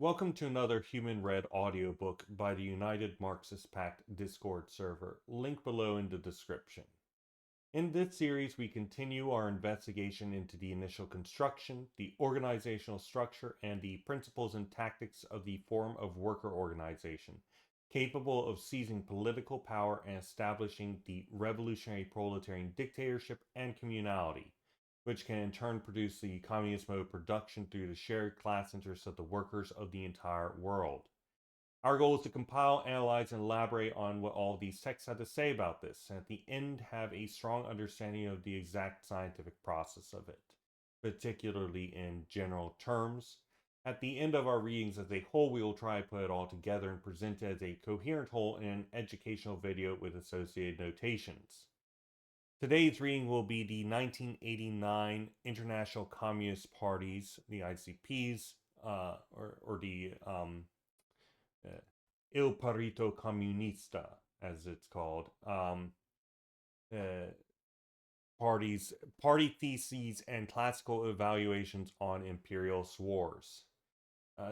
Welcome to another human-read audiobook by the United Marxist Pact Discord server, link below in the description. In this series, we continue our investigation into the initial construction, the organizational structure, and the principles and tactics of the form of worker organization, capable of seizing political power and establishing the revolutionary proletarian dictatorship and communality, which can in turn produce the communist mode of production through the shared class interests of the workers of the entire world. Our goal is to compile, analyze, and elaborate on what all of these texts have to say about this, and at the end have a strong understanding of the exact scientific process of it, particularly in general terms. At the end of our readings as a whole, we will try to put it all together and present it as a coherent whole in an educational video with associated notations. Today's reading will be the 1989 International Communist Parties, the ICPs, or the Il Partito Comunista, as it's called, party theses and classical evaluations on imperialist wars.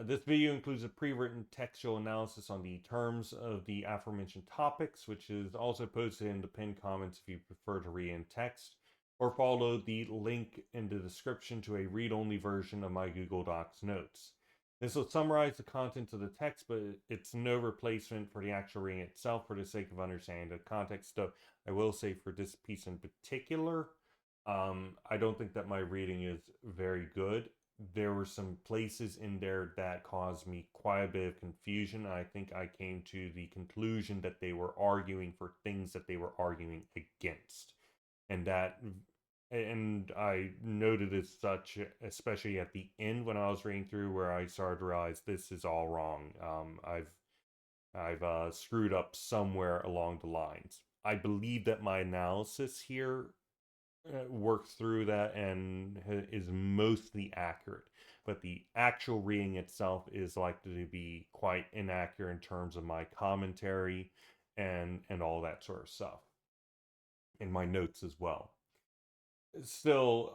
This video includes a pre-written textual analysis on the terms of the aforementioned topics, which is also posted in the pinned comments if you prefer to read in text, or follow the link in the description to a read-only version of my Google Docs notes. This will summarize the content of the text, but it's no replacement for the actual reading itself for the sake of understanding the context. So I will say for this piece in particular, I don't think that my reading is very good. There were some places in there that caused me quite a bit of confusion. I think I came to the conclusion that they were arguing for things that they were arguing against. And I noted as such, especially at the end when I was reading through, where I started to realize this is all wrong. I've screwed up somewhere along the lines. I believe that my analysis here works through that and is mostly accurate, but the actual reading itself is likely to be quite inaccurate in terms of my commentary and all that sort of stuff, in my notes as well. Still,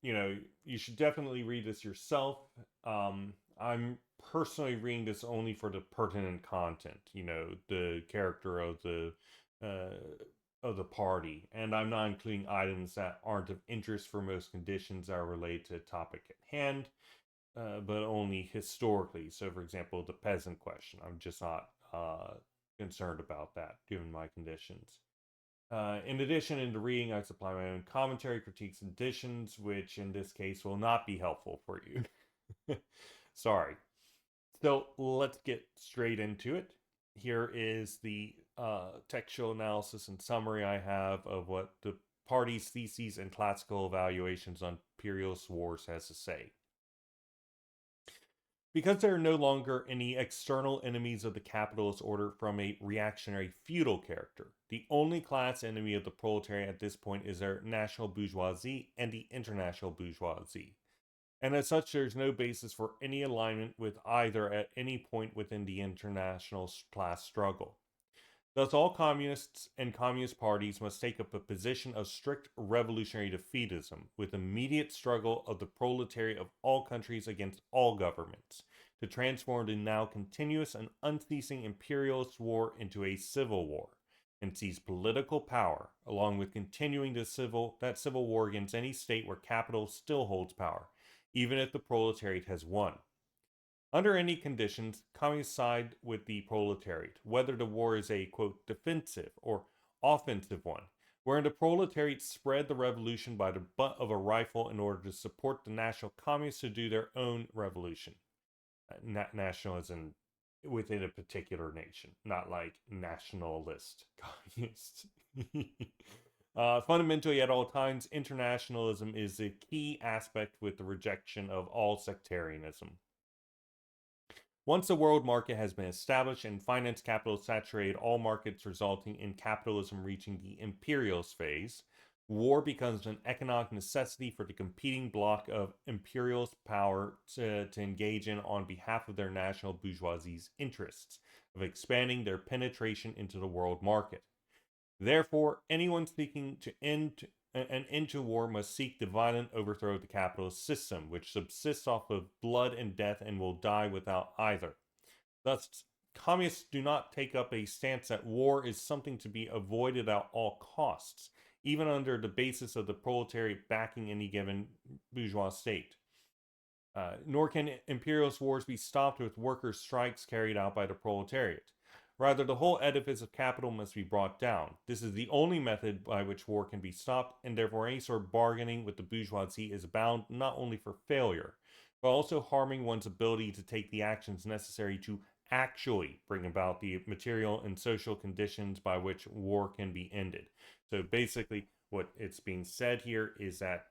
you should definitely read this yourself. I'm personally reading this only for the pertinent content, the character of the party, and I'm not including items that aren't of interest for most conditions that are related to the topic at hand, but only historically. So, for example, the peasant question, I'm just not concerned about that given my conditions. In addition, in the reading, I supply my own commentary, critiques, and additions, which in this case will not be helpful for you. Sorry. So let's get straight into it. Here is the textual analysis and summary I have of what the party's theses and classical evaluations on imperialist wars has to say. Because there are no longer any external enemies of the capitalist order from a reactionary feudal character, the only class enemy of the proletariat at this point is their national bourgeoisie and the international bourgeoisie. And as such, there's no basis for any alignment with either at any point within the international class struggle. Thus, all communists and communist parties must take up a position of strict revolutionary defeatism, with immediate struggle of the proletariat of all countries against all governments, to transform the now continuous and unceasing imperialist war into a civil war, and seize political power, along with continuing that civil war against any state where capital still holds power, even if the proletariat has won. Under any conditions, communists side with the proletariat, whether the war is a, quote, defensive or offensive one, wherein the proletariat spread the revolution by the butt of a rifle in order to support the national communists to do their own revolution. Nationalism within a particular nation, not like nationalist communists. Fundamentally, at all times, internationalism is a key aspect with the rejection of all sectarianism. Once the world market has been established and finance capital saturated all markets, resulting in capitalism reaching the imperialist phase, war becomes an economic necessity for the competing bloc of imperialist power to engage in on behalf of their national bourgeoisie's interests of expanding their penetration into the world market. Therefore, anyone seeking to end an end to war must seek the violent overthrow of the capitalist system, which subsists off of blood and death and will die without either. Thus, communists do not take up a stance that war is something to be avoided at all costs, even under the basis of the proletariat backing any given bourgeois state. Nor can imperialist wars be stopped with workers' strikes carried out by the proletariat. Rather, the whole edifice of capital must be brought down. This is the only method by which war can be stopped, and therefore any sort of bargaining with the bourgeoisie is bound not only for failure, but also harming one's ability to take the actions necessary to actually bring about the material and social conditions by which war can be ended. So basically, what it's being said here is that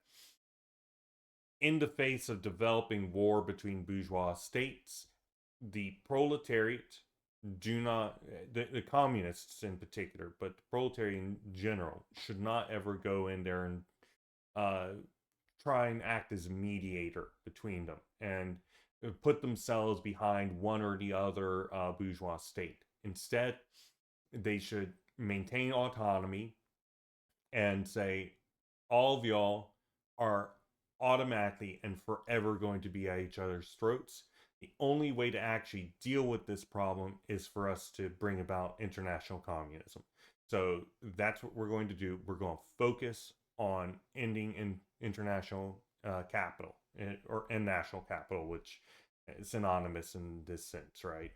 in the face of developing war between bourgeois states, the proletariat do not, the communists in particular, but the proletariat in general, should not ever go in there and try and act as a mediator between them and put themselves behind one or the other bourgeois state. Instead, they should maintain autonomy and say, all of y'all are automatically and forever going to be at each other's throats. The only way to actually deal with this problem is for us to bring about international communism. So that's what we're going to do. We're going to focus on ending in international capital or national capital, which is synonymous in this sense, right?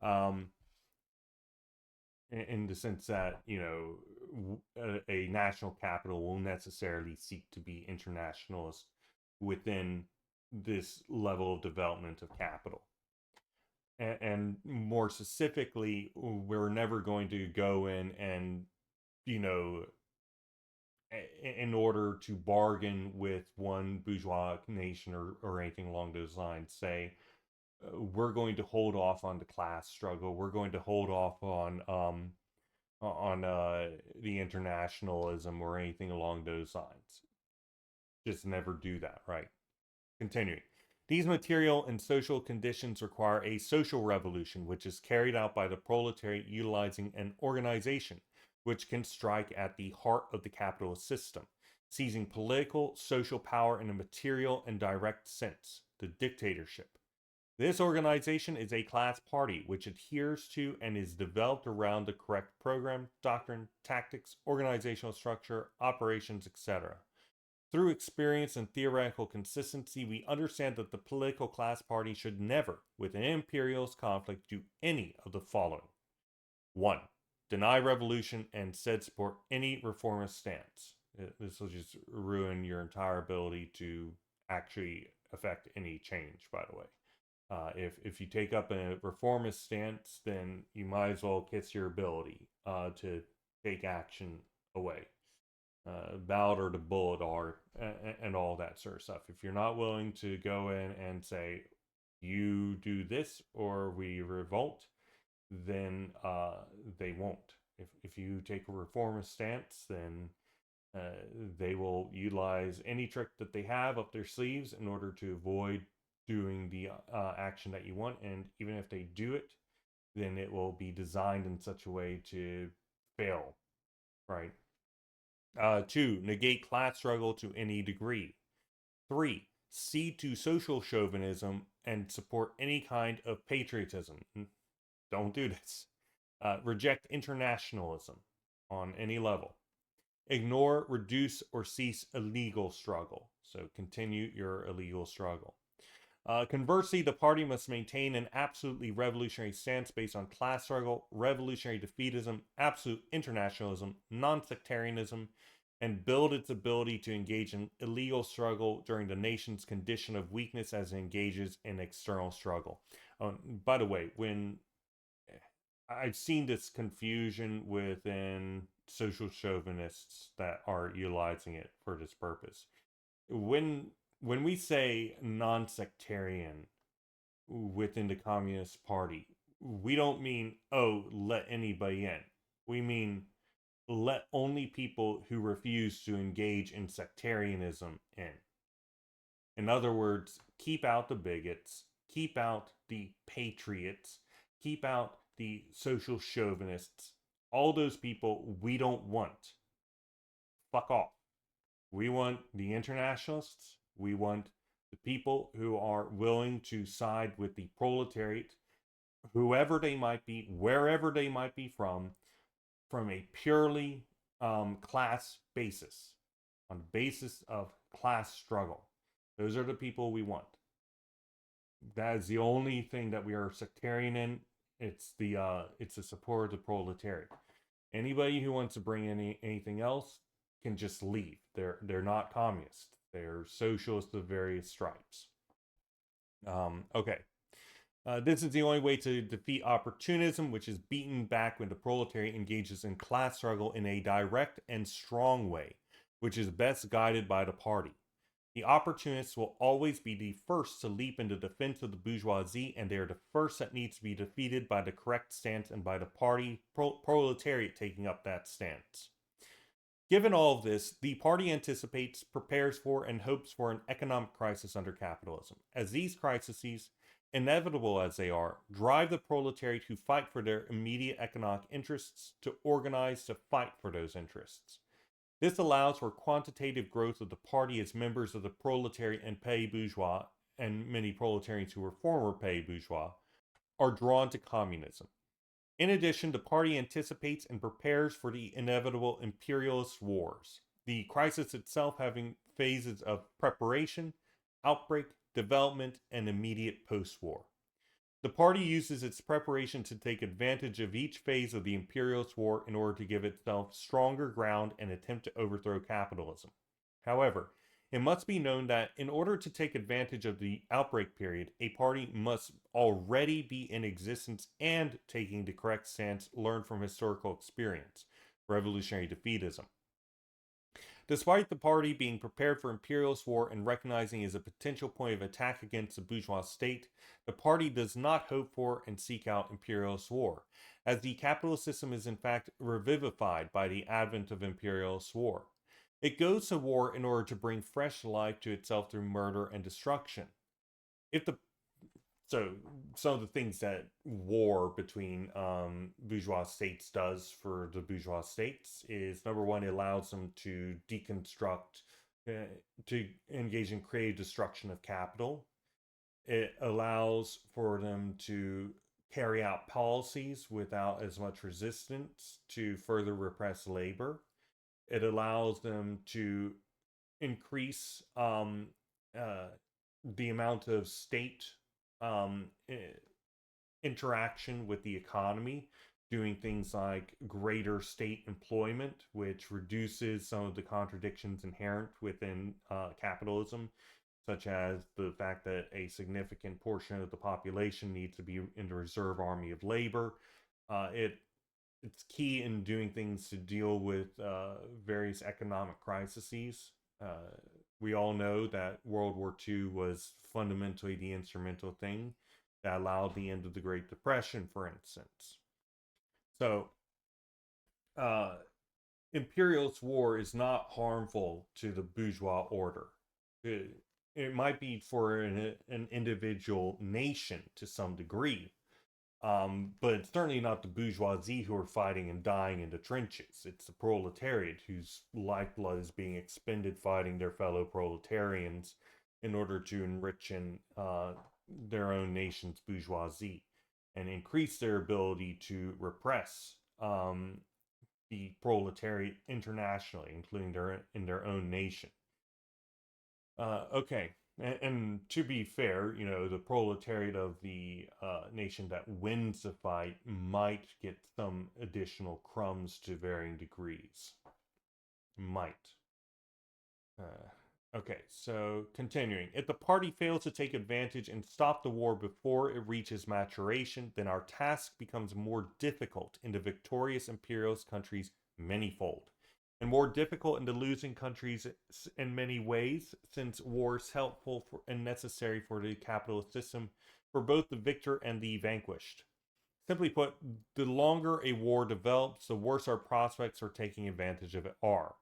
um, in the sense that, you know, a national capital will necessarily seek to be internationalist within this level of development of capital. And more specifically, we're never going to go in and, you know, in order to bargain with one bourgeois nation or anything along those lines, say, we're going to hold off on the class struggle. We're going to hold off on the internationalism or anything along those lines. Just never do that, right? Continuing. These material and social conditions require a social revolution, which is carried out by the proletariat utilizing an organization which can strike at the heart of the capitalist system, seizing political, social power in a material and direct sense, the dictatorship. This organization is a class party which adheres to and is developed around the correct program, doctrine, tactics, organizational structure, operations, etc. Through experience and theoretical consistency, we understand that the political class party should never, with an imperialist conflict, do any of the following. 1. Deny revolution and instead support any reformist stance. This will just ruin your entire ability to actually affect any change, by the way. If you take up a reformist stance, then you might as well kiss your ability to take action away. Ballot or the bullet are, and all that sort of stuff. If you're not willing to go in and say, you do this or we revolt, then they won't. If you take a reformist stance, then they will utilize any trick that they have up their sleeves in order to avoid doing the action that you want. And even if they do it, then it will be designed in such a way to fail, right? 2. Negate class struggle to any degree. 3. Cede to social chauvinism and support any kind of patriotism. Don't do this. Reject internationalism on any level. Ignore, reduce, or cease illegal struggle. So continue your illegal struggle. Conversely, the party must maintain an absolutely revolutionary stance based on class struggle, revolutionary defeatism, absolute internationalism, non-sectarianism, and build its ability to engage in illegal struggle during the nation's condition of weakness as it engages in external struggle. By the way, when I've seen this confusion within social chauvinists that are utilizing it for this purpose. When we say non-sectarian within the Communist Party, we don't mean, oh, let anybody in. We mean, let only people who refuse to engage in sectarianism in. In other words, keep out the bigots, keep out the patriots, keep out the social chauvinists. All those people we don't want. fuck off. We want the internationalists. We want the people who are willing to side with the proletariat, whoever they might be, wherever they might be from a purely class basis, on the basis of class struggle. Those are the people we want. That is the only thing that we are sectarian in. It's the support of the proletariat. Anybody who wants to bring anything else can just leave. They're not communist. They're socialists of various stripes. Okay. This is the only way to defeat opportunism, which is beaten back when the proletariat engages in class struggle in a direct and strong way, which is best guided by the party. The opportunists will always be the first to leap into defense of the bourgeoisie, and they are the first that needs to be defeated by the correct stance and by the party proletariat taking up that stance. Given all of this, the party anticipates, prepares for, and hopes for an economic crisis under capitalism, as these crises, inevitable as they are, drive the proletariat who fight for their immediate economic interests to organize to fight for those interests. This allows for quantitative growth of the party as members of the proletariat and pay bourgeois, and many proletarians who were former pay bourgeois, are drawn to communism. In addition, the party anticipates and prepares for the inevitable imperialist wars, the crisis itself having phases of preparation, outbreak, development, and immediate post-war. The party uses its preparation to take advantage of each phase of the imperialist war in order to give itself stronger ground and attempt to overthrow capitalism. However, it must be known that in order to take advantage of the outbreak period, a party must already be in existence and taking the correct stance learned from historical experience, revolutionary defeatism. Despite the party being prepared for imperialist war and recognizing it as a potential point of attack against the bourgeois state, the party does not hope for and seek out imperialist war, as the capitalist system is in fact revivified by the advent of imperialist war. It goes to war in order to bring fresh life to itself through murder and destruction. So some of the things that war between bourgeois states does for the bourgeois states is, number one, it allows them to deconstruct, to engage in creative destruction of capital. It allows for them to carry out policies without as much resistance to further repress labor. It allows them to increase the amount of state interaction with the economy, doing things like greater state employment, which reduces some of the contradictions inherent within capitalism, such as the fact that a significant portion of the population needs to be in the reserve army of labor. It's key in doing things to deal with various economic crises. We all know that World War II was fundamentally the instrumental thing that allowed the end of the Great Depression, for instance. So, imperialist war is not harmful to the bourgeois order. It might be for an individual nation to some degree, but it's certainly not the bourgeoisie who are fighting and dying in the trenches. It's the proletariat whose lifeblood is being expended fighting their fellow proletarians in order to enrich their own nation's bourgeoisie and increase their ability to repress the proletariat internationally, including in their own nation. Okay. And to be fair, the proletariat of the nation that wins the fight might get some additional crumbs to varying degrees. Might. Okay, so continuing. If the party fails to take advantage and stop the war before it reaches maturation, then our task becomes more difficult in the victorious imperialist countries manyfold, and more difficult in the losing countries in many ways, since war is helpful and necessary for the capitalist system for both the victor and the vanquished. Simply put, the longer a war develops, the worse our prospects for taking advantage of it are.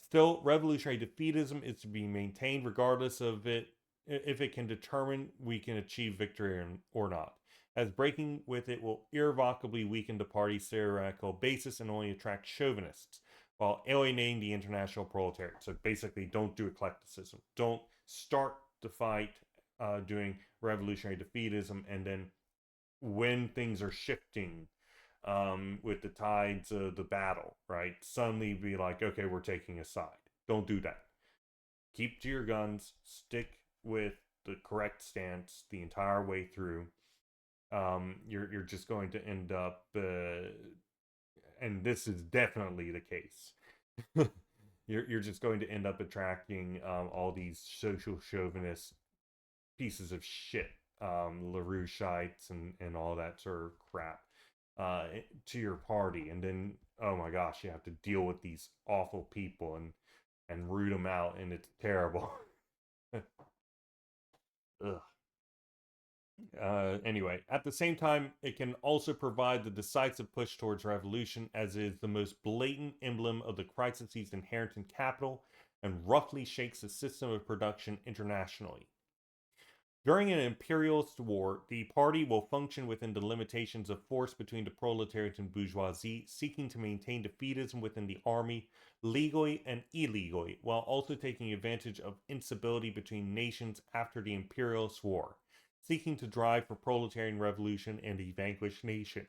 Still, revolutionary defeatism is to be maintained regardless of it, if it can determine we can achieve victory or not, as breaking with it will irrevocably weaken the party's theoretical basis and only attract chauvinists, while alienating the international proletariat. So basically, don't do eclecticism. Don't start the fight doing revolutionary defeatism, and then when things are shifting with the tides of the battle, right? Suddenly be like, okay, we're taking a side. Don't do that. Keep to your guns. Stick with the correct stance the entire way through. You're just going to end up, and this is definitely the case. You're just going to end up attracting all these social chauvinist pieces of shit, LaRoucheites and all that sort of crap, to your party, and then oh my gosh, you have to deal with these awful people and root them out, and it's terrible. Ugh. Anyway, at the same time, it can also provide the decisive push towards revolution, as it is the most blatant emblem of the crises inherent in capital and roughly shakes the system of production internationally. During an imperialist war, the party will function within the limitations of force between the proletariat and bourgeoisie, seeking to maintain defeatism within the army, legally and illegally, while also taking advantage of instability between nations after the imperialist war, seeking to drive for proletarian revolution and a vanquished nation.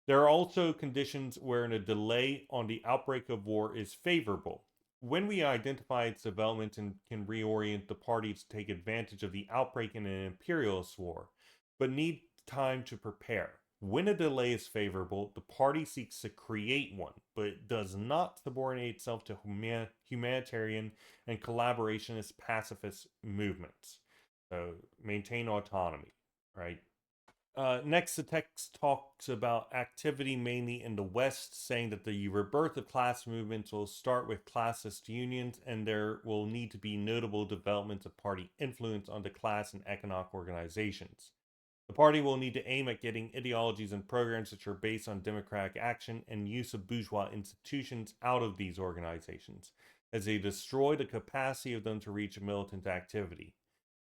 There are also conditions wherein a delay on the outbreak of war is favorable. When we identify its development and can reorient the party to take advantage of the outbreak in an imperialist war, but need time to prepare. When a delay is favorable, the party seeks to create one, but it does not subordinate itself to humanitarian and collaborationist pacifist movements. So maintain autonomy, right? Next, the text talks about activity mainly in the West, saying that the rebirth of class movements will start with classist unions, and there will need to be notable developments of party influence on the class and economic organizations. The party will need to aim at getting ideologies and programs which are based on democratic action and use of bourgeois institutions out of these organizations, as they destroy the capacity of them to reach militant activity.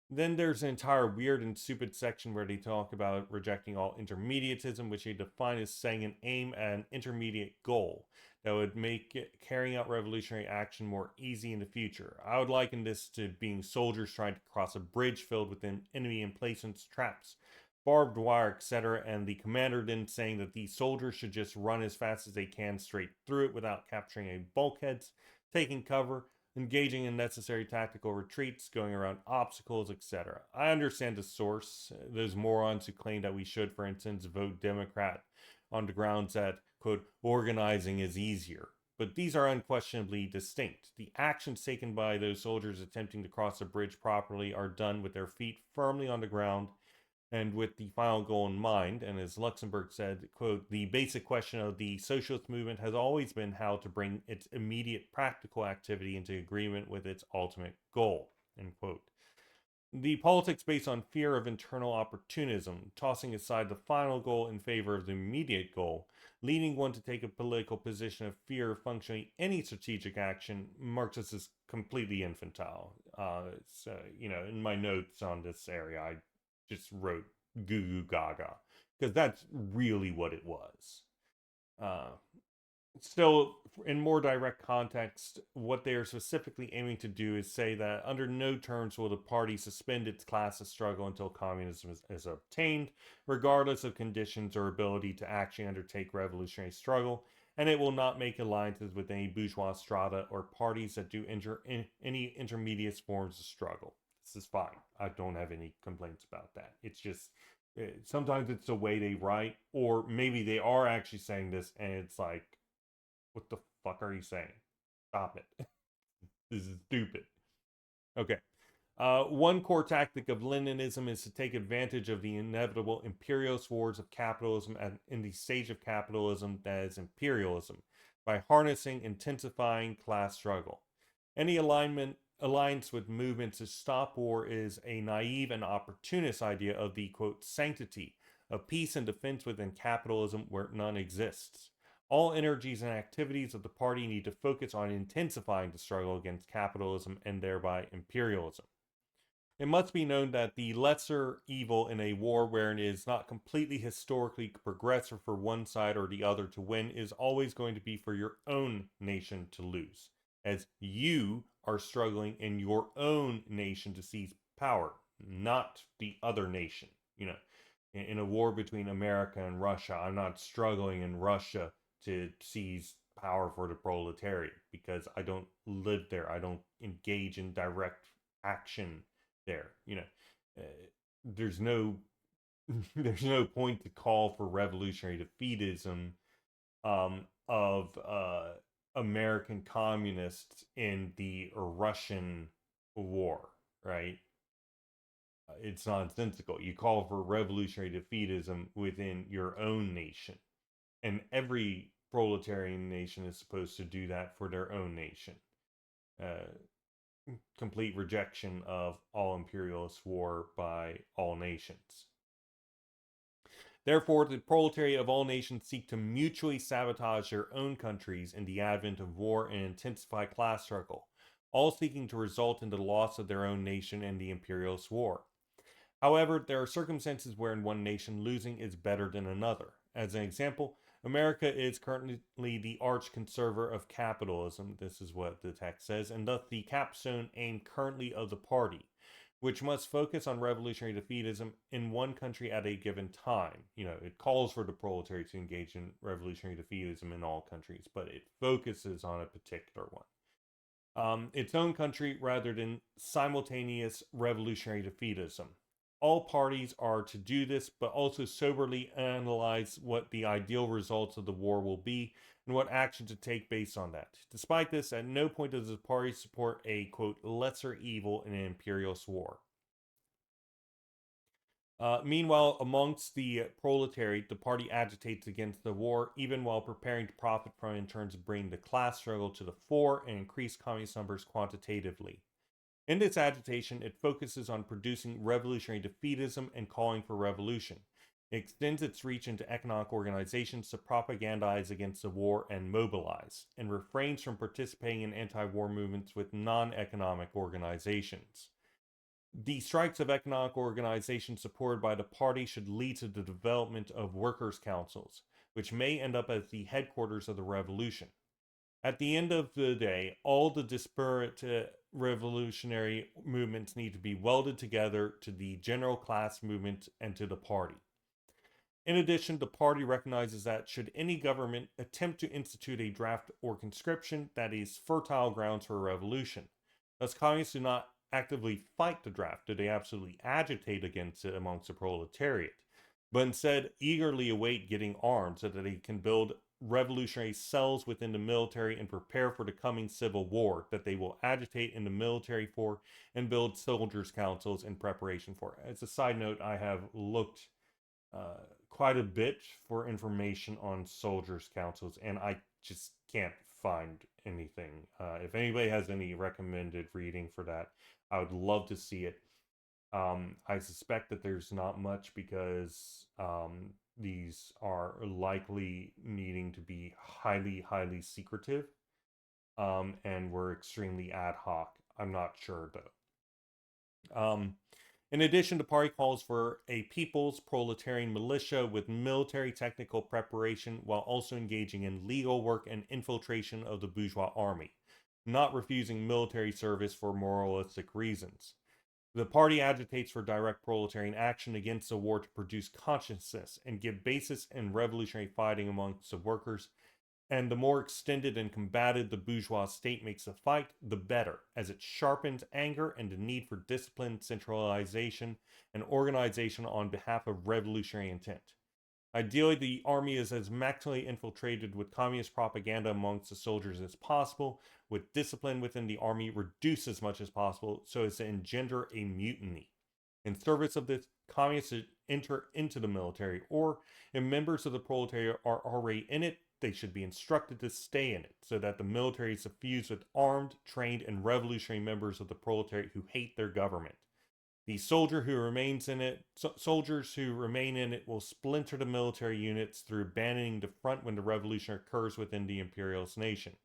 Then there's an entire weird and stupid section where they talk about rejecting all intermediatism, which they define as saying an aim at an intermediate goal that would make carrying out revolutionary action more easy in the future. I would liken this to being soldiers trying to cross a bridge filled with enemy emplacements, traps, barbed wire, etc., and the commander then saying that these soldiers should just run as fast as they can straight through it without capturing any bulkheads, taking cover, engaging in necessary tactical retreats, going around obstacles, etc. I understand the source. Those morons who claim that we should, for instance, vote Democrat on the grounds that, quote, organizing is easier. But these are unquestionably distinct. The actions taken by those soldiers attempting to cross a bridge properly are done with their feet firmly on the ground and with the final goal in mind. And as Luxemburg said, quote, the basic question of the socialist movement has always been how to bring its immediate practical activity into agreement with its ultimate goal, end quote. The politics based on fear of internal opportunism, tossing aside the final goal in favor of the immediate goal, leading one to take a political position of fear of functioning any strategic action, marks us as completely infantile. So, in my notes on this area, I just wrote goo goo gaga because that's really what it was. Uh, Still, in more direct context, what they are specifically aiming to do is say that under no terms will the party suspend its classist struggle until communism is obtained, regardless of conditions or ability to actually undertake revolutionary struggle, and it will not make alliances with any bourgeois strata or parties that do any intermediate forms of struggle. This is fine. I don't have any complaints about that. It's just sometimes it's the way they write, or maybe they are actually saying this, and it's like, what the fuck are you saying? Stop it. This is stupid. Okay. One core tactic of Leninism is to take advantage of the inevitable imperialist wars of capitalism in the stage of capitalism that is imperialism by harnessing intensifying class struggle. Any alliance with movements to stop war is a naive and opportunist idea of the, quote, sanctity of peace and defense within capitalism where none exists. All energies and activities of the party need to focus on intensifying the struggle against capitalism and thereby imperialism. It must be known that the lesser evil in a war wherein it is not completely historically progressive for one side or the other to win is always going to be for your own nation to lose, as you are struggling in your own nation to seize power, not the other nation. You know, in a war between America and Russia, I'm not struggling in Russia to seize power for the proletariat because I don't live there. I don't engage in direct action there. Uh, there's no there's no point to call for revolutionary defeatism of American communists in the Russian war, right? It's nonsensical. You call for revolutionary defeatism within your own nation, and every proletarian nation is supposed to do that for their own nation. Uh, Complete rejection of all imperialist war by all nations. Therefore, the proletariat of all nations seek to mutually sabotage their own countries in the advent of war and intensify class struggle, all seeking to result in the loss of their own nation in the imperialist war. However, there are circumstances wherein one nation losing is better than another. As an example, America is currently the arch conserver of capitalism, this is what the text says, and thus the capstone aim currently of the party, which must focus on revolutionary defeatism in one country at a given time. It calls for the proletariat to engage in revolutionary defeatism in all countries, but it focuses on a particular one. Its own country rather than simultaneous revolutionary defeatism. All parties are to do this, but also soberly analyze what the ideal results of the war will be and what action to take based on that. Despite this, at no point does the party support a, quote, lesser evil in an imperialist war. Meanwhile, amongst the proletariat, the party agitates against the war, even while preparing to profit from it in terms of bringing the class struggle to the fore and increase communist numbers quantitatively. In this agitation, it focuses on producing revolutionary defeatism and calling for revolution. It extends its reach into economic organizations to propagandize against the war and mobilize, and refrains from participating in anti war movements with non economic organizations. The strikes of economic organizations supported by the party should lead to the development of workers' councils, which may end up as the headquarters of the revolution. At the end of the day, all the disparate revolutionary movements need to be welded together to the general class movement and to the party. In addition, the party recognizes that should any government attempt to institute a draft or conscription, that is fertile grounds for a revolution. Thus, communists do not actively fight the draft, do they absolutely agitate against it amongst the proletariat, but instead eagerly await getting armed so that they can build revolutionary cells within the military and prepare for the coming civil war that they will agitate in the military for and build soldiers' councils in preparation for. As a side note, I have looked quite a bit for information on soldiers' councils, and I just can't find anything. If anybody has any recommended reading for that, I would love to see it. I suspect that there's not much because these are likely needing to be highly, highly secretive, and were extremely ad hoc. I'm not sure though. In addition, the party calls for a people's proletarian militia with military technical preparation while also engaging in legal work and infiltration of the bourgeois army, not refusing military service for moralistic reasons. The party agitates for direct proletarian action against the war to produce consciousness and give basis in revolutionary fighting amongst the workers, and the more extended and combated the bourgeois state makes the fight, the better, as it sharpens anger and the need for discipline, centralization, and organization on behalf of revolutionary intent. Ideally, the army is as maximally infiltrated with communist propaganda amongst the soldiers as possible, with discipline within the army reduced as much as possible so as to engender a mutiny. In service of this, communists enter into the military, or if members of the proletariat are already in it, they should be instructed to stay in it, so that the military is suffused with armed, trained, and revolutionary members of the proletariat who hate their government. The soldiers who remain in it will splinter the military units through abandoning the front when the revolution occurs within the imperialist nation.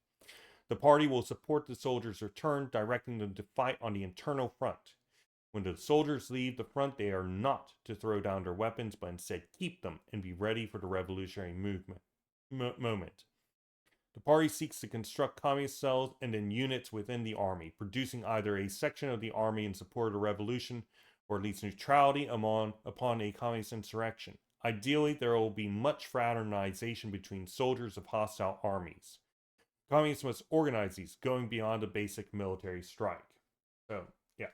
The party will support the soldiers' return, directing them to fight on the internal front. When the soldiers leave the front, they are not to throw down their weapons, but instead keep them and be ready for the revolutionary moment. The party seeks to construct communist cells and then units within the army, producing either a section of the army in support of the revolution or at least neutrality upon a communist insurrection. Ideally, there will be much fraternization between soldiers of hostile armies. Communists must organize these, going beyond a basic military strike. So, yeah.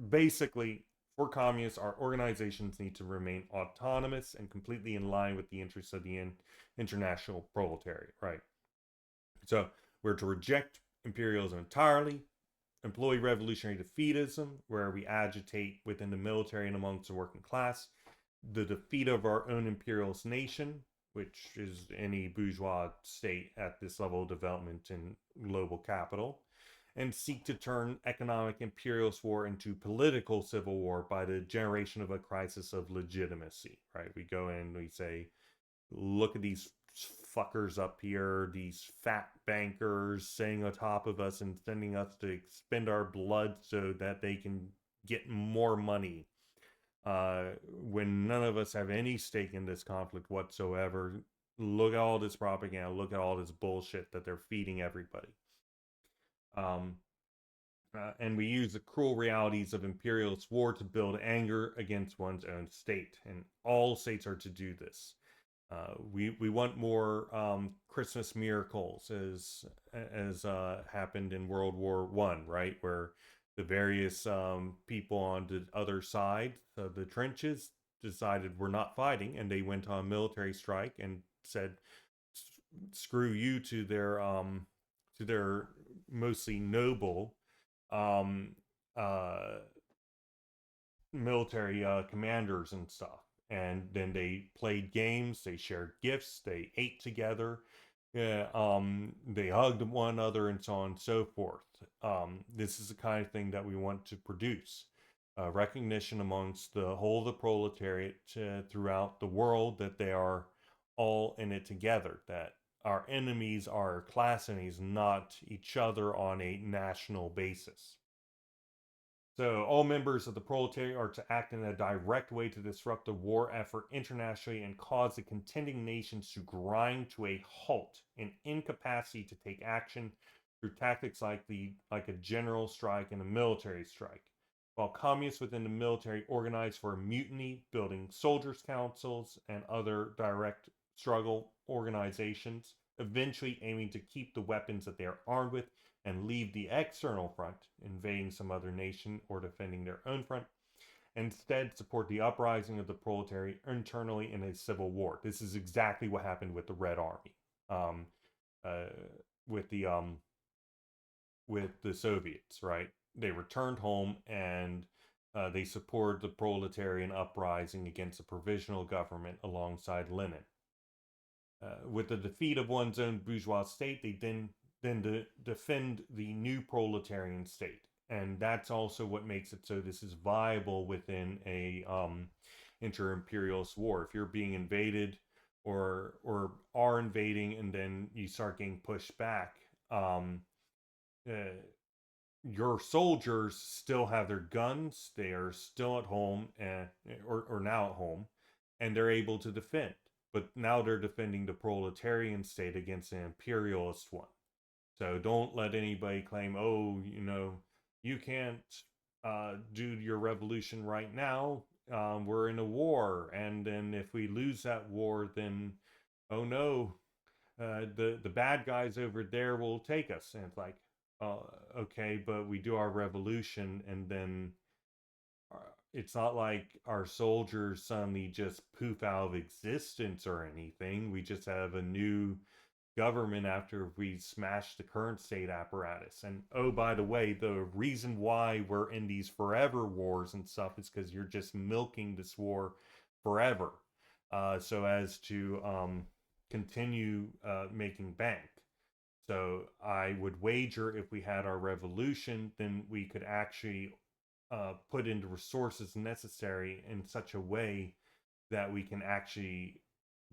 Basically, for communists, our organizations need to remain autonomous and completely in line with the interests of the international proletariat, right? So, we're to reject imperialism entirely, employ revolutionary defeatism, where we agitate within the military and amongst the working class, the defeat of our own imperialist nation, which is any bourgeois state at this level of development in global capital, and seek to turn economic imperialist war into political civil war by the generation of a crisis of legitimacy, right? We go in, we say, look at these fuckers up here, these fat bankers sitting on top of us and sending us to expend our blood so that they can get more money. When none of us have any stake in this conflict whatsoever. Look at all this propaganda, look at all this bullshit that they're feeding everybody. And we use the cruel realities of imperialist war to build anger against one's own state. And all states are to do this. We want more Christmas miracles as happened in World War I, right? Where the various people on the other side of the trenches decided we're not fighting, and they went on a military strike and said, "Screw you" to their mostly noble military commanders and stuff. And then they played games, they shared gifts, they ate together, they hugged one another, and so on and so forth. This is the kind of thing that we want to produce. Recognition amongst the whole of the proletariat throughout the world that they are all in it together, that our enemies are class enemies, not each other on a national basis. So all members of the proletariat are to act in a direct way to disrupt the war effort internationally and cause the contending nations to grind to a halt in incapacity to take action through tactics like a general strike and a military strike. While communists within the military organize for a mutiny, building soldiers' councils and other direct struggle organizations, eventually aiming to keep the weapons that they are armed with and leave the external front, invading some other nation or defending their own front, instead support the uprising of the proletariat internally in a civil war. This is exactly what happened with the Red Army, with the Soviets, right? They returned home and they supported the proletarian uprising against the provisional government alongside Lenin. With the defeat of one's own bourgeois state, they then defend the new proletarian state, and that's also what makes it so this is viable within a inter-imperialist war. If you're being invaded or are invading and then you start getting pushed back, your soldiers still have their guns, they are still at home or now at home, and they're able to defend. But now they're defending the proletarian state against an imperialist one. So don't let anybody claim, oh, you can't do your revolution right now. We're in a war, and then if we lose that war, then oh no, the bad guys over there will take us. And it's like, okay, but we do our revolution, and then it's not like our soldiers suddenly just poof out of existence or anything. We just have a new government after we smash the current state apparatus. And oh, by the way, the reason why we're in these forever wars and stuff is because you're just milking this war forever, so as to continue making bank. So I would wager if we had our revolution, then we could actually put in the resources necessary in such a way that we can actually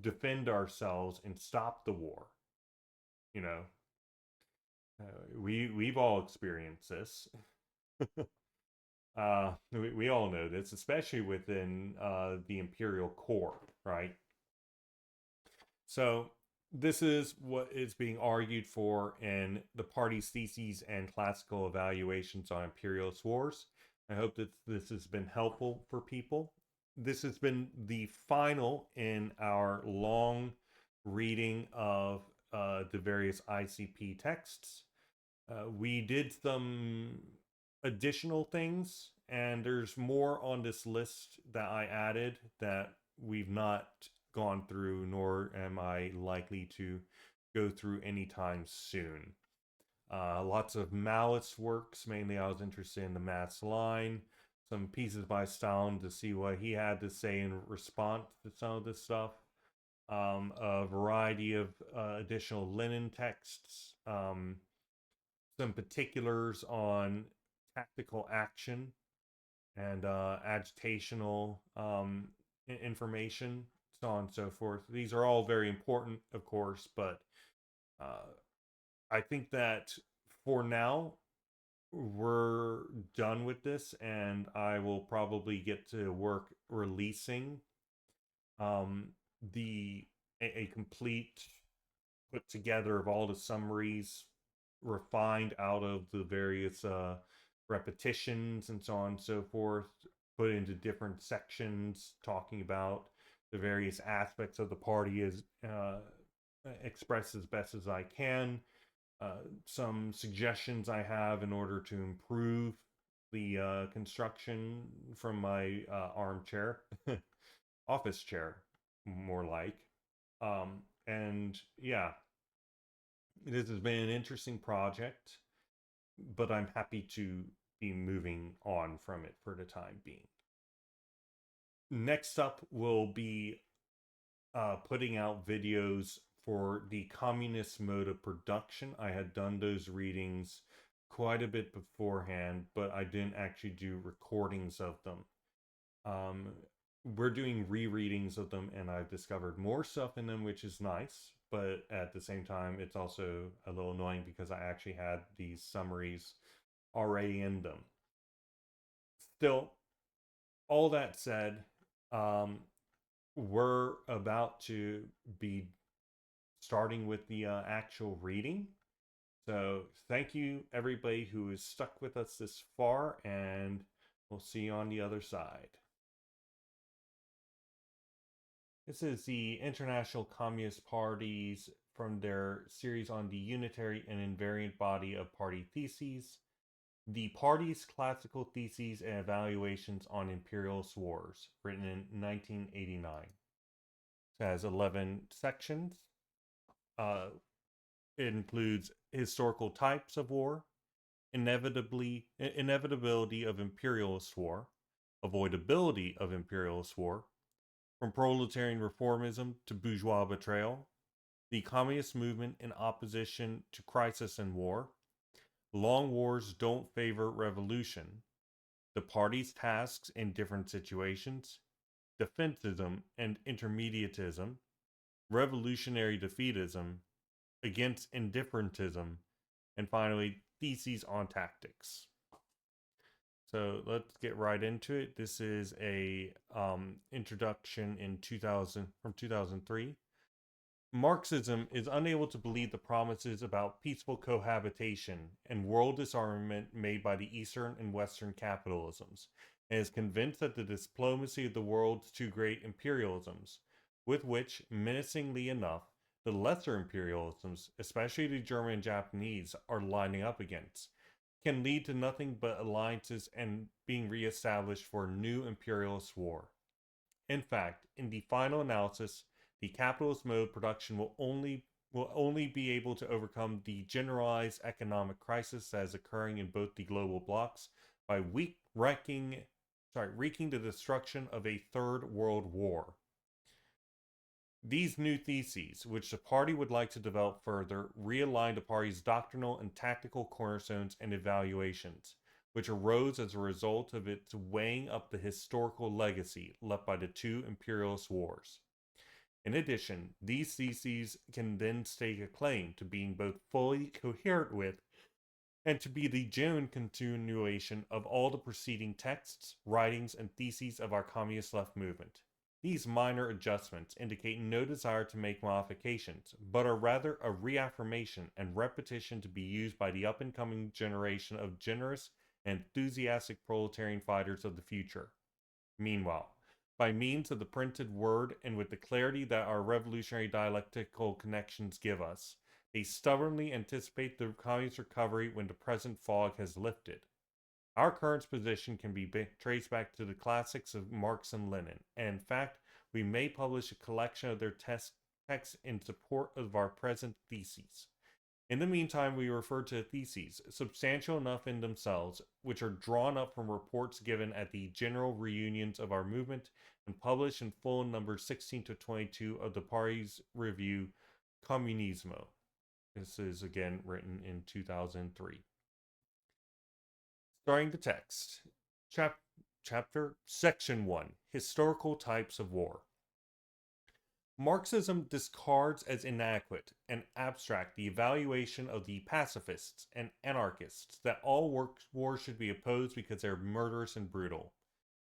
defend ourselves and stop the war. We've all experienced this. We all know this, especially within the imperial core, right? So this is what is being argued for in the party's theses and classical evaluations on imperialist wars. I hope that this has been helpful for people. This has been the final in our long reading of the various ICP texts. We did some additional things, and there's more on this list that I added that we've not gone through, nor am I likely to go through anytime soon. Lots of Malice works. Mainly, I was interested in the Mass line, some pieces by Stalin to see what he had to say in response to some of this stuff. A variety of additional Lenin texts. Some particulars on tactical action and agitational information, so on and so forth. These are all very important, of course, but uh, I think that for now, we're done with this, and I will probably get to work releasing um, the a complete put together of all the summaries refined out of the various repetitions and so on and so forth, put into different sections talking about the various aspects of the party as expressed as best as I can. Some suggestions I have in order to improve the construction from my armchair, office chair, more like. And yeah, this has been an interesting project, but I'm happy to be moving on from it for the time being. Next up will be putting out videos for the communist mode of production. I had done those readings quite a bit beforehand, but I didn't actually do recordings of them. Um, we're doing rereadings of them, and I've discovered more stuff in them, which is nice. But at the same time, it's also a little annoying because I actually had these summaries already in them. Still, all that said, um, we're about to be starting with the actual reading. So, thank you, everybody who has stuck with us this far, and we'll see you on the other side. This is the International Communist Parties from their series on the unitary and invariant body of party theses, the party's classical theses and evaluations on imperialist wars, written in 1989. It has 11 sections. Uh, it includes historical types of war, inevitability of imperialist war, avoidability of imperialist war, from proletarian reformism to bourgeois betrayal, the communist movement in opposition to crisis and war, long wars don't favor revolution, the party's tasks in different situations, defencism and intermediatism, revolutionary defeatism, against indifferentism, and finally, theses on tactics. So let's get right into it. This is a introduction in 2000 from 2003. Marxism is unable to believe the promises about peaceful cohabitation and world disarmament made by the Eastern and Western capitalisms, and is convinced that the diplomacy of the world's two great imperialisms, with which, menacingly enough, the lesser imperialisms, especially the German and Japanese, are lining up against, can lead to nothing but alliances and being reestablished for a new imperialist war. In fact, in the final analysis, the capitalist mode production will only be able to overcome the generalized economic crisis that is occurring in both the global blocs by wreaking the destruction of a third world war. These new theses, which the party would like to develop further, realign the party's doctrinal and tactical cornerstones and evaluations, which arose as a result of its weighing up the historical legacy left by the two imperialist wars. In addition, these theses can then stake a claim to being both fully coherent with and to be the genuine continuation of all the preceding texts, writings, and theses of our communist left movement. These minor adjustments indicate no desire to make modifications, but are rather a reaffirmation and repetition to be used by the up-and-coming generation of generous and enthusiastic proletarian fighters of the future. Meanwhile, by means of the printed word and with the clarity that our revolutionary dialectical connections give us, they stubbornly anticipate the communist recovery when the present fog has lifted. Our current position can be traced back to the classics of Marx and Lenin, and in fact, we may publish a collection of their texts in support of our present theses. In the meantime, we refer to theses, substantial enough in themselves, which are drawn up from reports given at the general reunions of our movement and published in full in numbers 16 to 22 of the Paris Review Comunismo. This is again written in 2003. Starting the text. Chapter Section 1 Historical Types of War. Marxism discards as inadequate and abstract the evaluation of the pacifists and anarchists that all wars should be opposed because they're murderous and brutal.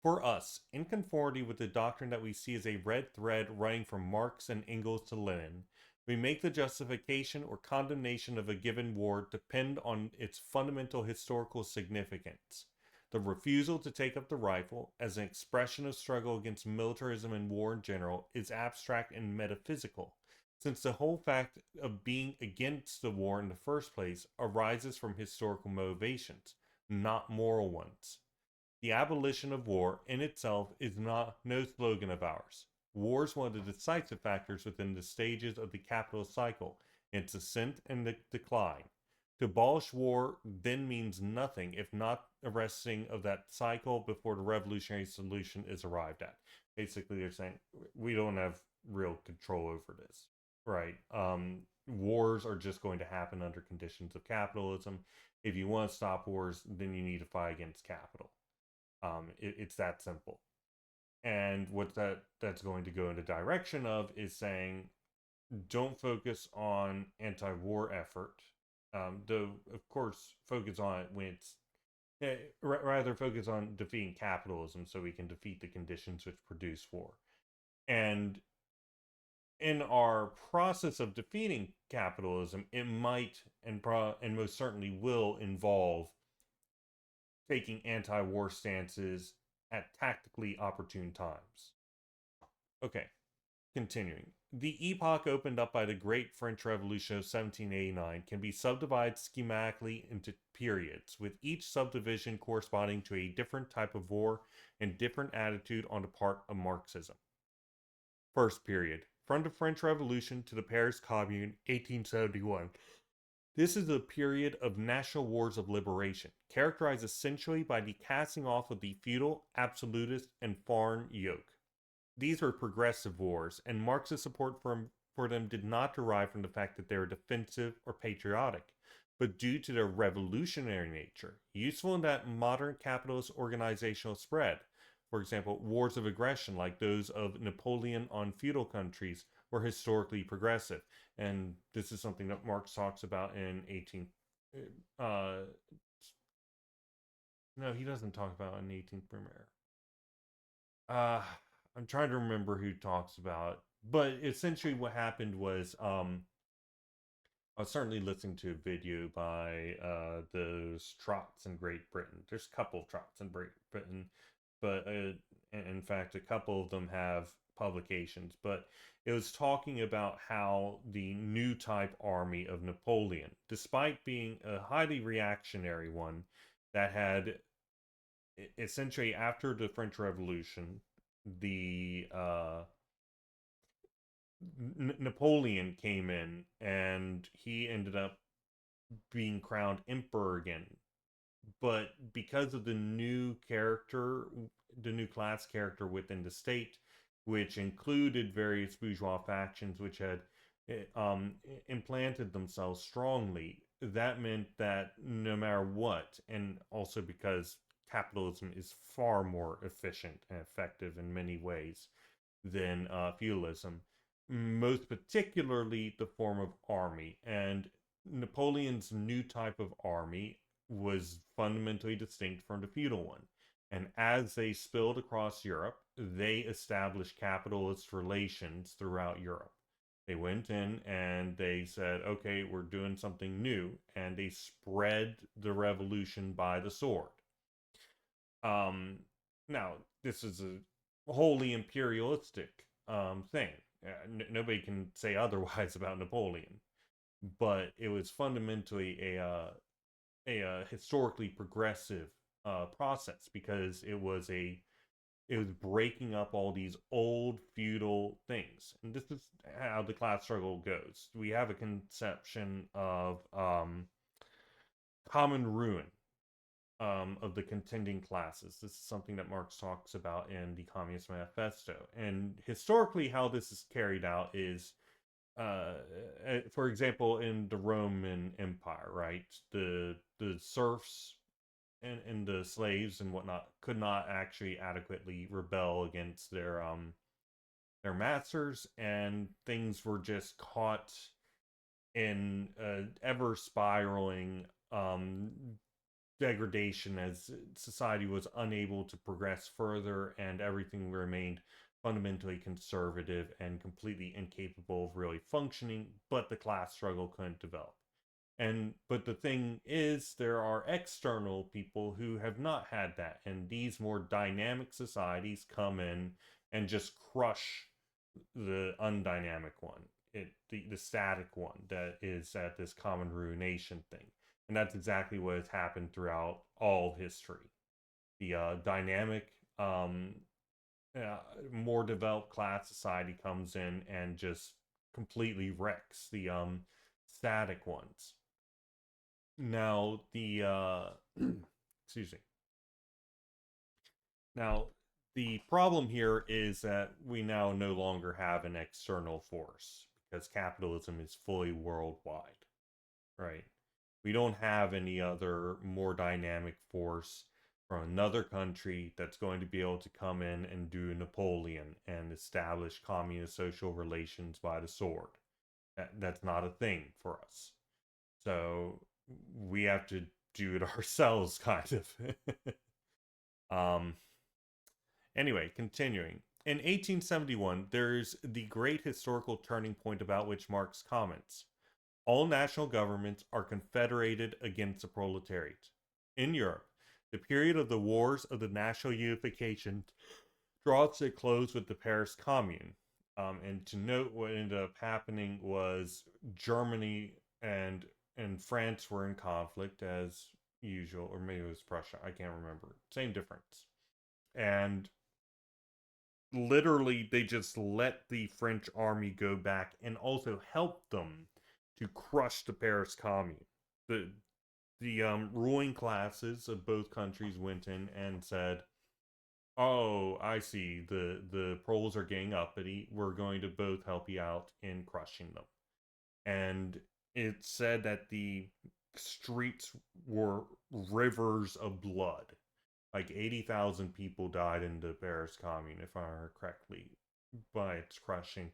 For us, in conformity with the doctrine that we see as a red thread running from Marx and Engels to Lenin, we make the justification or condemnation of a given war depend on its fundamental historical significance. The refusal to take up the rifle as an expression of struggle against militarism and war in general is abstract and metaphysical, since the whole fact of being against the war in the first place arises from historical motivations, not moral ones. The abolition of war in itself is no slogan of ours. War is one of the decisive factors within the stages of the capitalist cycle, its ascent and decline. To abolish war then means nothing if not arresting of that cycle before the revolutionary solution is arrived at. Basically, they're saying we don't have real control over this, right? Wars are just going to happen under conditions of capitalism. If you want to stop wars, then you need to fight against capital. It's that simple. And what that's going to go in the direction of is saying, don't focus on anti-war effort, though of course focus on it when it's rather focus on defeating capitalism so we can defeat the conditions which produce war. And in our process of defeating capitalism, it might and most certainly will involve taking anti-war stances at tactically opportune times. Okay, continuing. The epoch opened up by the Great French Revolution of 1789 can be subdivided schematically into periods, with each subdivision corresponding to a different type of war and different attitude on the part of Marxism. First period, from the French Revolution to the Paris Commune, 1871. This is a period of national wars of liberation, characterized essentially by the casting off of the feudal, absolutist, and foreign yoke. These were progressive wars, and Marxist support for them did not derive from the fact that they were defensive or patriotic, but due to their revolutionary nature, useful in that modern capitalist organizational spread. For example, wars of aggression like those of Napoleon on feudal countries were historically progressive, and this is something that Marx talks about in 18. No, he doesn't talk about in 18th Brumaire. I'm trying to remember who talks about, but essentially what happened was, I was certainly listening to a video by those trots in Great Britain. There's a couple of trots in Great Britain, but in fact, a couple of them have publications, but it was talking about how the new type army of Napoleon, despite being a highly reactionary one that had essentially after the French Revolution, the Napoleon came in and he ended up being crowned emperor again. But because of the new character, the new class character within the state, which included various bourgeois factions which had implanted themselves strongly, that meant that no matter what, and also because capitalism is far more efficient and effective in many ways than feudalism, most particularly the form of army. And Napoleon's new type of army was fundamentally distinct from the feudal one. And as they spilled across Europe, they established capitalist relations throughout Europe. They went in and they said, okay, we're doing something new. And they spread the revolution by the sword. Um, Now, this is a wholly imperialistic thing. Nobody can say otherwise about Napoleon, but it was fundamentally a historically progressive process because it was breaking up all these old feudal things, and this is how the class struggle goes. We have a conception of common ruin of the contending classes. This is something that Marx talks about in the Communist Manifesto. And historically, how this is carried out is, for example, in the Roman Empire, right? The serfs and the slaves and whatnot could not actually adequately rebel against their masters, and things were just caught in ever spiraling degradation as society was unable to progress further and everything remained fundamentally conservative and completely incapable of really functioning, but the class struggle couldn't develop. But the thing is, there are external people who have not had that, and these more dynamic societies come in and just crush the undynamic one, the static one that is at this common ruination thing. And that's exactly what has happened throughout all history. The dynamic, more developed class society comes in and just completely wrecks the static ones. Now, excuse me. Now, the problem here is that we now no longer have an external force because capitalism is fully worldwide, right? We don't have any other more dynamic force from another country that's going to be able to come in and do Napoleon and establish communist social relations by the sword. That's not a thing for us. So we have to do it ourselves, kind of. um, Anyway, continuing. In 1871, there's the great historical turning point about which Marx comments. All national governments are confederated against the proletariat. In Europe, the period of the wars of the national unification draws to a close with the Paris Commune. And to note, what ended up happening was Germany and France were in conflict as usual, or maybe it was Prussia. I can't remember. Same difference. And literally, they just let the French army go back and also help them to crush the Paris Commune. The ruling classes of both countries went in and said, "Oh, I see. The proles are getting uppity. We're going to both help you out in crushing them." And it said that the streets were rivers of blood. Like 80,000 people died in the Paris Commune, if I remember correctly, by its crushing.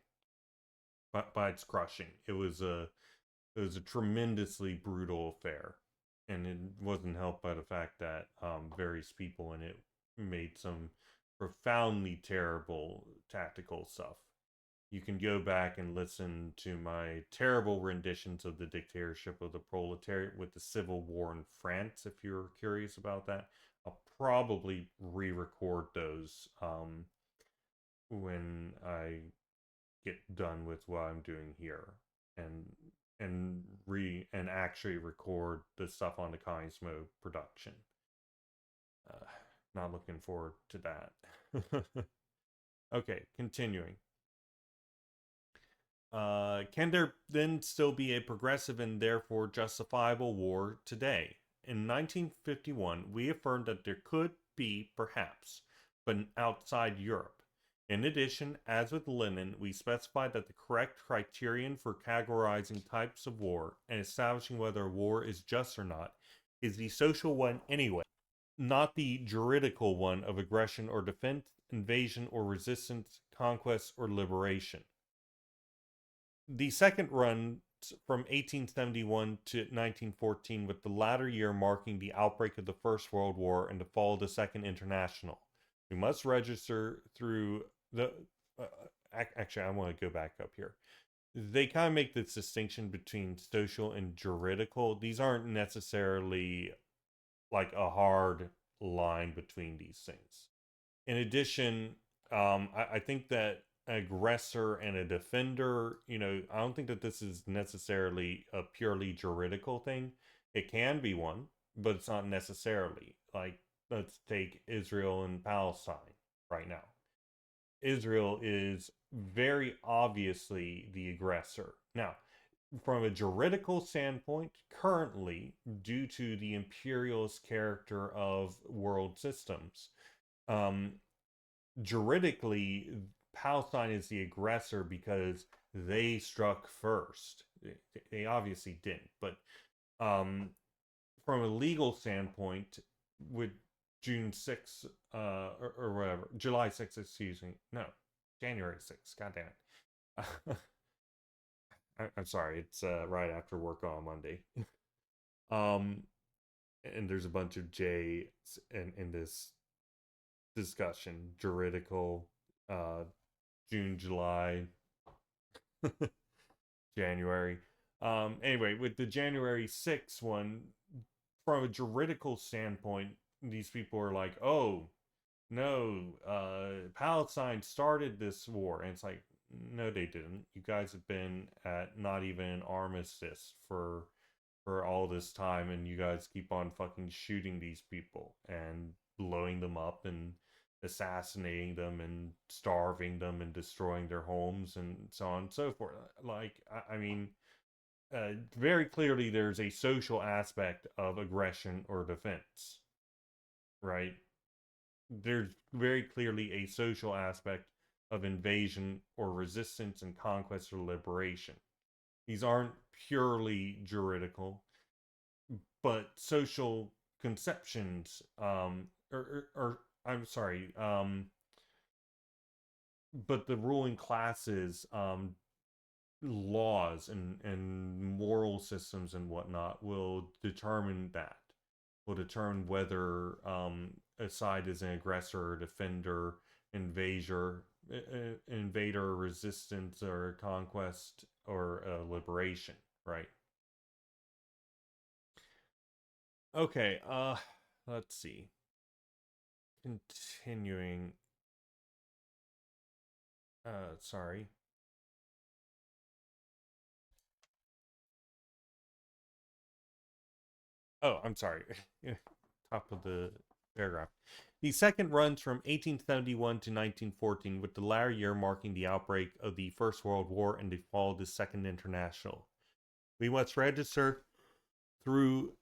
By its crushing, it was a tremendously brutal affair, and it wasn't helped by the fact that various people in it made some profoundly terrible tactical stuff. You can go back and listen to my terrible renditions of the dictatorship of the proletariat with the civil war in France if you're curious about that. I'll probably re-record those when I get done with what I'm doing here, and actually record the stuff on the Communist Mode production. Not looking forward to that. Okay, continuing. Can there then still be a progressive and therefore justifiable war today? In 1951, we affirmed that there could be, perhaps, but outside Europe. In addition, as with Lenin, we specified that the correct criterion for categorizing types of war and establishing whether a war is just or not is the social one anyway, not the juridical one of aggression or defense, invasion or resistance, conquest or liberation. The second run from 1871 to 1914, with the latter year marking the outbreak of the First World War and the fall of the Second International. We must register through the. Actually, I want to go back up here. They kind of make this distinction between social and juridical. These aren't necessarily like a hard line between these things. In addition, I think that aggressor and a defender, I don't think that this is necessarily a purely juridical thing. It can be one, but it's not necessarily. Like, let's take Israel and Palestine right now. Israel is very obviously the aggressor. Now, from a juridical standpoint, currently, due to the imperialist character of world systems, um, juridically, Palestine is the aggressor because they struck first. They obviously didn't, but from a legal standpoint, with June 6th, or whatever, July 6th, excuse me, no, January 6th, god damn it. I'm sorry, it's right after work on Monday. um, and there's a bunch of J's in this discussion, juridical, June, July, January. Anyway, with the January 6th one, from a juridical standpoint, these people are like, oh, no, Palestine started this war. And it's like, no, they didn't. You guys have been at not even an armistice for all this time, and you guys keep on fucking shooting these people and blowing them up and assassinating them and starving them and destroying their homes and so on and so forth. Like, I mean, very clearly there's a social aspect of aggression or defense, right? There's very clearly a social aspect of invasion or resistance and conquest or liberation. These aren't purely juridical, but social conceptions, or I'm sorry, but the ruling classes, laws and moral systems and whatnot will determine that. Will determine whether a side is an aggressor, defender, invader, resistance, or conquest, or liberation, right? Okay, let's see. Continuing. Sorry. Oh, I'm sorry. Top of the paragraph. The second runs from 1871 to 1914, with the latter year marking the outbreak of the First World War and the fall of the Second International. We must register through,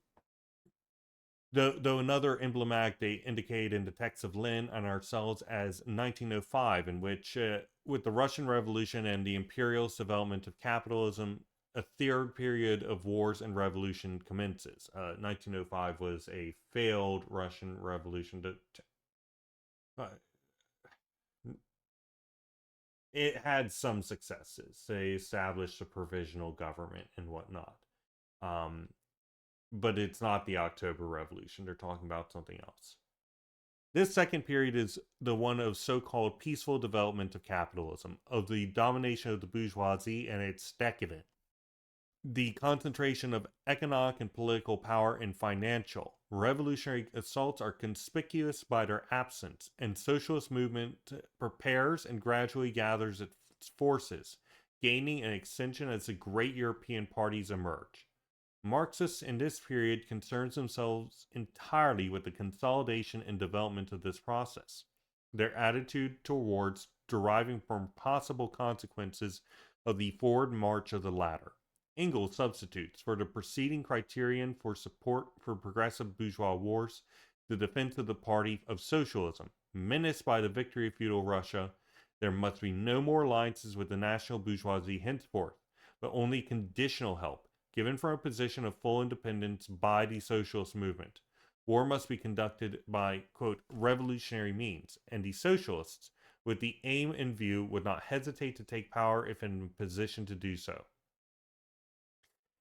though another emblematic date indicated in the text of Lynn and ourselves as 1905, in which, with the Russian Revolution and the imperialist development of capitalism, a third period of wars and revolution commences. 1905 was a failed Russian Revolution. It had some successes. They established a provisional government and whatnot. But it's not the October Revolution. They're talking about something else. This second period is the one of so-called peaceful development of capitalism, of the domination of the bourgeoisie and its decadence, the concentration of economic and political power and financial. Revolutionary assaults are conspicuous by their absence, and socialist movement prepares and gradually gathers its forces, gaining an extension as the great European parties emerge. Marxists in this period concern themselves entirely with the consolidation and development of this process. Their attitude towards deriving from possible consequences of the forward march of the latter. Engels substitutes for the preceding criterion for support for progressive bourgeois wars the defense of the party of socialism. Menaced by the victory of feudal Russia, there must be no more alliances with the national bourgeoisie henceforth, but only conditional help, given from a position of full independence by the socialist movement. War must be conducted by, quote, revolutionary means, and the socialists, with the aim in view, would not hesitate to take power if in a position to do so.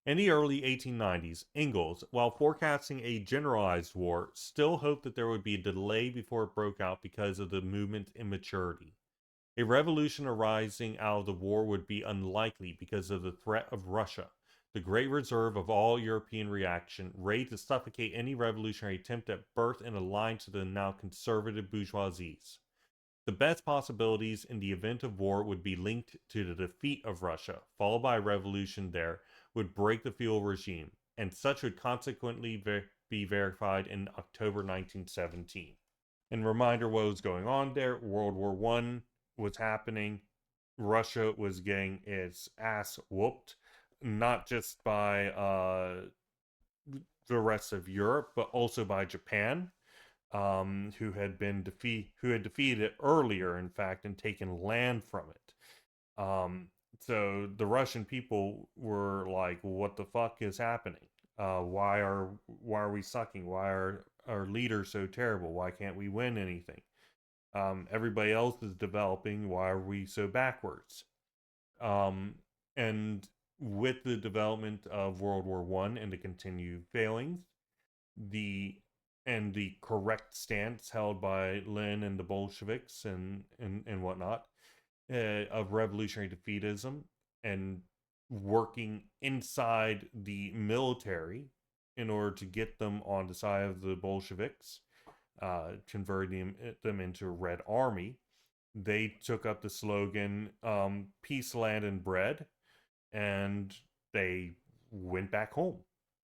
In the early 1890s, Engels, while forecasting a generalized war, still hoped that there would be a delay before it broke out because of the movement's immaturity. A revolution arising out of the war would be unlikely because of the threat of Russia, the great reserve of all European reaction, ready to suffocate any revolutionary attempt at birth and alliance to the now conservative bourgeoisies. The best possibilities in the event of war would be linked to the defeat of Russia, followed by a revolution there would break the feudal regime, and such would consequently be verified in October 1917. And reminder what was going on there, World War I was happening. Russia was getting its ass whooped, not just by the rest of Europe, but also by Japan, who had defeated it earlier, in fact, and taken land from it. So the Russian people were like, "What the fuck is happening? Why are we sucking? Why are our leaders so terrible? Why can't we win anything? Everybody else is developing. Why are we so backwards?" And with the development of World War I and the continued failings, the correct stance held by Lenin and the Bolsheviks and whatnot, of revolutionary defeatism and working inside the military in order to get them on the side of the Bolsheviks, converting them into a Red Army. They took up the slogan, peace, land, and bread, and they went back home.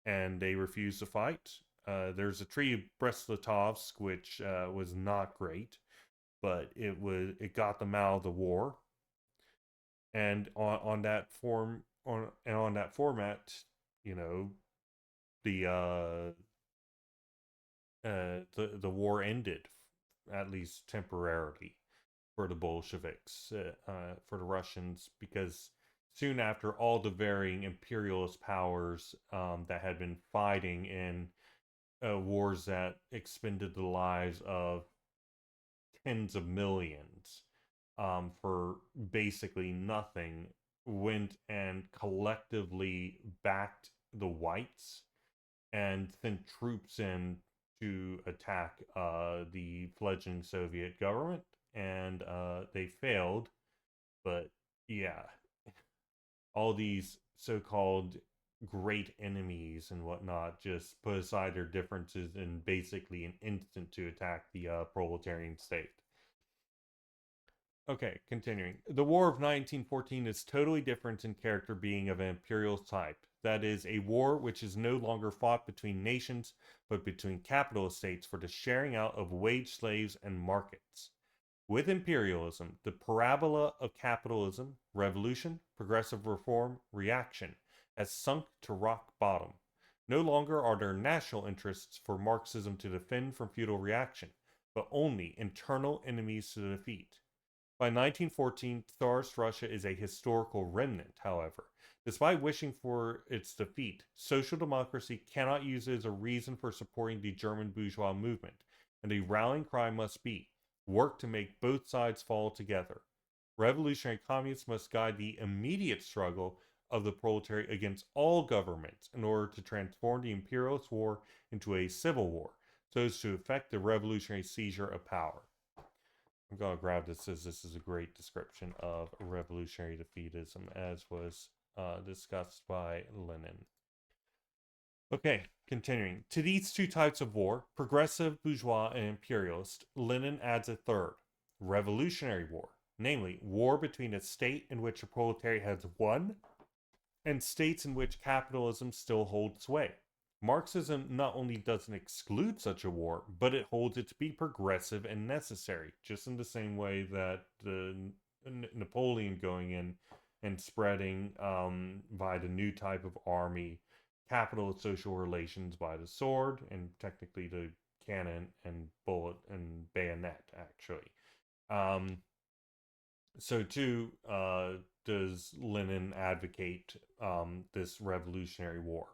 And they refused to fight. There's a Treaty of Brest-Litovsk, which was not great, but it got them out of the war. And on that format, you know, the war ended, at least temporarily, for the Bolsheviks, for the Russians, because soon after, all the varying imperialist powers that had been fighting in wars that expended the lives of tens of millions for basically nothing, went and collectively backed the whites and sent troops in to attack the fledgling Soviet government, and they failed. But yeah, all these so-called great enemies and whatnot just put aside their differences in basically an instant to attack the proletarian state. Okay, continuing. The War of 1914 is totally different in character, being of an imperialist type. That is, a war which is no longer fought between nations, but between capitalist states for the sharing out of wage slaves and markets. With imperialism, the parabola of capitalism, revolution, progressive reform, reaction, has sunk to rock bottom. No longer are there national interests for Marxism to defend from feudal reaction, but only internal enemies to defeat. By 1914, Tsarist Russia is a historical remnant, however. Despite wishing for its defeat, social democracy cannot use it as a reason for supporting the German bourgeois movement, and the rallying cry must be, work to make both sides fall together. Revolutionary communists must guide the immediate struggle of the proletariat against all governments in order to transform the imperialist war into a civil war, so as to effect the revolutionary seizure of power. I'm going to grab this as this is a great description of revolutionary defeatism as was discussed by Lenin. Okay, continuing. To these two types of war, progressive, bourgeois, and imperialist, Lenin adds a third, revolutionary war, namely, war between a state in which the proletariat has won and states in which capitalism still holds sway. Marxism not only doesn't exclude such a war, but it holds it to be progressive and necessary, just in the same way that Napoleon going in and spreading by the new type of army, capitalist social relations by the sword, and technically the cannon and bullet and bayonet, actually. So too does Lenin advocate this revolutionary war.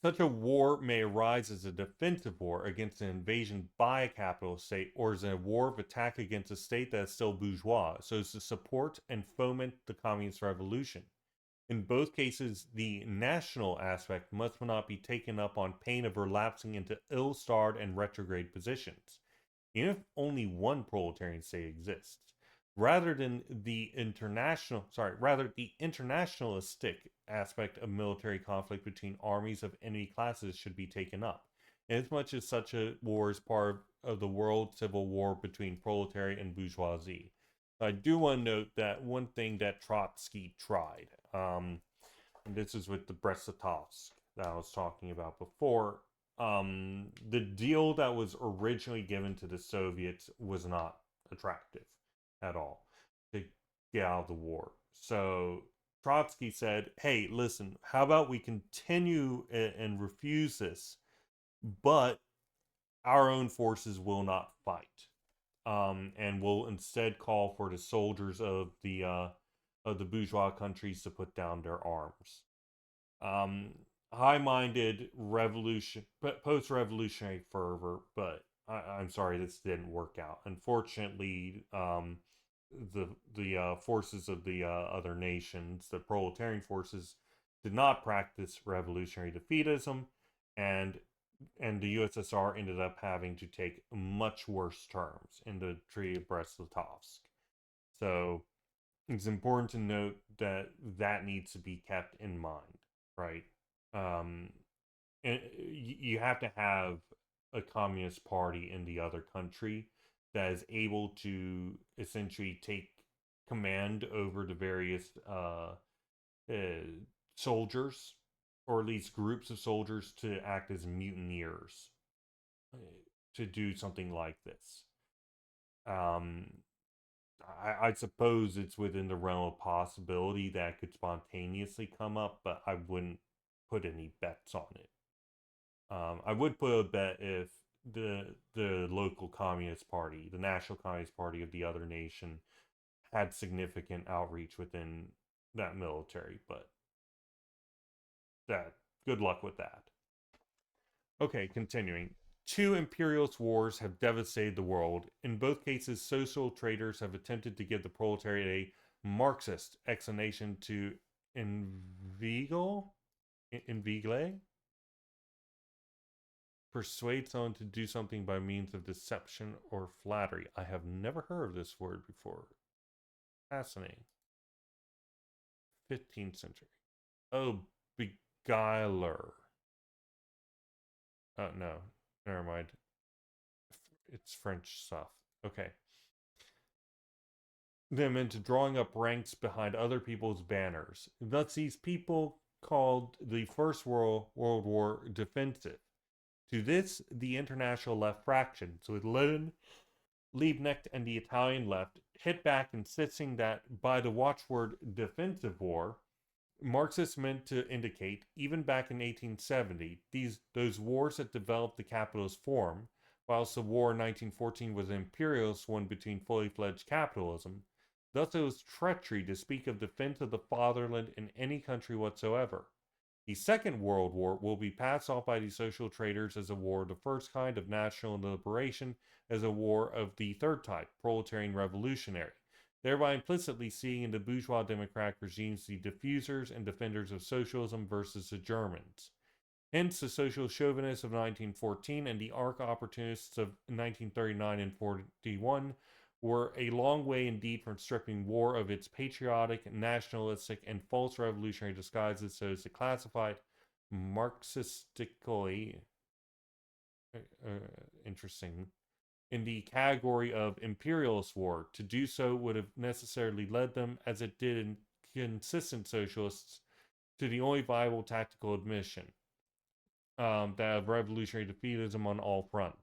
Such a war may arise as a defensive war against an invasion by a capitalist state, or as a war of attack against a state that is still bourgeois, so as to support and foment the communist revolution. In both cases, the national aspect must not be taken up on pain of relapsing into ill-starred and retrograde positions, even if only one proletarian state exists. Rather the internationalistic aspect of military conflict between armies of enemy classes should be taken up, inasmuch as such a war is part of the world civil war between proletariat and bourgeoisie. I do want to note that one thing that Trotsky tried, and this is with the Brest-Litovsk that I was talking about before. The deal that was originally given to the Soviets was not attractive at all to get out of the war. So Trotsky said, hey, listen, how about we continue and refuse this, but our own forces will not fight, and will instead call for the soldiers of the bourgeois countries to put down their arms. Um, High-minded post-revolutionary fervor, but I'm sorry, this didn't work out. Unfortunately, the forces of the other nations, the proletarian forces, did not practice revolutionary defeatism, and the USSR ended up having to take much worse terms in the Treaty of Brest-Litovsk. So it's important to note that that needs to be kept in mind, right? Um, and you have to have a communist party in the other country that is able to essentially take command over the various uh, soldiers, or at least groups of soldiers, to act as mutineers uh, to do something like this. Um, I suppose it's within the realm of possibility that could spontaneously come up, but I wouldn't put any bets on it. I would put a bet if the local Communist Party, the National Communist Party of the other nation, had significant outreach within that military, but that good luck with that. Okay, continuing. Two imperialist wars have devastated the world. In both cases, social traders have attempted to give the proletariat a Marxist explanation to inveigle, persuade someone to do something by means of deception or flattery. I have never heard of this word before. Fascinating. 15th century. Oh, beguiler. Oh, no. Never mind. It's French stuff. Okay. Them into drawing up ranks behind other people's banners. Thus, these people called the First World War defensive. To this, the international left fraction, so with Lenin, Liebknecht, and the Italian left, hit back, insisting that by the watchword defensive war, Marxists meant to indicate, even back in 1870, those wars that developed the capitalist form, whilst the war in 1914 was an imperialist one between fully fledged capitalism. Thus, it was treachery to speak of defense of the fatherland in any country whatsoever. The Second World War will be passed off by the social traders as a war of the first kind of national liberation, as a war of the third type, proletarian revolutionary, thereby implicitly seeing in the bourgeois democratic regimes the diffusers and defenders of socialism versus the Germans. Hence, the social chauvinists of 1914 and the arch opportunists of 1939 and 41 were a long way indeed from stripping war of its patriotic, nationalistic, and false revolutionary disguises so as to classify it Marxistically interesting in the category of imperialist war. To do so would have necessarily led them, as it did in consistent socialists, to the only viable tactical admission, that of revolutionary defeatism on all fronts.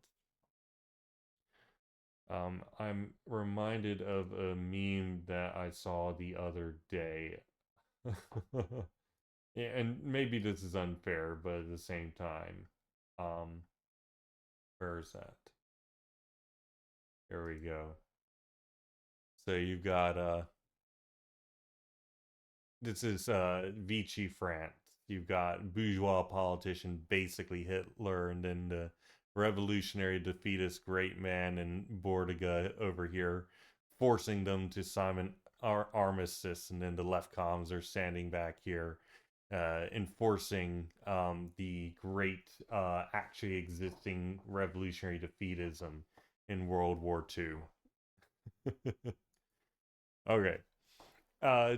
I'm reminded of a meme that I saw the other day. Yeah, and maybe this is unfair, but at the same time, um, where is that? Here we go. So you've got this is Vichy France. You've got bourgeois politician, basically Hitler, and then the revolutionary defeatist great man and Bordiga over here, forcing them to sign armistice, and then the left comms are standing back here enforcing the great actually existing revolutionary defeatism in World War II. Okay.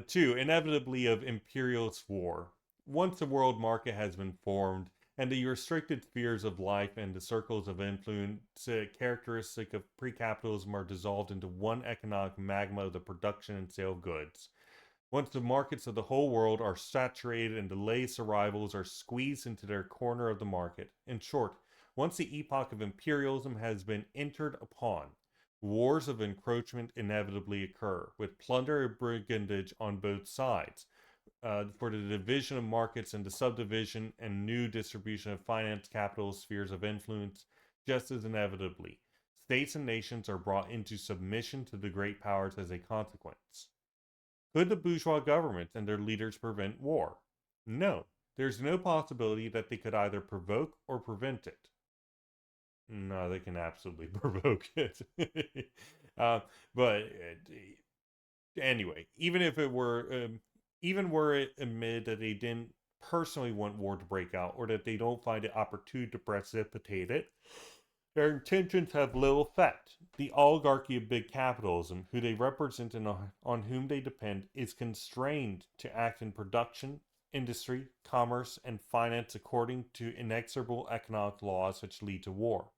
2. Inevitably of Imperialist War. Once the world market has been formed, and the restricted spheres of life and the circles of influence characteristic of pre-capitalism are dissolved into one economic magma of the production and sale of goods. Once the markets of the whole world are saturated and the latest arrivals are squeezed into their corner of the market. In short, once the epoch of imperialism has been entered upon, wars of encroachment inevitably occur, with plunder and brigandage on both sides, for the division of markets and the subdivision and new distribution of finance, capital, spheres of influence, just as inevitably. States and nations are brought into submission to the great powers as a consequence. Could the bourgeois governments and their leaders prevent war? No. There's no possibility that they could either provoke or prevent it. No, they can absolutely provoke it. But anyway, even were it admitted that they didn't personally want war to break out, or that they don't find it opportune to precipitate it, their intentions have little effect. The oligarchy of big capitalism, who they represent and on whom they depend, is constrained to act in production, industry, commerce, and finance according to inexorable economic laws which lead to war.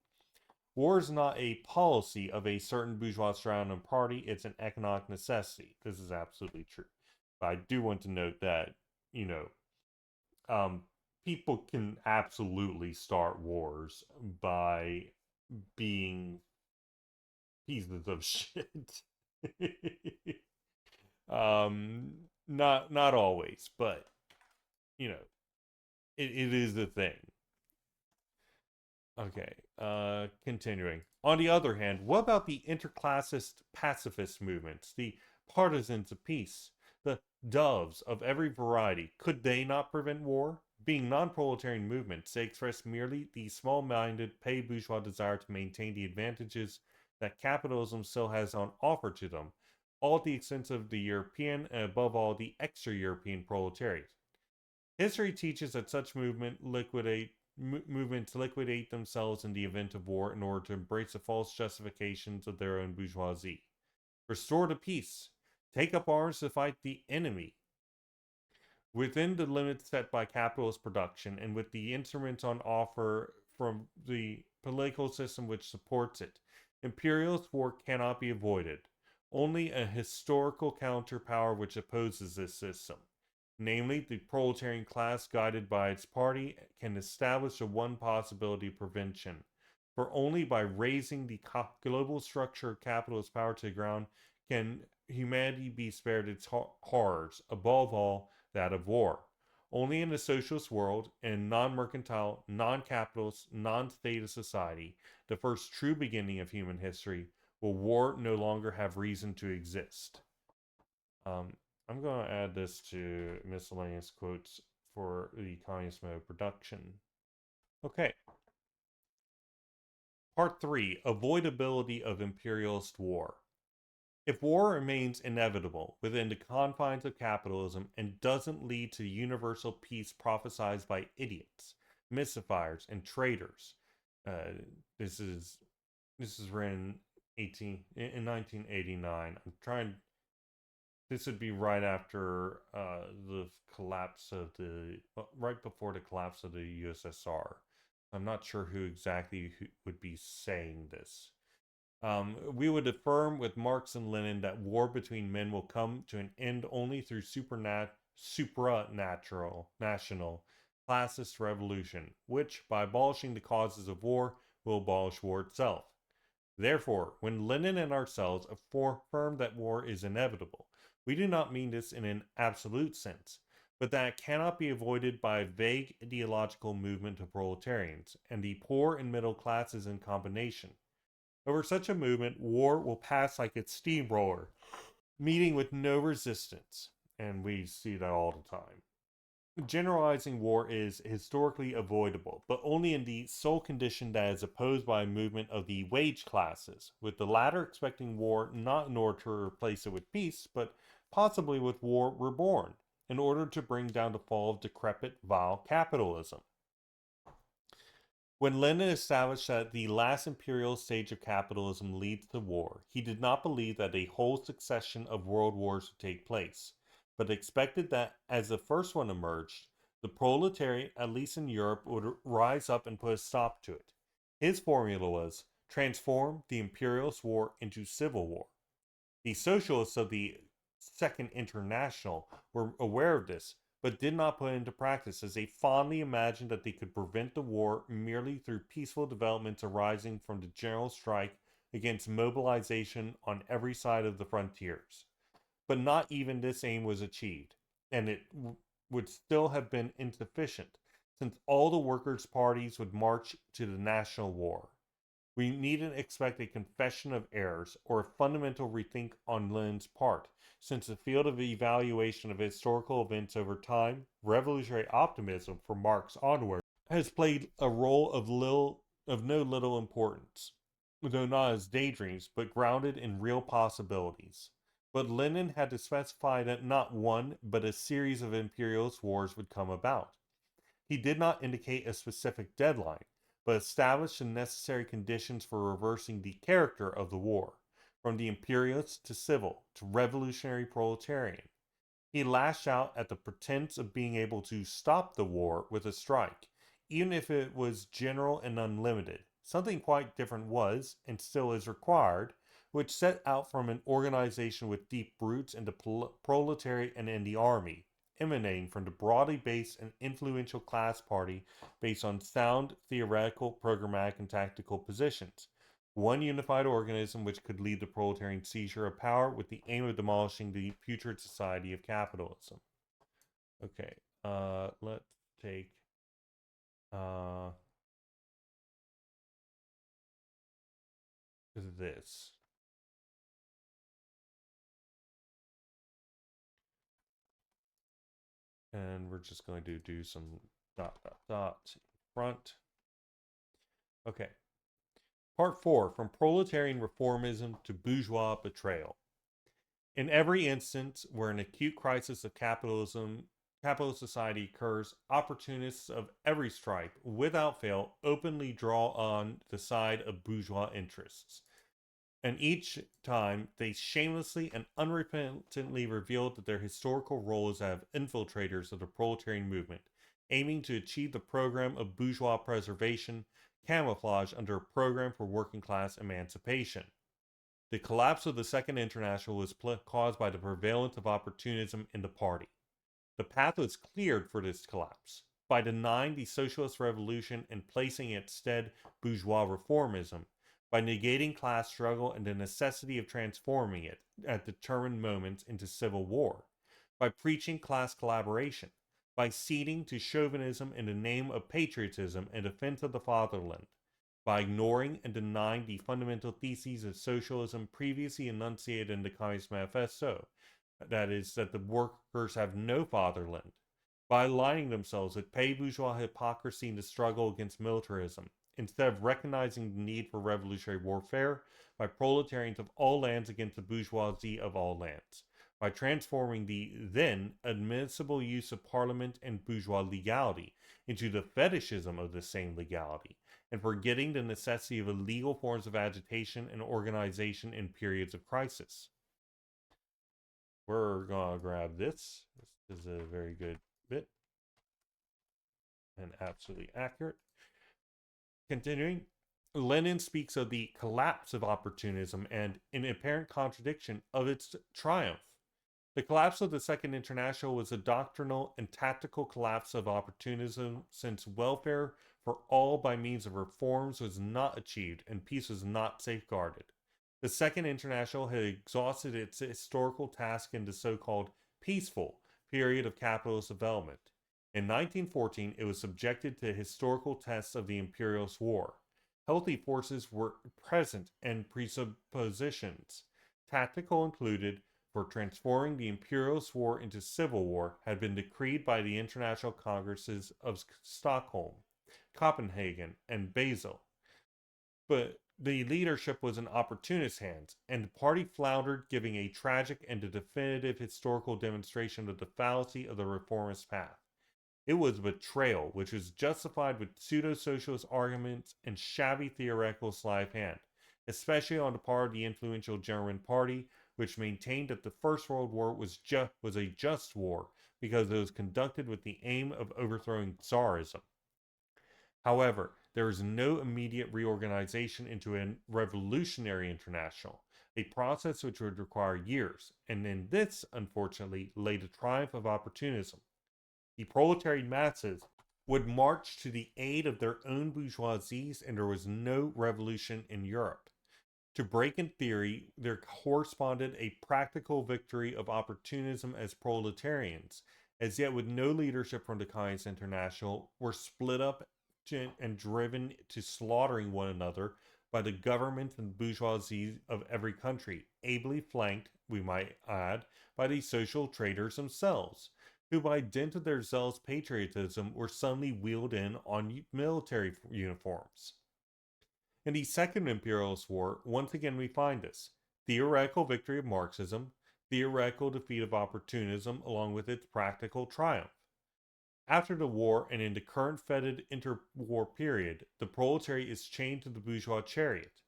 War is not a policy of a certain bourgeois surrounding party, it's an economic necessity. This is absolutely true. But I do want to note that, people can absolutely start wars by being pieces of shit. Not always, but it is a thing. Okay, continuing. On the other hand, what about the interclassist pacifist movements, the partisans of peace, the doves of every variety? Could they not prevent war? Being non-proletarian movements, they express merely the small-minded paid bourgeois desire to maintain the advantages that capitalism still has on offer to them, all at the expense of the European and above all the extra-European proletariat. History teaches that such movements liquidate themselves in the event of war in order to embrace the false justifications of their own bourgeoisie. Restore the peace. Take up arms to fight the enemy. Within the limits set by capitalist production and with the instruments on offer from the political system which supports it, imperialist war cannot be avoided. Only a historical counterpower which opposes this system, namely the proletarian class guided by its party, can establish a one possibility of prevention. For only by raising the global structure of capitalist power to the ground can humanity be spared its horrors, above all, that of war. Only in a socialist world, in non-mercantile, non-capitalist, non-statist society, the first true beginning of human history, will war no longer have reason to exist. I'm going to add this to miscellaneous quotes for the communist mode production. Okay. Part 3. Avoidability of Imperialist War. If war remains inevitable within the confines of capitalism and doesn't lead to universal peace prophesied by idiots, mystifiers, and traitors, this is written in 1989. This would be right after the collapse of right before the collapse of the USSR. I'm not sure who exactly would be saying this. We would affirm with Marx and Lenin that war between men will come to an end only through supranational classist revolution, which, by abolishing the causes of war, will abolish war itself. Therefore, when Lenin and ourselves affirm that war is inevitable, we do not mean this in an absolute sense, but that it cannot be avoided by a vague ideological movement of proletarians and the poor and middle classes in combination. Over such a movement, war will pass like a steamroller, meeting with no resistance, and we see that all the time. generalizing war is historically avoidable, but only in the sole condition that is opposed by a movement of the wage classes, with the latter expecting war not in order to replace it with peace, but possibly with war reborn, in order to bring down the fall of decrepit, vile capitalism. When Lenin established that the last imperial stage of capitalism leads to war, he did not believe that a whole succession of world wars would take place, but expected that as the first one emerged, the proletariat, at least in Europe, would rise up and put a stop to it. His formula was transform the imperialist war into civil war. The socialists of the Second International were aware of this, but did not put it into practice, as they fondly imagined that they could prevent the war merely through peaceful developments arising from the general strike against mobilization on every side of the frontiers. But not even this aim was achieved, and it would still have been insufficient, since all the workers' parties would march to the national war. We needn't expect a confession of errors or a fundamental rethink on Lenin's part, since the field of evaluation of historical events over time, revolutionary optimism from Marx onward, has played a role of no little importance, though not as daydreams, but grounded in real possibilities. But Lenin had to specify that not one, but a series of imperialist wars would come about. He did not indicate a specific deadline, but established the necessary conditions for reversing the character of the war, from the imperialist to civil to revolutionary proletarian. He lashed out at the pretense of being able to stop the war with a strike, even if it was general and unlimited. Something quite different was, and still is required, which set out from an organization with deep roots in the proletariat and in the army, emanating from the broadly based and influential class party based on sound theoretical, programmatic, and tactical positions. One unified organism which could lead the proletarian seizure of power with the aim of demolishing the putrid society of capitalism. Okay, let's take this. And we're just going to do some ... front. Okay. Part 4, From Proletarian Reformism to Bourgeois Betrayal. In every instance where an acute crisis of capitalist society occurs, opportunists of every stripe, without fail, openly draw on the side of bourgeois interests. And each time they shamelessly and unrepentantly reveal that their historical role is as infiltrators of the proletarian movement, aiming to achieve the program of bourgeois preservation, camouflage under a program for working class emancipation. The collapse of the Second International was caused by the prevalence of opportunism in the party. The path was cleared for this collapse by denying the socialist revolution and placing in its stead bourgeois reformism, by negating class struggle and the necessity of transforming it at determined moments into civil war, by preaching class collaboration, by ceding to chauvinism in the name of patriotism and defense of the fatherland, by ignoring and denying the fundamental theses of socialism previously enunciated in the Communist Manifesto, that is, that the workers have no fatherland, by aligning themselves with petty bourgeois hypocrisy in the struggle against militarism, instead of recognizing the need for revolutionary warfare, by proletarians of all lands against the bourgeoisie of all lands, by transforming the then admissible use of parliament and bourgeois legality into the fetishism of the same legality, and forgetting the necessity of illegal forms of agitation and organization in periods of crisis. We're gonna grab this. This is a very good bit and absolutely accurate. Continuing, Lenin speaks of the collapse of opportunism and, in apparent contradiction, of its triumph. The collapse of the Second International was a doctrinal and tactical collapse of opportunism, since welfare for all by means of reforms was not achieved and peace was not safeguarded. The Second International had exhausted its historical task in the so-called peaceful period of capitalist development. In 1914, it was subjected to historical tests of the imperialist war. Healthy forces were present and presuppositions. Tactical included, for transforming the Imperialist War into civil war had been decreed by the International Congresses of Stockholm, Copenhagen, and Basel. But the leadership was in opportunist hands, and the party floundered, giving a tragic and a definitive historical demonstration of the fallacy of the reformist path. It was betrayal, which was justified with pseudo-socialist arguments and shabby theoretical sleight of hand, especially on the part of the influential German party, which maintained that the First World War was a just war because it was conducted with the aim of overthrowing Tsarism. However, there is no immediate reorganization into a revolutionary international, a process which would require years, and in this, unfortunately, lay the triumph of opportunism. The proletarian masses would march to the aid of their own bourgeoisies, and there was no revolution in Europe. To break in theory, there corresponded a practical victory of opportunism as proletarians, as yet with no leadership from the Communist International, were split up and driven to slaughtering one another by the government and bourgeoisie of every country, ably flanked, we might add, by the social traders themselves, who by dint of their zealous patriotism were suddenly wheeled in on military uniforms. In the Second Imperialist War, once again we find this theoretical victory of Marxism, theoretical defeat of opportunism, along with its practical triumph. After the war and in the current fetid interwar period, the proletariat is chained to the bourgeois chariot.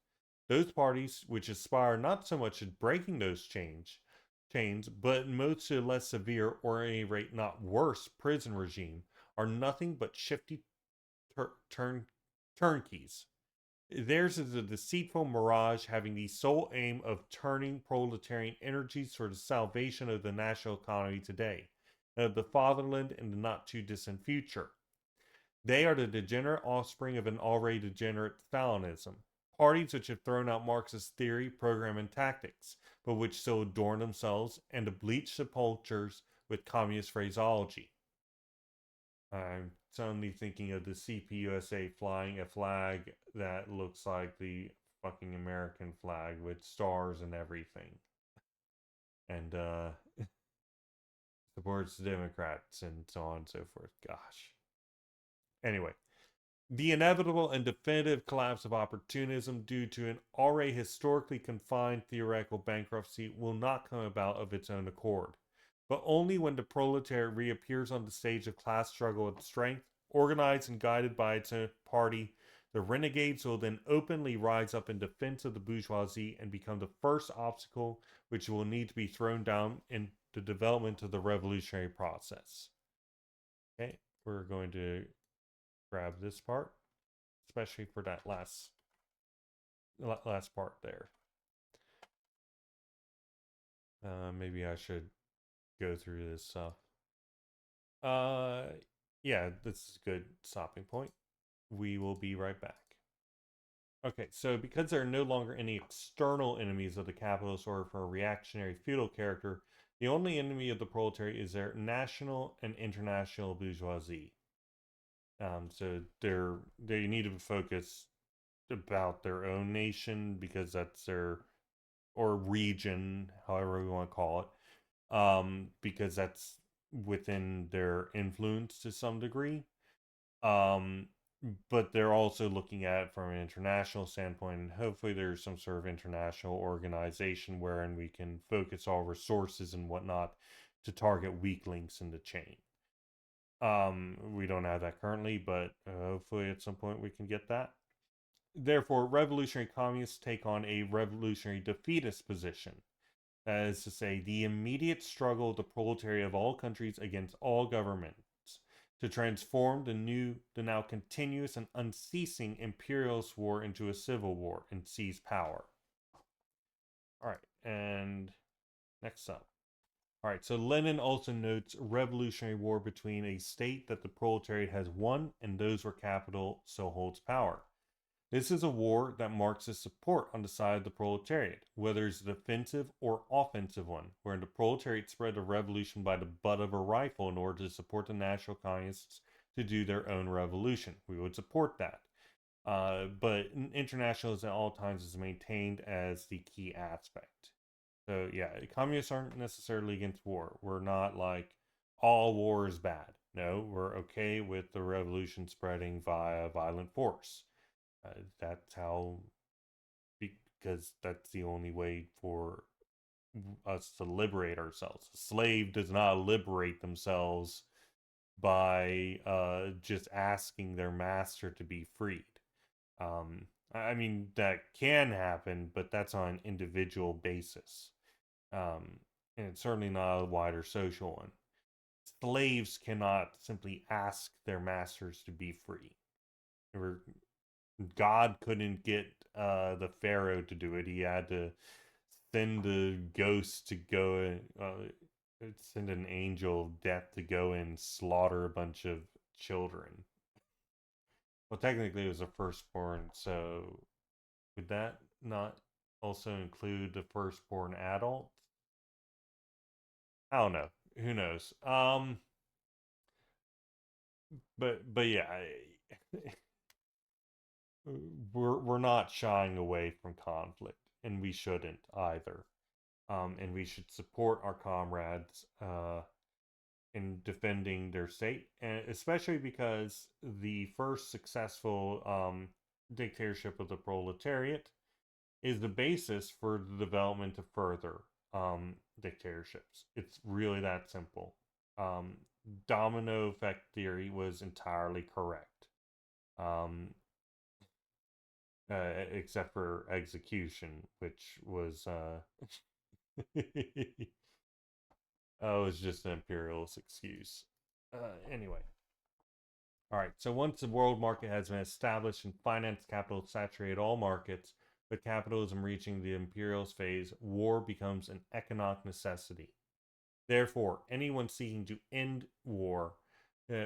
Those parties which aspire not so much at breaking those chains, but most to a less severe, or at any rate not worse, prison regime, are nothing but shifty turnkeys. Theirs is a deceitful mirage having the sole aim of turning proletarian energies toward the salvation of the national economy today, and of the fatherland in the not-too-distant future. They are the degenerate offspring of an already degenerate Stalinism, parties which have thrown out Marxist theory, program, and tactics, but which still adorn themselves and to bleach sepulchres with communist phraseology. I'm suddenly thinking of the CPUSA flying a flag that looks like the fucking American flag with stars and everything. And, supports Democrats and so on and so forth. Gosh. Anyway, the inevitable and definitive collapse of opportunism due to an already historically confined theoretical bankruptcy will not come about of its own accord, but only when the proletariat reappears on the stage of class struggle with strength, organized and guided by its own party. The renegades will then openly rise up in defense of the bourgeoisie and become the first obstacle which will need to be thrown down in the development of the revolutionary process. Okay, we're going to grab this part, especially for that last part there. Maybe I should go through this stuff. Yeah, this is a good stopping point. We will be right back. Okay, so because there are no longer any external enemies of the capitalist order for a reactionary feudal character, the only enemy of the proletariat is their national and international bourgeoisie. So they need to focus about their own nation because that's their, or region, however we want to call it, because that's within their influence to some degree. But they're also looking at it from an international standpoint, and hopefully there's some sort of international organization wherein we can focus all resources and whatnot to target weak links in the chain. We don't have that currently, but hopefully at some point we can get that. Therefore, revolutionary communists take on a revolutionary defeatist position. That is to say, the immediate struggle of the proletariat of all countries against all governments to transform the now continuous and unceasing imperialist war into a civil war and seize power. All right, and next up. All right, so Lenin also notes revolutionary war between a state that the proletariat has won and those where capital still holds power. This is a war that Marxists support on the side of the proletariat, whether it's a defensive or offensive one, wherein the proletariat spread the revolution by the butt of a rifle in order to support the national communists to do their own revolution. We would support that. But internationalism at all times is maintained as the key aspect. So yeah, communists aren't necessarily against war. We're not like all war is bad. No, we're okay with the revolution spreading via violent force. That's how, because that's the only way for us to liberate ourselves. A slave does not liberate themselves by just asking their master to be freed. I mean, that can happen, but that's on an individual basis. And it's certainly not a wider social one. Slaves cannot simply ask their masters to be free. God couldn't get the Pharaoh to do it. He had to send a ghost to go send an angel of death to go and slaughter a bunch of children. Well, technically it was a firstborn, so would that not also include the firstborn adult? I don't know. Who knows? But yeah, we're not shying away from conflict, and we shouldn't either. And we should support our comrades in defending their state, and especially because the first successful dictatorship of the proletariat is the basis for the development of further dictatorships. It's really that simple. Um, Domino effect theory was entirely correct, um, except for execution, which was oh, it's just an imperialist excuse. Anyway. All right, so once the world market has been established and finance capital saturated all markets, with capitalism reaching the imperialist phase, war becomes an economic necessity. Therefore, anyone seeking to end war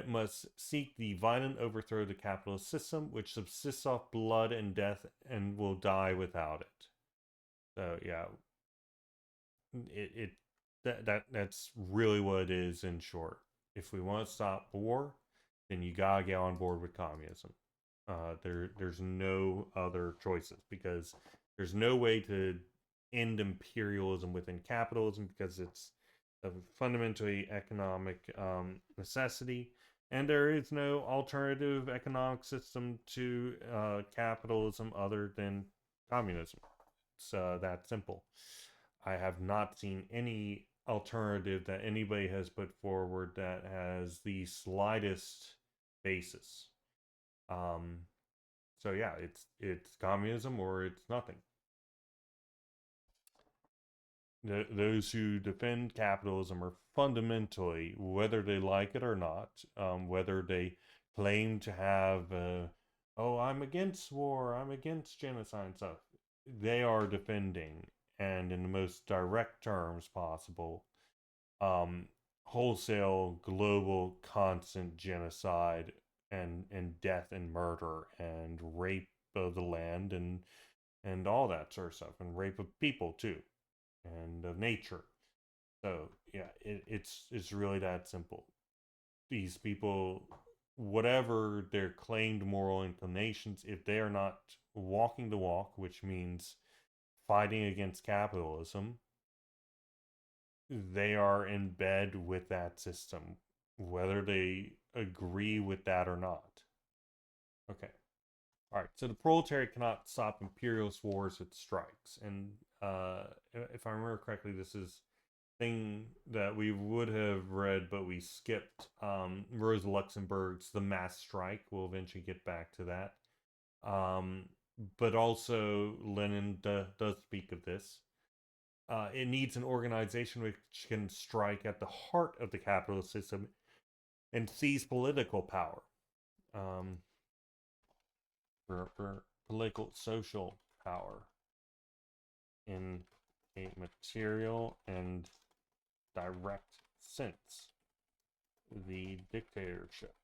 must seek the violent overthrow of the capitalist system, which subsists off blood and death and will die without it. So yeah, it that's really what it is in short. If we want to stop war, then you gotta get on board with communism. There's no other choices because there's no way to end imperialism within capitalism because it's a fundamentally economic necessity, and there is no alternative economic system to capitalism other than communism. It's that simple. I have not seen any alternative that anybody has put forward that has the slightest basis. Um, so yeah, it's communism or it's nothing. Those who defend capitalism are fundamentally, whether they like it or not, whether they claim to have, oh, I'm against war, I'm against genocide and stuff, they are defending, and in the most direct terms possible, um, wholesale, global, constant genocide and death and murder and rape of the land and all that sort of stuff, and rape of people too, and of nature. So yeah, it's really that simple. These people, whatever their claimed moral inclinations, if they are not walking the walk, which means fighting against capitalism, they are in bed with that system, whether they agree with that or not. Okay. All right. So the proletariat cannot stop imperialist wars with strikes, and if I remember correctly, this is thing that we would have read, but we skipped. Rosa Luxemburg's "The Mass Strike." We'll eventually get back to that. But also Lenin does speak of this. It needs an organization which can strike at the heart of the capitalist system and seize political power. Um, for political social power in a material and direct sense. The dictatorship.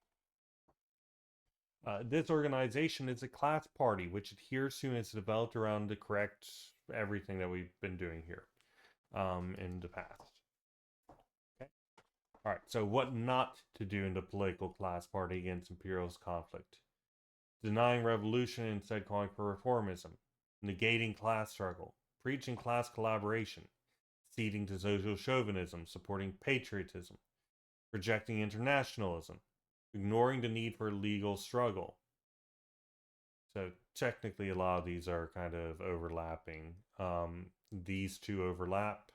This organization is a class party which adheres to and is developed around the correct everything that we've been doing here in the past. Okay. All right. So, what not to do in the political class party against imperialist conflict? Denying revolution and instead calling for reformism, negating class struggle, preaching class collaboration, ceding to social chauvinism, supporting patriotism, rejecting internationalism, ignoring the need for legal struggle. So technically, a lot of these are kind of overlapping. These two overlap,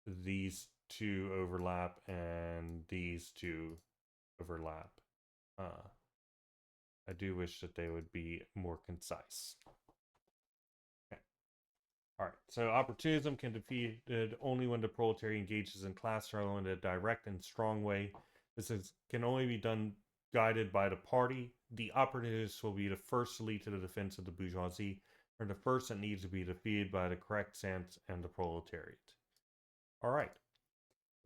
these two overlap, and these two overlap. I do wish that they would be more concise. Okay. All right. So opportunism can be defeated only when the proletariat engages in class struggle in a direct and strong way. Can only be done guided by the party. The opportunists will be the first to lead to the defense of the bourgeoisie, or the first that needs to be defeated by the correct sense and the proletariat. All right.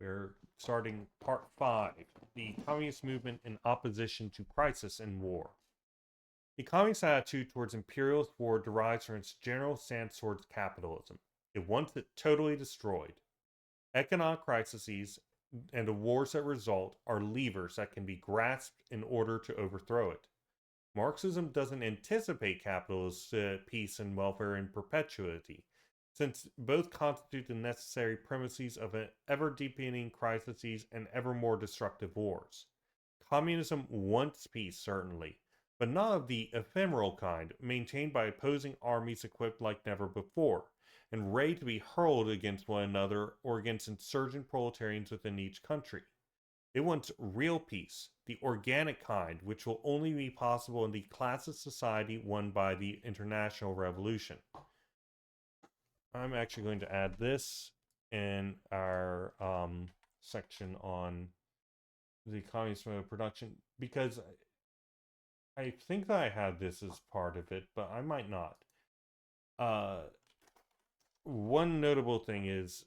We're starting part 5, the communist movement in opposition to crisis and war. The communist attitude towards imperialist war derives from its general stance towards capitalism. It wants it totally destroyed. Economic crises and the wars that result are levers that can be grasped in order to overthrow it. Marxism doesn't anticipate capitalist peace and welfare in perpetuity, since both constitute the necessary premises of an ever-deepening crises and ever more destructive wars. Communism wants peace, certainly, but not of the ephemeral kind, maintained by opposing armies equipped like never before, and ready to be hurled against one another or against insurgent proletarians within each country. It wants real peace, the organic kind, which will only be possible in the classist society won by the International Revolution. I'm actually going to add this in our section on the communist mode of production, because I think that I had this as part of it, but I might not. One notable thing is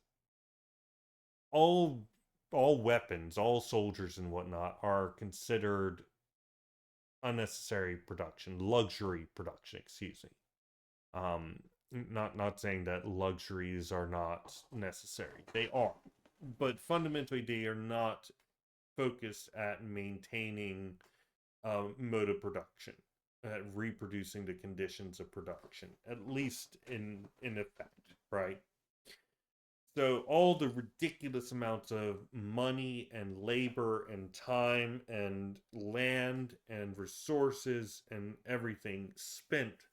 all weapons, all soldiers and whatnot are considered unnecessary production, luxury production, excuse me. Not saying that luxuries are not necessary. They are. But fundamentally, they are not focused at maintaining mode of production, at reproducing the conditions of production, at least in effect, right? So all the ridiculous amounts of money and labor and time and land and resources and everything spent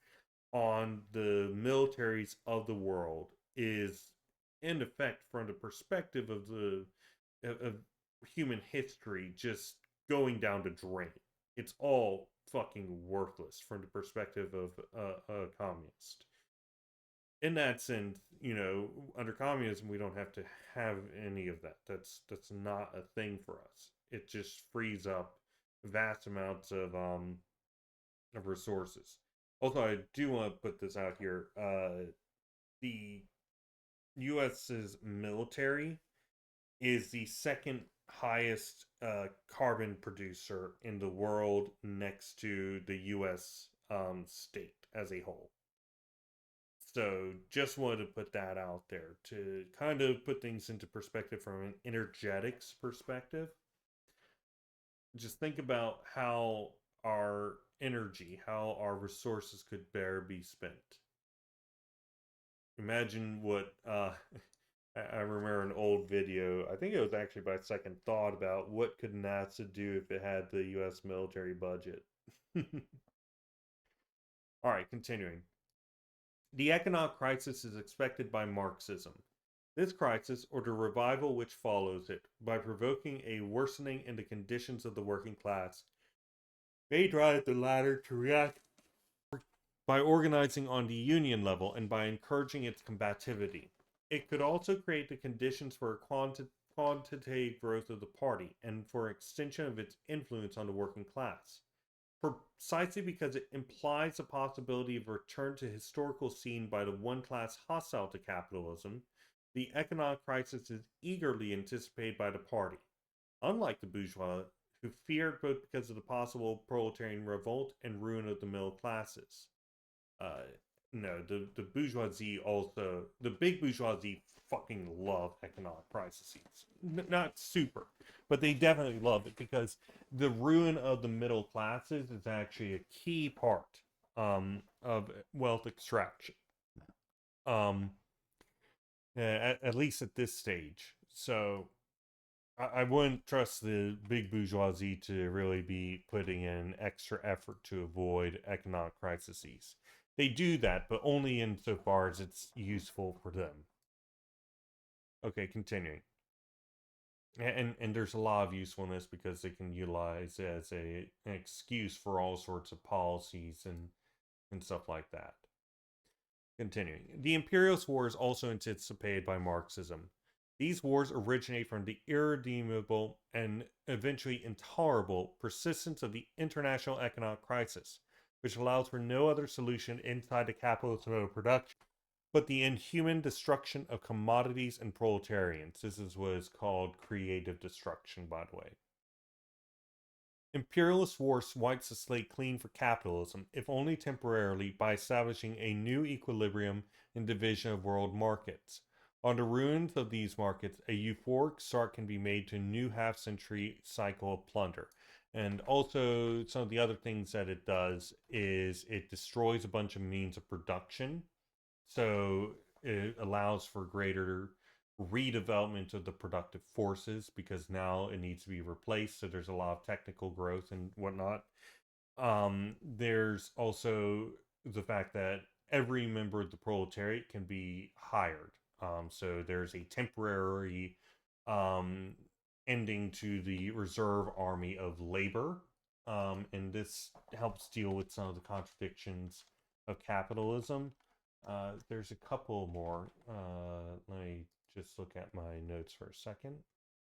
on the militaries of the world is, in effect, from the perspective of human history, just going down the drain. It's all fucking worthless from the perspective of a communist. In that sense, under communism, we don't have to have any of that. That's not a thing for us. It just frees up vast amounts of resources. Also, I do want to put this out here. The U.S.'s military is the second highest carbon producer in the world, next to the U.S. State as a whole. So just wanted to put that out there to kind of put things into perspective from an energetics perspective. Just think about how our energy, how our resources could better be spent. Imagine what I remember an old video, I think it was actually by Second Thought, about what could NASA do if it had the US military budget. Alright, continuing. The economic crisis is expected by Marxism. This crisis, or the revival which follows it, by provoking a worsening in the conditions of the working class, may drive the latter to react by organizing on the union level and by encouraging its combativity. It could also create the conditions for a quantitative growth of the party and for extension of its influence on the working class. Precisely because it implies the possibility of a return to historical scene by the one class hostile to capitalism, the economic crisis is eagerly anticipated by the party. Unlike the bourgeois, who feared both because of the possible proletarian revolt and ruin of the middle classes. No, the bourgeoisie also, the big bourgeoisie fucking love economic crises. Not super, but they definitely love it because the ruin of the middle classes is actually a key part of wealth extraction. at least at this stage. So I wouldn't trust the big bourgeoisie to really be putting in extra effort to avoid economic crises. They do that, but only insofar as it's useful for them. Okay, continuing. And there's a lot of usefulness because they can utilize it as an excuse for all sorts of policies and stuff like that. Continuing. The imperialist war is also anticipated by Marxism. These wars originate from the irredeemable and eventually intolerable persistence of the international economic crisis, which allows for no other solution inside the capitalist mode of production but the inhuman destruction of commodities and proletarians. This is what is called creative destruction, by the way. Imperialist war wipes the slate clean for capitalism, if only temporarily, by establishing a new equilibrium and division of world markets. On the ruins of these markets, a euphoric start can be made to a new half-century cycle of plunder. And also, some of the other things that it does is it destroys a bunch of means of production. So it allows for greater redevelopment of the productive forces because now it needs to be replaced. So there's a lot of technical growth and whatnot. There's also the fact that every member of the proletariat can be hired. So there's a temporary ending to the reserve army of labor. And this helps deal with some of the contradictions of capitalism. There's a couple more. Let me just look at my notes for a second.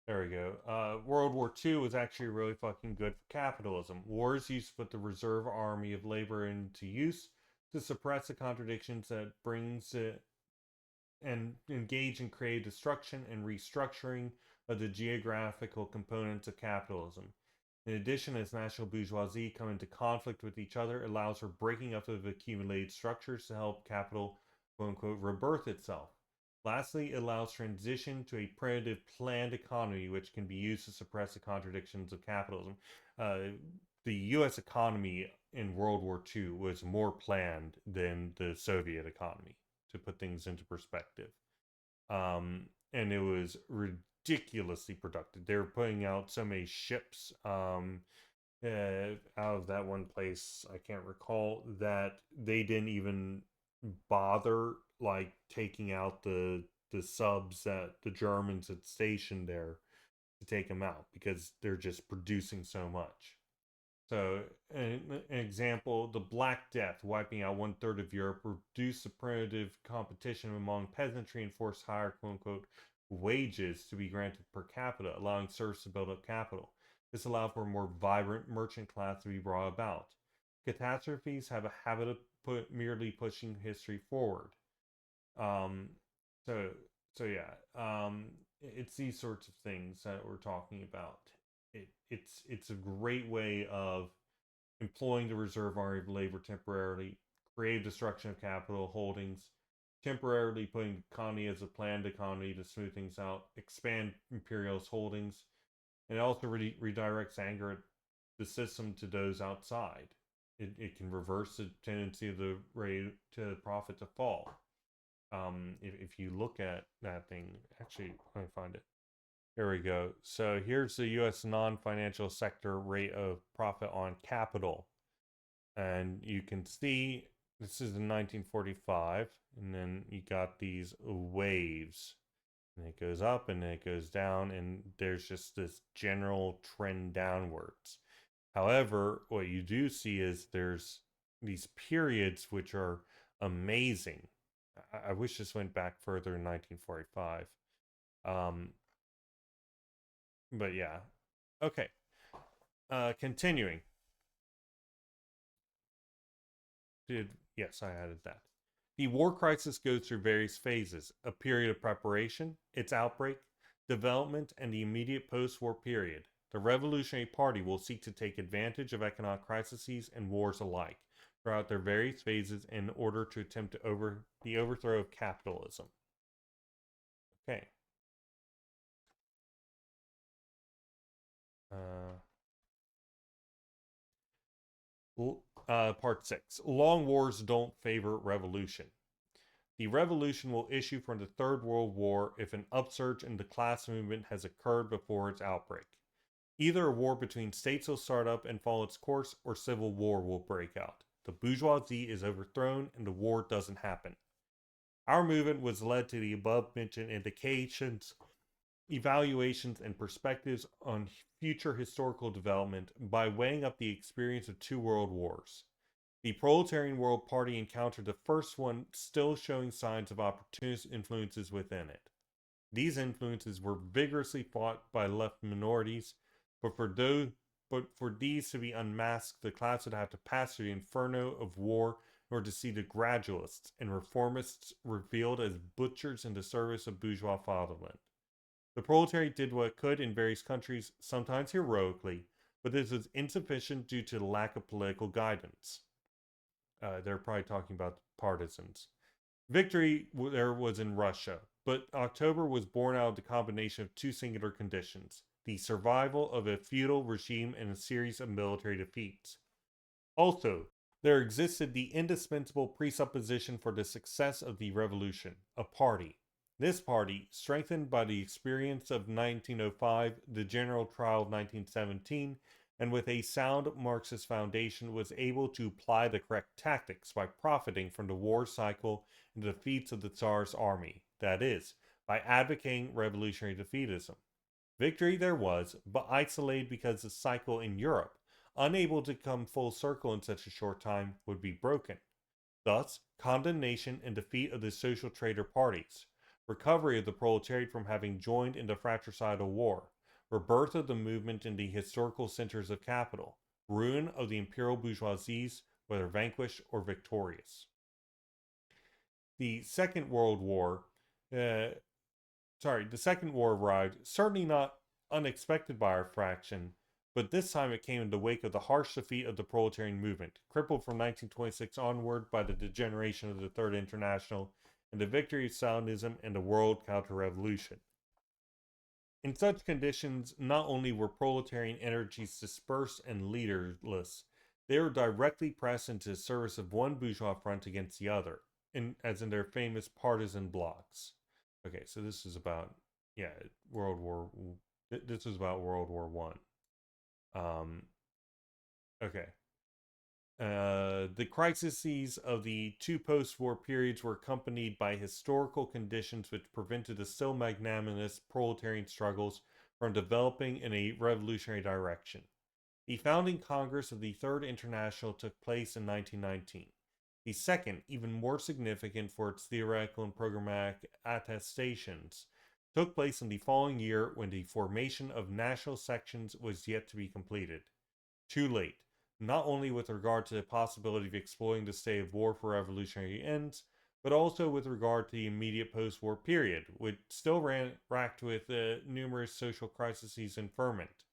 There we go. World War II was actually really fucking good for capitalism. Wars used to put the reserve army of labor into use to suppress the contradictions that brings it and engage in creative destruction and restructuring of the geographical components of capitalism. In addition, as national bourgeoisie come into conflict with each other, it allows for breaking up of accumulated structures to help capital, quote unquote, rebirth itself. Lastly, it allows transition to a primitive planned economy which can be used to suppress the contradictions of capitalism. The US economy in World War II was more planned than the Soviet economy, to put things into perspective. And it was ridiculously productive. They were putting out so many ships out of that one place, I can't recall, that they didn't even bother like taking out the subs that the Germans had stationed there to take them out because they're just producing so much. So, an example, the Black Death, wiping out 1/3 of Europe, reduced the primitive competition among peasantry and forced higher, quote unquote, wages to be granted per capita, allowing serfs to build up capital. This allowed for a more vibrant merchant class to be brought about. Catastrophes have a habit of merely pushing history forward. Um, so, so yeah, it's these sorts of things that we're talking about. It's a great way of employing the reserve army of labor temporarily, creative destruction of capital holdings, temporarily putting the economy as a planned economy to smooth things out, expand imperialist holdings, and it also redirects anger at the system to those outside. It can reverse the tendency of the rate to profit to fall. If you look at that thing, actually, let me find it. Here we go. So here's the U.S. non-financial sector rate of profit on capital. And you can see this is in 1945, and then you got these waves. And it goes up and then it goes down, and there's just this general trend downwards. However, what you do see is there's these periods which are amazing. I wish this went back further in 1945. Um, but yeah. Okay. Continuing. Yes, I added that. The war crisis goes through various phases: a period of preparation, its outbreak, development, and the immediate post war period. The Revolutionary Party will seek to take advantage of economic crises and wars alike throughout their various phases in order to attempt to the overthrow of capitalism. Okay. Uh, Part 6. Long wars don't favor revolution. The revolution will issue from the Third World War if an upsurge in the class movement has occurred before its outbreak. Either a war between states will start up and follow its course, or civil war will break out. The bourgeoisie is overthrown and the war doesn't happen. Our movement was led to the above mentioned indications, evaluations, and perspectives on future historical development by weighing up the experience of two world wars. The Proletarian World Party encountered the first one, still showing signs of opportunist influences within it. These influences were vigorously fought by left minorities, but for these to be unmasked, the class would have to pass through the inferno of war in order to see the gradualists and reformists revealed as butchers in the service of bourgeois fatherland. The proletariat did what it could in various countries, sometimes heroically, but this was insufficient due to the lack of political guidance. They're probably talking about partisans. Victory there was in Russia, but October was born out of the combination of two singular conditions: the survival of a feudal regime and a series of military defeats. Also, there existed the indispensable presupposition for the success of the revolution: a party. This party, strengthened by the experience of 1905, the general trial of 1917, and with a sound Marxist foundation, was able to apply the correct tactics by profiting from the war cycle and the defeats of the Tsar's army, that is, by advocating revolutionary defeatism. Victory there was, but isolated because the cycle in Europe, unable to come full circle in such a short time, would be broken. Thus, condemnation and defeat of the social trader parties, recovery of the proletariat from having joined in the fratricidal war, rebirth of the movement in the historical centers of capital, ruin of the imperial bourgeoisies, whether vanquished or victorious. The Second World War, the Second War arrived, certainly not unexpected by our fraction, but this time it came in the wake of the harsh defeat of the proletarian movement, crippled from 1926 onward by the degeneration of the Third International and the victory of Stalinism and the world counter-revolution. In such conditions, not only were proletarian energies dispersed and leaderless, they were directly pressed into the service of one bourgeois front against the other, as in their famous partisan blocs. Okay, so this is about World War. This is about World War One. Okay. The crises of the two post-war periods were accompanied by historical conditions which prevented the still magnanimous proletarian struggles from developing in a revolutionary direction. The founding Congress of the Third International took place in 1919. The second, even more significant for its theoretical and programmatic attestations, took place in the following year when the formation of national sections was yet to be completed. Too late, not only with regard to the possibility of exploiting the state of war for revolutionary ends, but also with regard to the immediate post-war period, which still racked with numerous social crises and ferment.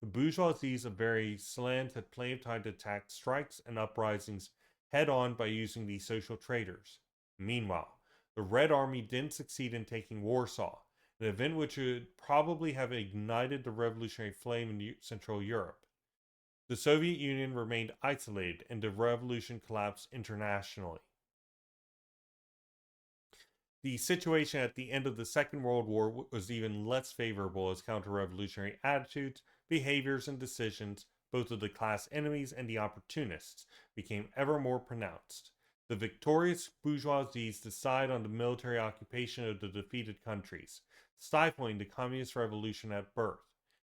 The bourgeoisies of various lands had plenty of time to attack strikes and uprisings head-on by using these social traitors. Meanwhile, the Red Army didn't succeed in taking Warsaw, an event which would probably have ignited the revolutionary flame in Central Europe. The Soviet Union remained isolated and the revolution collapsed internationally. The situation at the end of the Second World War was even less favorable as counter-revolutionary attitudes, behaviors, and decisions, both of the class enemies and the opportunists, became ever more pronounced. The victorious bourgeoisies decide on the military occupation of the defeated countries, stifling the communist revolution at birth.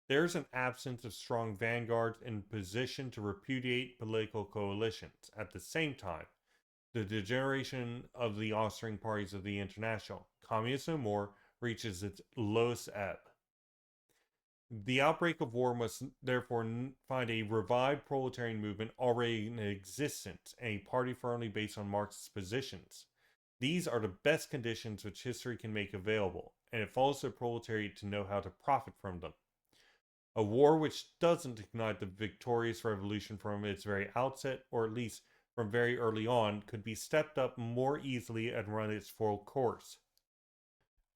There is an absence of strong vanguards in position to repudiate political coalitions. At the same time, the degeneration of the offspring parties of the International, Communist No More, reaches its lowest ebb. The outbreak of war must therefore find a revived proletarian movement already in existence and a party firmly based on Marxist positions. These are the best conditions which history can make available, and it falls to the proletariat to know how to profit from them. A war which doesn't ignite the victorious revolution from its very outset, or at least from very early on, could be stepped up more easily and run its full course,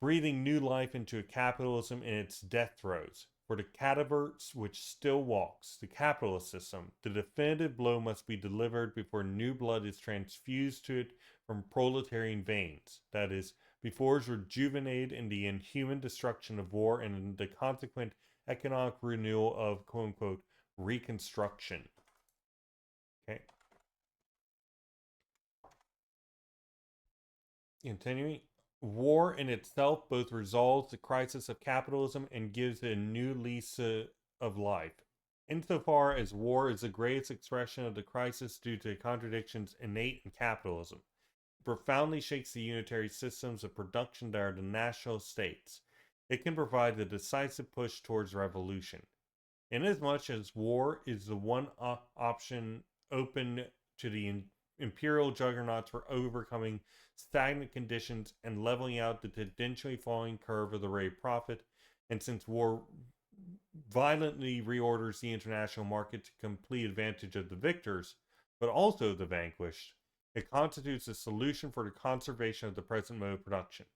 breathing new life into a capitalism in its death throes. For the cadaver which still walks, the capitalist system, the definitive blow must be delivered before new blood is transfused to it from proletarian veins, that is, before it's rejuvenated in the inhuman destruction of war and in the consequent economic renewal of quote-unquote reconstruction. Okay. Continuing. War in itself both resolves the crisis of capitalism and gives it a new lease of life. Insofar as war is the greatest expression of the crisis due to contradictions innate in capitalism, it profoundly shakes the unitary systems of production that are the national states. It can provide the decisive push towards revolution. Inasmuch as war is the one option open to the imperial juggernauts for overcoming stagnant conditions and leveling out the tendentially falling curve of the rate of profit, and since war violently reorders the international market to complete advantage of the victors, but also the vanquished, it constitutes a solution for the conservation of the present mode of production.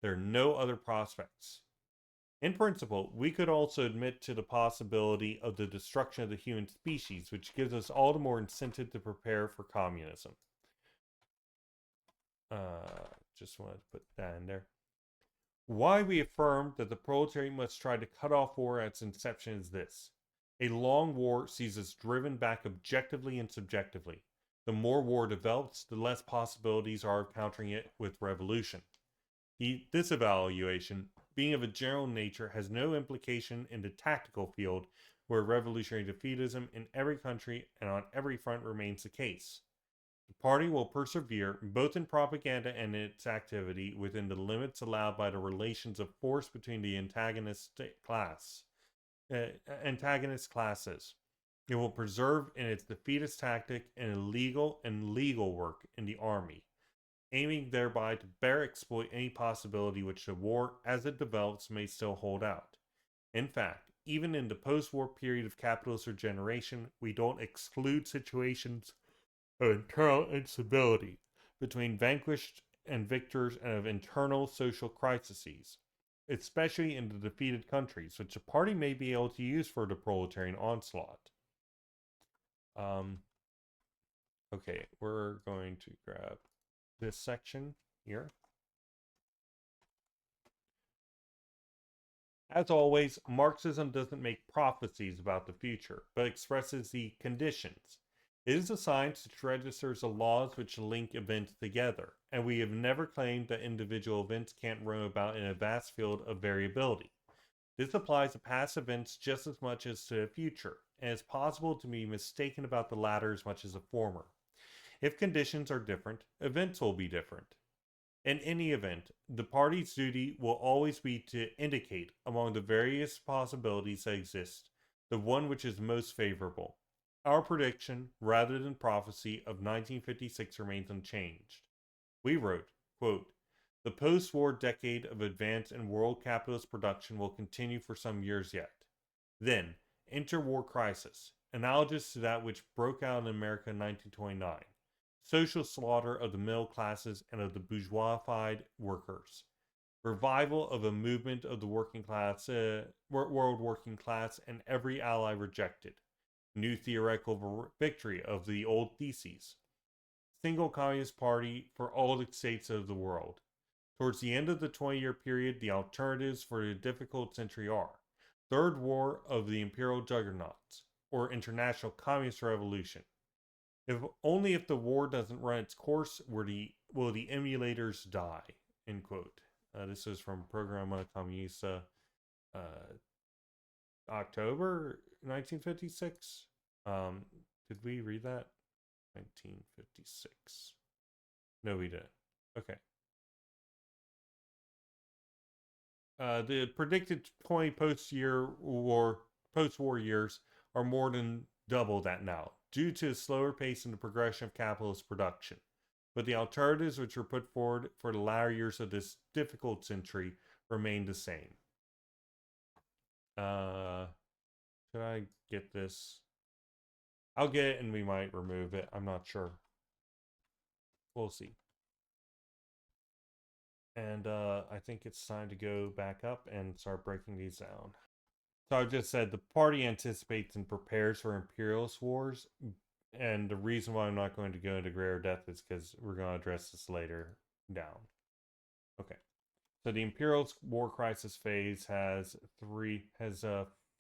There are no other prospects. In principle, we could also admit to the possibility of the destruction of the human species, which gives us all the more incentive to prepare for communism. Just wanted to put that in there. Why we affirm that the proletariat must try to cut off war at its inception is this. A long war sees us driven back objectively and subjectively. The more war develops, the less possibilities are of countering it with revolution. This evaluation, being of a general nature, has no implication in the tactical field, where revolutionary defeatism in every country and on every front remains the case. The party will persevere, both in propaganda and in its activity, within the limits allowed by the relations of force between the antagonist classes. It will preserve in its defeatist tactic an illegal and legal work in the army, aiming thereby to better exploit any possibility which the war, as it develops, may still hold out. In fact, even in the post-war period of capitalist regeneration, we don't exclude situations of internal instability between vanquished and victors and of internal social crises, especially in the defeated countries, which the party may be able to use for the proletarian onslaught. Okay, we're going to grab this section here. As always, Marxism doesn't make prophecies about the future, but expresses the conditions. It is a science which registers the laws which link events together, and we have never claimed that individual events can't roam about in a vast field of variability. This applies to past events just as much as to the future, and it's possible to be mistaken about the latter as much as the former. If conditions are different, events will be different. In any event, the party's duty will always be to indicate, among the various possibilities that exist, the one which is most favorable. Our prediction, rather than prophecy, of 1956 remains unchanged. We wrote, quote, "The post-war decade of advance in world capitalist production will continue for some years yet. Then, interwar crisis, analogous to that which broke out in America in 1929. Social slaughter of the middle classes and of the bourgeoisified workers. Revival of a movement of the working class, world working class, and every ally rejected. New theoretical victory of the old theses. Single communist party for all the states of the world. Towards the end of the 20-year period, the alternatives for the difficult century are Third War of the Imperial Juggernauts, or International Communist Revolution. Only if the war doesn't run its course will the emulators die." End quote. This is from Programa Comunista, October 1956. Did we read that? 1956. No, we didn't. Okay. The predicted 20 post-war years are more than double that now, due to a slower pace in the progression of capitalist production. But the alternatives which were put forward for the latter years of this difficult century remain the same. Should I get this? I'll get it and we might remove it. I'm not sure. We'll see. And I think it's time to go back up and start breaking these down. So I just said the party anticipates and prepares for imperialist wars, And the reason why I'm not going to go into greater depth is because we're going to address this later down. Okay. So the imperialist war crisis phase has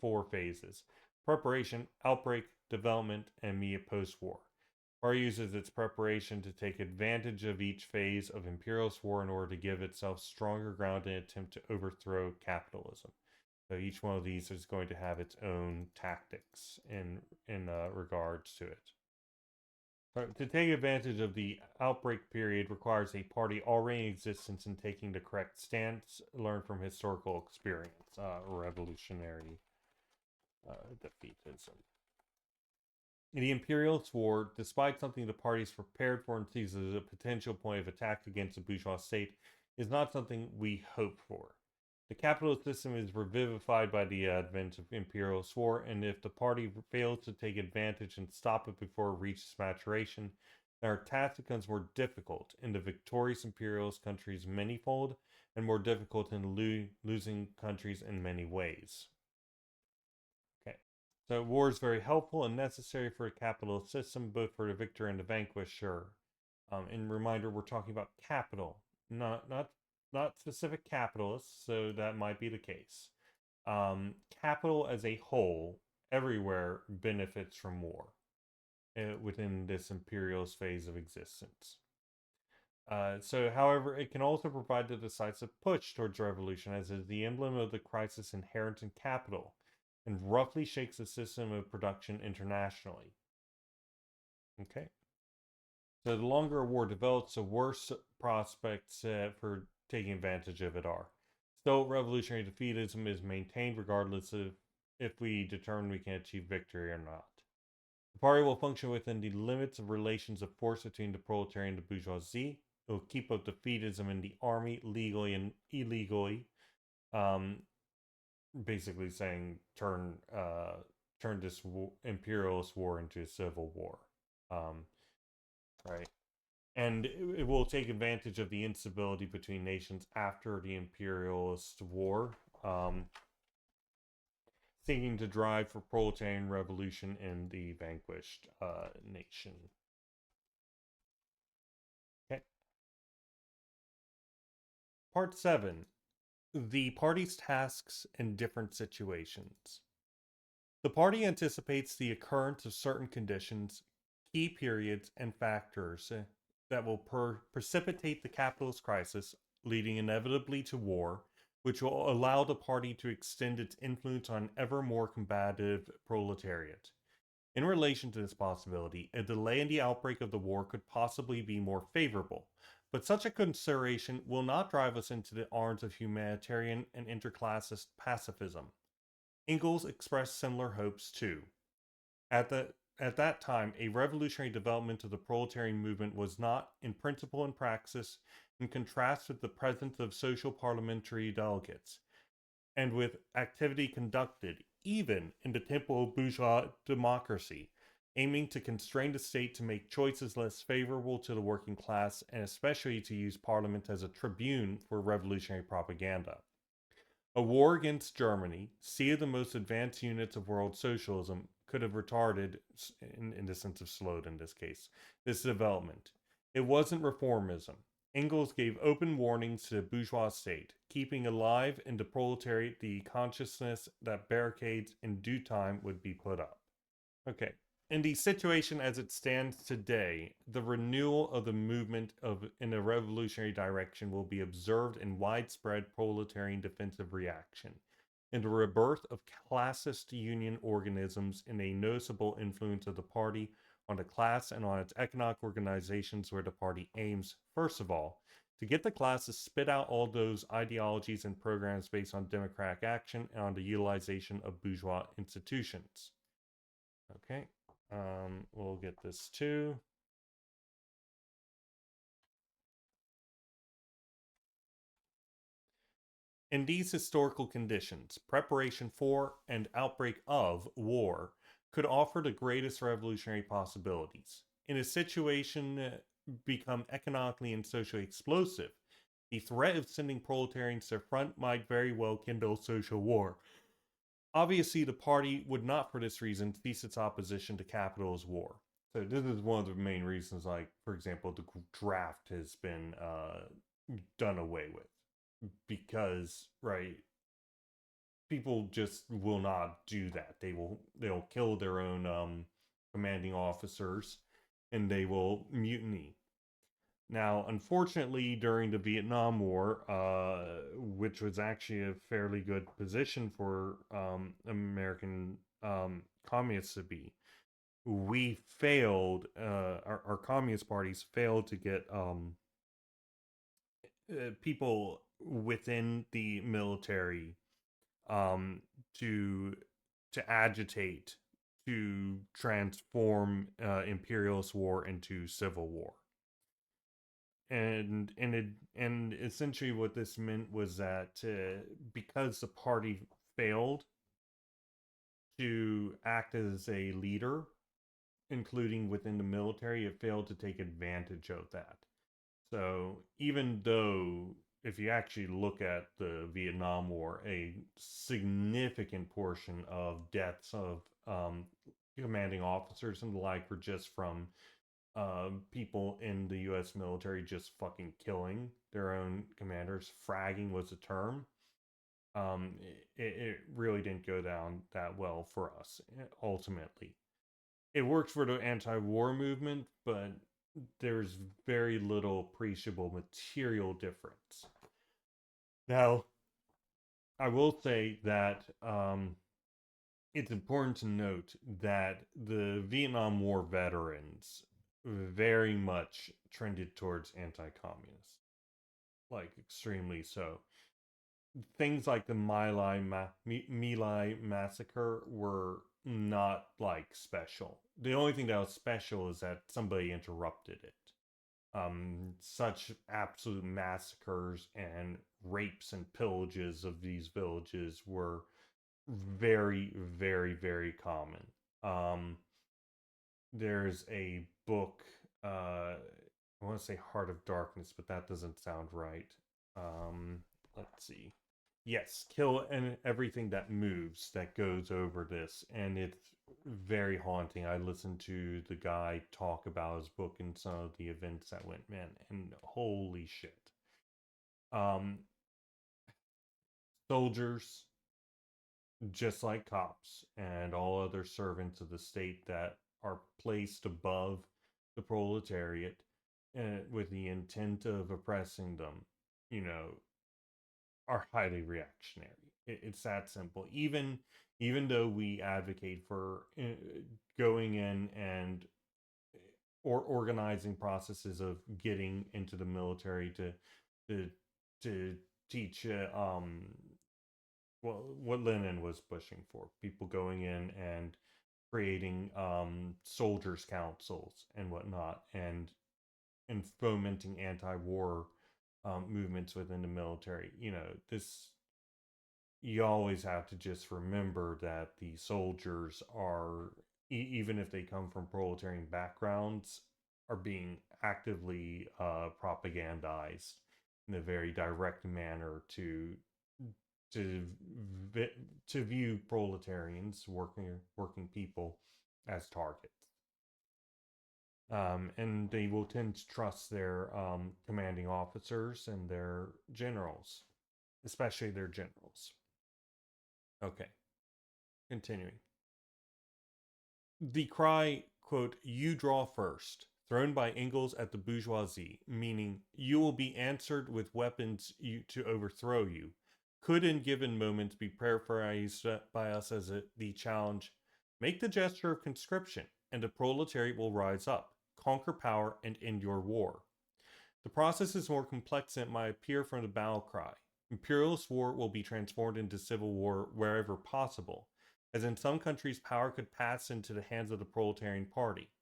four phases: preparation, outbreak, development, and immediate post-war. Party uses its preparation to take advantage of each phase of imperialist war in order to give itself stronger ground in an attempt to overthrow capitalism. So each one of these is going to have its own tactics in regards to it. To take advantage of the outbreak period requires a party already in existence and taking the correct stance learned from historical experience, revolutionary defeatism. In the Imperialist War, despite something the parties prepared for and sees as a potential point of attack against the bourgeois state, is not something we hope for. The capitalist system is revivified by the advent of imperialist war, and if the party fails to take advantage and stop it before it reaches maturation, then our task becomes more difficult in the victorious imperialist countries manyfold, and more difficult in losing countries in many ways. Okay, so war is very helpful and necessary for a capitalist system, both for the victor and the vanquished, sure. And reminder, we're talking about capital, not specific capitalists, so that might be the case. Capital as a whole, everywhere, benefits from war within this imperialist phase of existence. However, it can also provide the decisive push towards revolution, as is the emblem of the crisis inherent in capital, and roughly shakes the system of production internationally. Okay. So the longer a war develops, the worse prospects for taking advantage of it are. Still, revolutionary defeatism is maintained regardless of if we determine we can achieve victory or not. The party will function within the limits of relations of force between the proletarian and the bourgeoisie. It will keep up defeatism in the army, legally and illegally. Basically saying turn this imperialist war into a civil war. Right. And it will take advantage of the instability between nations after the imperialist war, seeking to drive for proletarian revolution in the vanquished nation. Okay. Part 7. The party's tasks in different situations. The party anticipates the occurrence of certain conditions, key periods, and factors that will precipitate the capitalist crisis, leading inevitably to war, which will allow the party to extend its influence on ever more combative proletariat. In relation to this possibility, a delay in the outbreak of the war could possibly be more favorable, but such a consideration will not drive us into the arms of humanitarian and interclassist pacifism. Engels expressed similar hopes too. At that time, a revolutionary development of the proletarian movement was not, in principle and praxis, in contrast with the presence of social parliamentary delegates, and with activity conducted, even in the temple of bourgeois democracy, aiming to constrain the state to make choices less favorable to the working class, and especially to use parliament as a tribune for revolutionary propaganda. A war against Germany, seat of the most advanced units of world socialism, could have retarded, in the sense of slowed in this case, this development. It wasn't reformism. Engels gave open warnings to the bourgeois state, keeping alive in the proletariat the consciousness that barricades in due time would be put up. Okay. In the situation as it stands today, the renewal of the movement in a revolutionary direction will be observed in widespread proletarian defensive reaction, in the rebirth of classist union organisms, in a noticeable influence of the party on the class and on its economic organizations, where the party aims, first of all, to get the class to spit out all those ideologies and programs based on democratic action and on the utilization of bourgeois institutions. Okay. We'll get this too. In these historical conditions, preparation for and outbreak of war could offer the greatest revolutionary possibilities. In a situation become economically and socially explosive, the threat of sending proletarians to the front might very well kindle social war. Obviously, the party would not for this reason cease its opposition to capitalist war. So this is one of the main reasons, like, for example, the draft has been done away with because, right, people just will not do that. They'll kill their own commanding officers, and they will mutiny. Now, unfortunately, during the Vietnam War, which was actually a fairly good position for American communists to be, we failed. Our communist parties failed to get people within the military um, to agitate to transform imperialist war into civil war. And essentially what this meant was that because the party failed to act as a leader, including within the military, it failed to take advantage of that. So even though, if you actually look at the Vietnam War, a significant portion of deaths of commanding officers and the like were just from people in the U.S. military just fucking killing their own commanders. Fragging was a term. It really didn't go down that well for us ultimately. It worked for the anti-war movement, but there's very little appreciable material difference. Now, I will say that it's important to note that the Vietnam War veterans very much trended towards anti-communist, like extremely so. Things like the My Lai massacre were not like special. The only thing that was special is that somebody interrupted it. Such absolute massacres and rapes and pillages of these villages were very, very, very common. Um, there's a book, I want to say Heart of Darkness, but that doesn't sound right. Let's see. Yes, Kill and Everything That Moves, that goes over this, and it's very haunting. I listened to the guy talk about his book and some of the events that went, man, and holy shit. Um, soldiers, just like cops and all other servants of the state that are placed above the proletariat with the intent of oppressing them, you know, are highly reactionary. It's that simple. Even though we advocate for going in and or organizing processes of getting into the military to to teach well, what Lenin was pushing for, people going in and creating soldiers councils and whatnot, and fomenting anti-war movements within the military. You know, this, you always have to just remember that the soldiers are, even if they come from proletarian backgrounds, are being actively propagandized in a very direct manner to to view proletarians, working people, as targets. And they will tend to trust their commanding officers and their generals, especially their generals. Okay, continuing. The cry, quote, "You draw first," thrown by Engels at the bourgeoisie, meaning "you will be answered with weapons to overthrow you," could in given moments be paraphrased by us as the challenge, "Make the gesture of conscription, and the proletariat will rise up, conquer power, and end your war." The process is more complex than it might appear from the battle cry. Imperialist war will be transformed into civil war wherever possible, as in some countries power could pass into the hands of the proletarian party.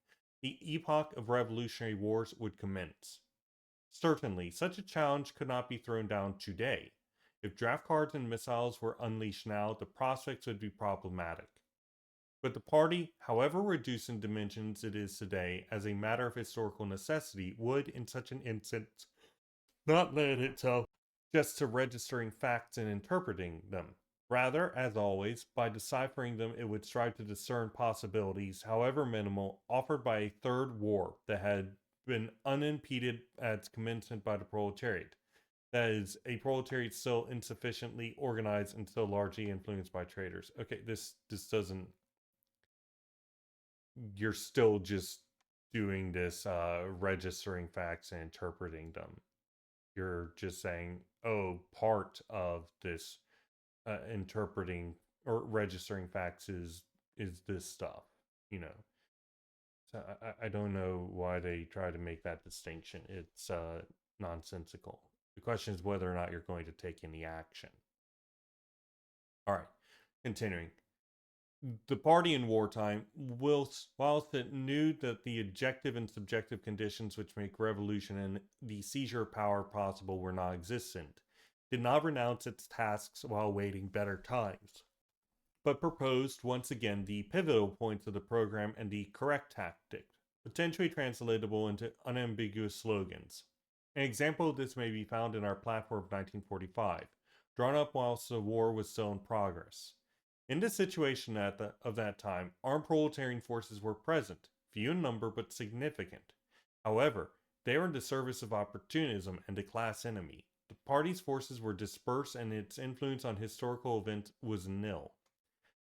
The epoch of revolutionary wars would commence. Certainly, such a challenge could not be thrown down today. If draft cards and missiles were unleashed now, the prospects would be problematic. But the party, however reduced in dimensions it is today, as a matter of historical necessity, would, in such an instance, not limit itself just to registering facts and interpreting them. Rather, as always, by deciphering them, it would strive to discern possibilities, however minimal, offered by a third war that had been unimpeded at its commencement by the proletariat. That is, a proletariat still insufficiently organized and still largely influenced by traders. Okay, this doesn't. You're still just doing this, registering facts and interpreting them. You're just saying, oh, part of this interpreting or registering facts is this stuff, you know. So I don't know why they try to make that distinction. It's nonsensical. The question is whether or not you're going to take any action. All right, continuing. The party in wartime, whilst it knew that the objective and subjective conditions which make revolution and the seizure of power possible were non existent, did not renounce its tasks while awaiting better times, but proposed once again the pivotal points of the program and the correct tactic, potentially translatable into unambiguous slogans. An example of this may be found in our platform of 1945, drawn up whilst the war was still in progress. In this situation of that time, armed proletarian forces were present, few in number but significant. However, they were in the service of opportunism and a class enemy. The party's forces were dispersed and its influence on historical events was nil.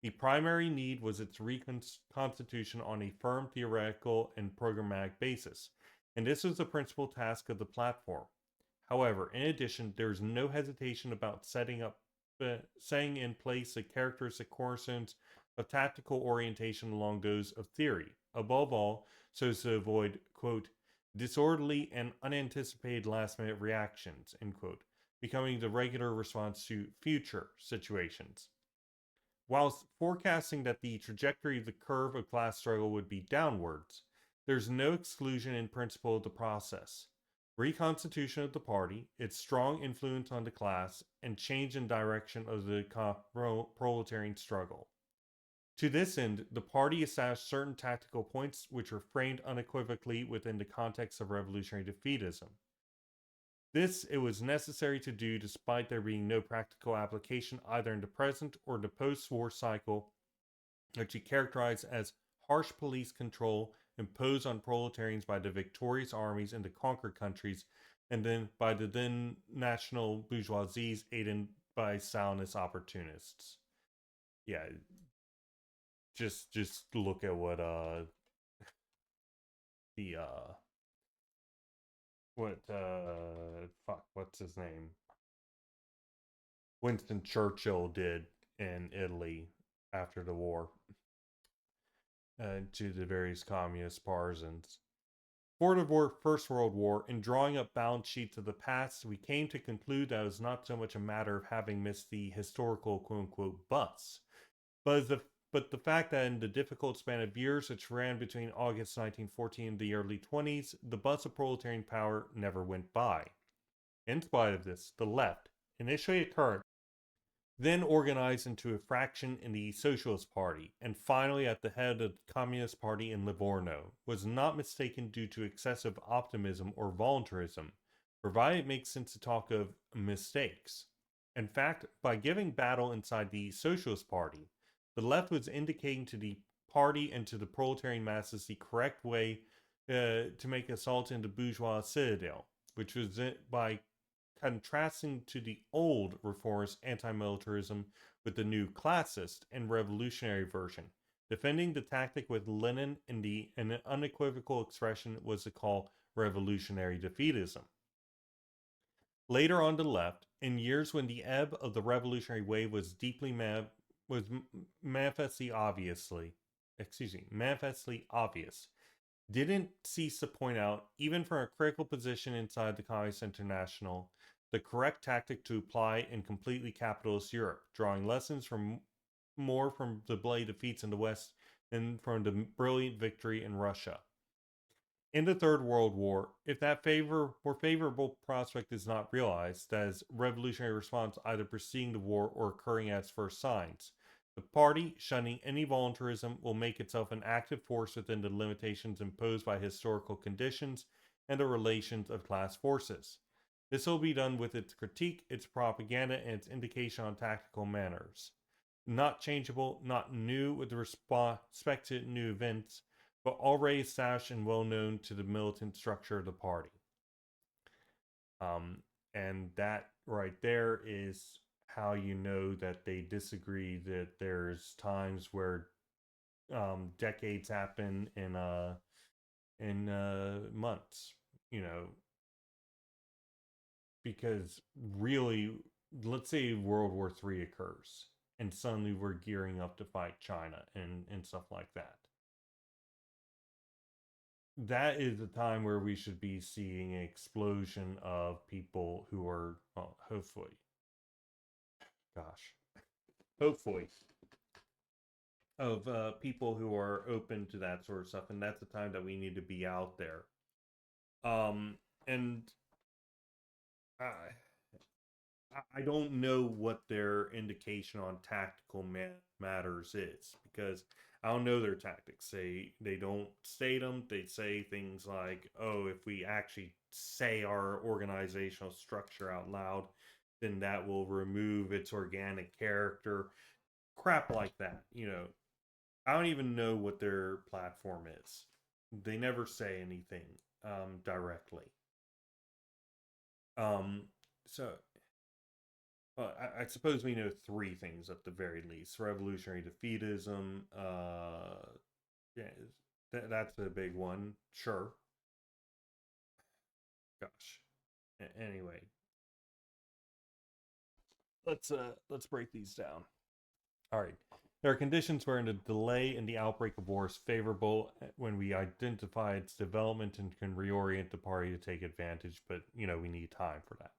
The primary need was its reconstitution on a firm theoretical and programmatic basis, and this was the principal task of the platform. However, in addition, there is no hesitation about setting in place the characteristic cornerstones of tactical orientation along those of theory, above all, so as to avoid, quote, disorderly and unanticipated last-minute reactions, end quote, becoming the regular response to future situations. Whilst forecasting that the trajectory of the curve of class struggle would be downwards, there's no exclusion in principle of the process. Reconstitution of the party, its strong influence on the class, and change in direction of the proletarian struggle. To this end, the party established certain tactical points which were framed unequivocally within the context of revolutionary defeatism. This it was necessary to do despite there being no practical application either in the present or the post-war cycle, which he characterized as harsh police control imposed on proletarians by the victorious armies in the conquered countries and then by the then national bourgeoisies aided by Stalinist opportunists. Yeah, just look at what what's his name? Winston Churchill did in Italy after the war to the various communist partisans. For the First World War, in drawing up balance sheets of the past, we came to conclude that it was not so much a matter of having missed the historical quote-unquote bus, but the fact that in the difficult span of years which ran between August 1914 and the early 20s, the bus of proletarian power never went by. In spite of this, the left, initially a current, then organized into a fraction in the Socialist Party, and finally at the head of the Communist Party in Livorno, was not mistaken due to excessive optimism or voluntarism, provided it makes sense to talk of mistakes. In fact, by giving battle inside the Socialist Party, the left was indicating to the party and to the proletarian masses the correct way to make assault into bourgeois citadel, which was by contrasting to the old reformist anti-militarism with the new classist and revolutionary version. Defending the tactic with Lenin in an unequivocal expression was to call revolutionary defeatism. Later on the left, in years when the ebb of the revolutionary wave was manifestly obvious, didn't cease to point out, even from a critical position inside the Communist International, the correct tactic to apply in completely capitalist Europe, drawing lessons more from the bloody defeats in the West than from the brilliant victory in Russia. In the Third World War, if that more favorable prospect is not realized, that is, revolutionary response either preceding the war or occurring at its first signs, the party, shunning any voluntarism, will make itself an active force within the limitations imposed by historical conditions and the relations of class forces. This will be done with its critique, its propaganda, and its indication on tactical manners. Not changeable, not new with respect to new events, but already established and well known to the militant structure of the party. And that right there is how you know that they disagree, that there's times where decades happen in months, you know, because really, let's say World War III occurs and suddenly we're gearing up to fight China and stuff like that. That is the time where we should be seeing an explosion of people who are, well, hopefully, gosh, hopefully, of people who are open to that sort of stuff, and that's the time that we need to be out there. And I don't know what their indication on tactical matters is, because I don't know their tactics. They don't state them. They say things like, "Oh, if we actually say our organizational structure out loud, then that will remove its organic character." Crap like that. I don't even know what their platform is. They never say anything directly. So I suppose we know three things at the very least: revolutionary defeatism. Yeah, that's a big one. Sure. Gosh. Anyway, let's break these down. All right. There are conditions wherein a delay in the outbreak of war is favorable when we identify its development and can reorient the party to take advantage, but we need time for that.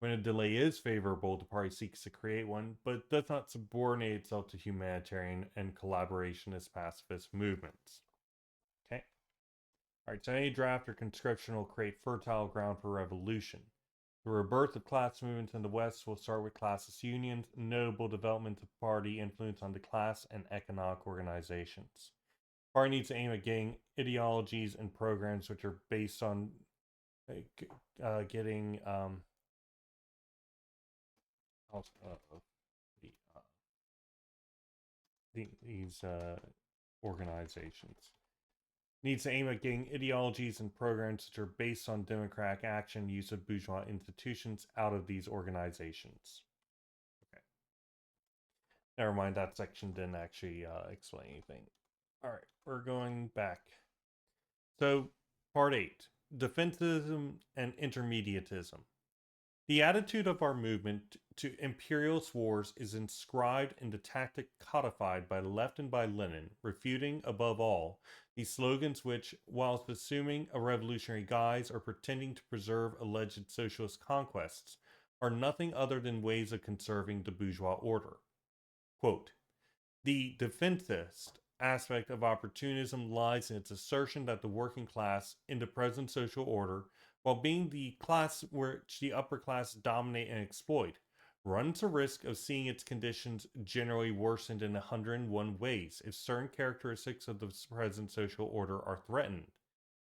When a delay is favorable, the party seeks to create one, but does not subordinate itself to humanitarian and collaborationist pacifist movements. Okay? Alright, so any draft or conscription will create fertile ground for revolution. The rebirth of class movements in the West will start with classist unions, notable development of party influence on the class and economic organizations. Party needs to aim at getting ideologies and programs which are based on getting these organizations. Needs to aim at getting ideologies and programs which are based on democratic action, use of bourgeois institutions out of these organizations. Okay. Never mind, that section didn't actually explain anything. All right, we're going back. So, part 8, Defencism and Intermediatism. The attitude of our movement to imperialist wars is inscribed in the tactic codified by the left and by Lenin, refuting, above all, these slogans which, whilst assuming a revolutionary guise or pretending to preserve alleged socialist conquests, are nothing other than ways of conserving the bourgeois order. Quote, the defensist aspect of opportunism lies in its assertion that the working class, in the present social order, while being the class which the upper class dominate and exploit, runs a risk of seeing its conditions generally worsened in 101 ways if certain characteristics of the present social order are threatened.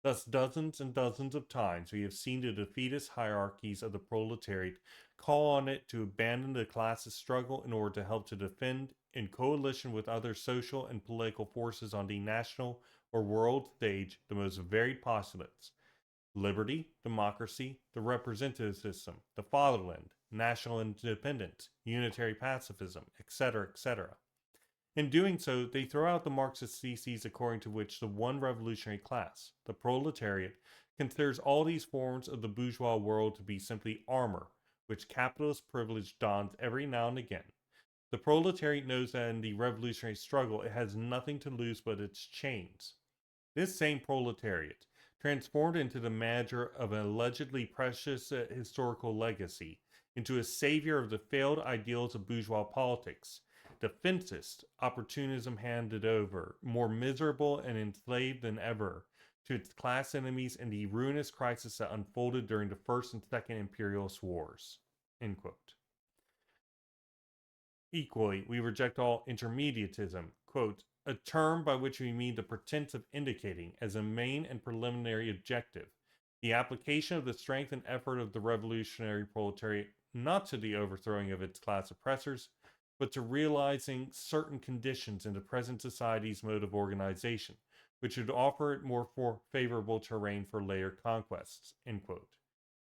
Thus, dozens and dozens of times we have seen the defeatist hierarchies of the proletariat call on it to abandon the classist struggle in order to help to defend, in coalition with other social and political forces on the national or world stage, the most varied postulates: liberty, democracy, the representative system, the fatherland, national independence, unitary pacifism, etc., etc. In doing so, they throw out the Marxist theses according to which the one revolutionary class, the proletariat, considers all these forms of the bourgeois world to be simply armor, which capitalist privilege dons every now and again. The proletariat knows that in the revolutionary struggle it has nothing to lose but its chains. This same proletariat, transformed into the manager of an allegedly precious historical legacy, into a savior of the failed ideals of bourgeois politics, defensist opportunism handed over, more miserable and enslaved than ever, to its class enemies in the ruinous crisis that unfolded during the First and Second Imperialist Wars. End quote. Equally, we reject all intermediatism, quote, a term by which we mean the pretense of indicating, as a main and preliminary objective, The application of the strength and effort of the revolutionary proletariat not to the overthrowing of its class oppressors, but to realizing certain conditions in the present society's mode of organization, which would offer it more favorable terrain for later conquests, end quote.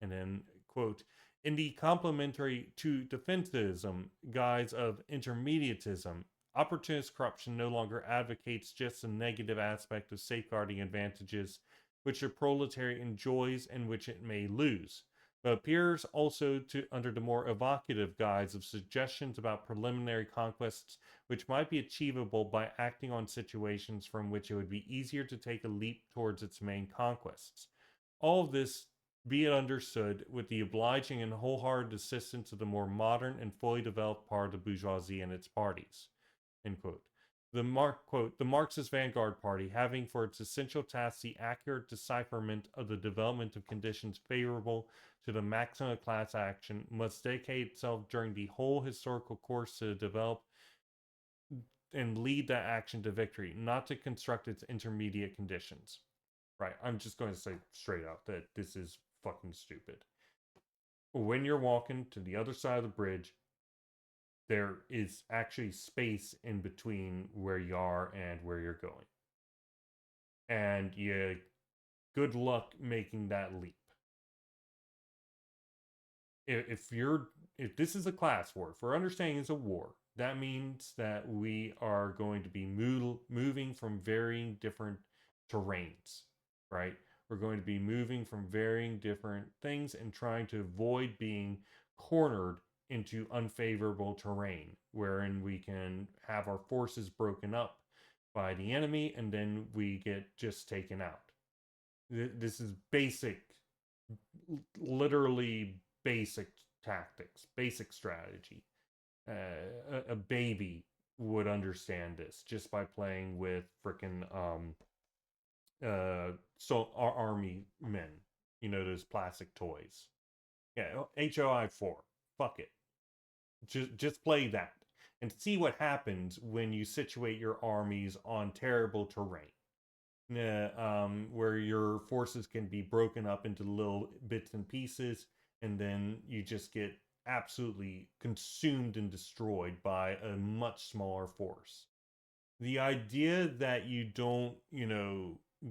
And then, quote, in the complementary to defencism guise of intermediatism, opportunist corruption no longer advocates just the negative aspect of safeguarding advantages which the proletariat enjoys and which it may lose, but appears also to under the more evocative guise of suggestions about preliminary conquests which might be achievable by acting on situations from which it would be easier to take a leap towards its main conquests. All of this, be it understood, with the obliging and wholehearted assistance of the more modern and fully developed part of the bourgeoisie and its parties. End quote. The Marxist Vanguard Party, having for its essential task the accurate decipherment of the development of conditions favorable to the maximum of class action, must dedicate itself during the whole historical course to develop and lead that action to victory, not to construct its intermediate conditions. Right, I'm just going to say straight out that this is fucking stupid. When you're walking to the other side of the bridge, there is actually space in between where you are and where you're going. And good luck making that leap. If this is a class war, if we're understanding it's a war, that means that we are going to be moving from varying different terrains, right? We're going to be moving from varying different things and trying to avoid being cornered into unfavorable terrain, wherein we can have our forces broken up by the enemy and then we get just taken out. This is basic, literally basic tactics, basic strategy. A baby would understand this just by playing with freaking army men, those plastic toys. Yeah, HOI4. Fuck it. Just play that and see what happens when you situate your armies on terrible terrain. Where your forces can be broken up into little bits and pieces, and then you just get absolutely consumed and destroyed by a much smaller force. The idea that you don't,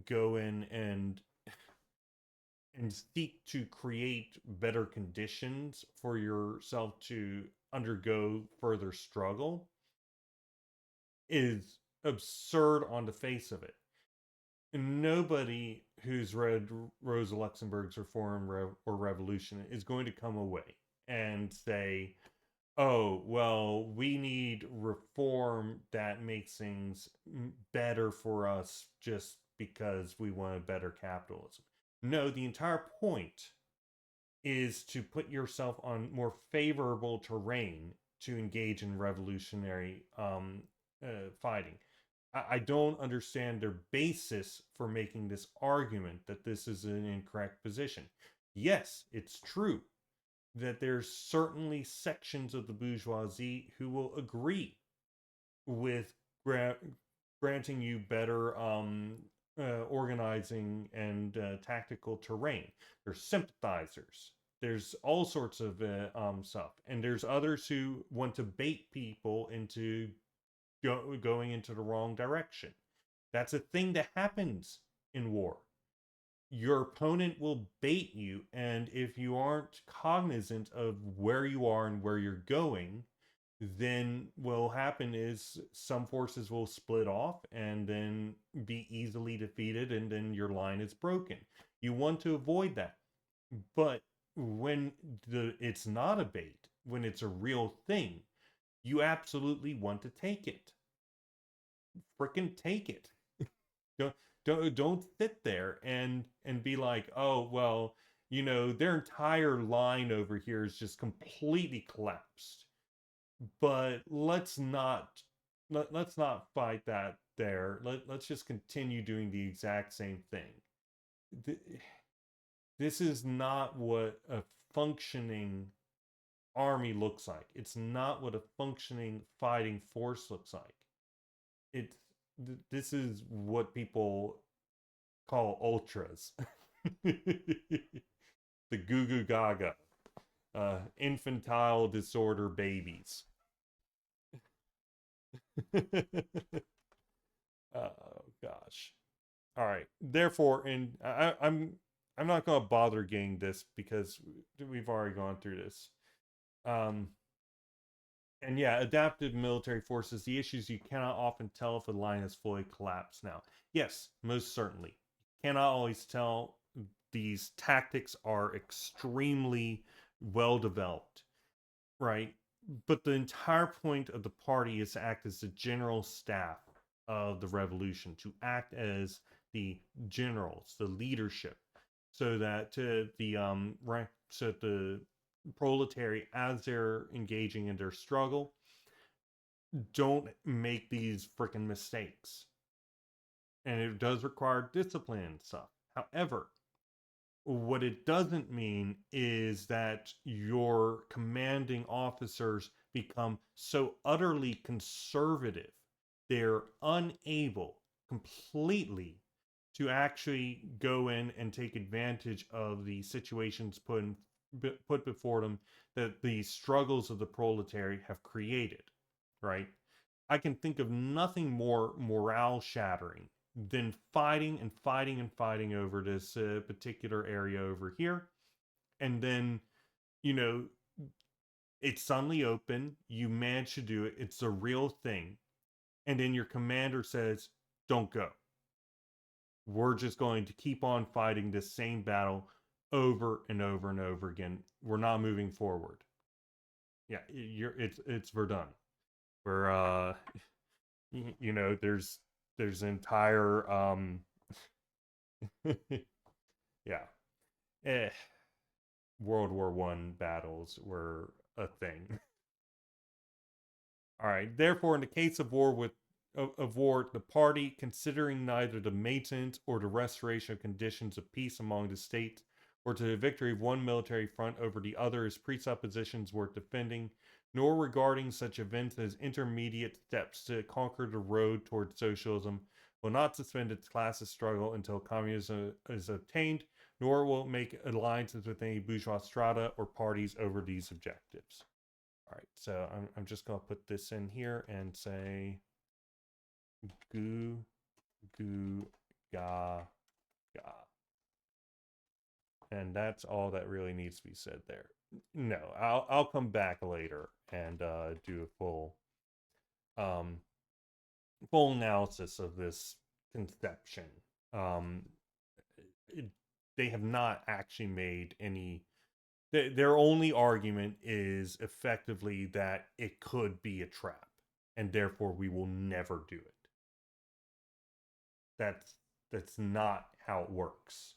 go in and seek to create better conditions for yourself to undergo further struggle is absurd on the face of it. Nobody who's read Rosa Luxemburg's Reform or Revolution is going to come away and say, oh, well, we need reform that makes things better for us just because we want a better capitalism. No, the entire point is to put yourself on more favorable terrain to engage in revolutionary fighting. I don't understand their basis for making this argument that this is an incorrect position. Yes, it's true that there's certainly sections of the bourgeoisie who will agree with granting you better organizing and tactical terrain. There's sympathizers. There's all sorts of stuff. And there's others who want to bait people into going into the wrong direction. That's a thing that happens in war. Your opponent will bait you, and if you aren't cognizant of where you are and where you're going, then what will happen is some forces will split off and then be easily defeated, and then your line is broken. You want to avoid that. But when it's not a bait, when it's a real thing, you absolutely want to take it. Frickin' take it. Don't sit there and be like, oh well, their entire line over here is just completely collapsed. But let's not fight that there. Let's just continue doing the exact same thing. This is not what a functioning army looks like. It's not what a functioning fighting force looks like. This is what people call ultras. The goo goo gaga. Infantile disorder babies. Oh gosh. All right. Therefore, I'm not going to bother getting this because we've already gone through this. Um, and yeah, adaptive military forces. The issues you cannot often tell if a line has fully collapsed. Now, yes, most certainly, you cannot always tell. These tactics are extremely well developed, right? But the entire point of the party is to act as the general staff of the revolution, to act as the generals, the leadership, so that so the proletariat, as they're engaging in their struggle, don't make these freaking mistakes. And it does require discipline and stuff. However, what it doesn't mean is that your commanding officers become so utterly conservative, they're unable completely to actually go in and take advantage of the situations put before them that the struggles of the proletariat have created, right? I can think of nothing more morale shattering than fighting and fighting and fighting over this particular area over here. And then, you know, it's suddenly open. You manage to do it. It's a real thing. And then your commander says, don't go. We're just going to keep on fighting this same battle over and over and over again. We're not moving forward. Yeah, it's Verdun. Where you know, there's entire yeah. Eh, World War One battles were a thing. All right. Therefore, in the case of war, the party, considering neither the maintenance or the restoration of conditions of peace among the states, or to the victory of one military front over the other as presuppositions worth defending, nor regarding such events as intermediate steps to conquer the road toward socialism, will not suspend its classist struggle until communism is obtained, nor will it make alliances with any bourgeois strata or parties over these objectives. All right, so I'm just going to put this in here and say goo goo ga ga. And that's all that really needs to be said there. No, I'll come back later and do a um full analysis of this conception. Um, it, they have not actually made any. Their only argument is effectively that it could be a trap, and therefore we will never do it. That's that's not how it works.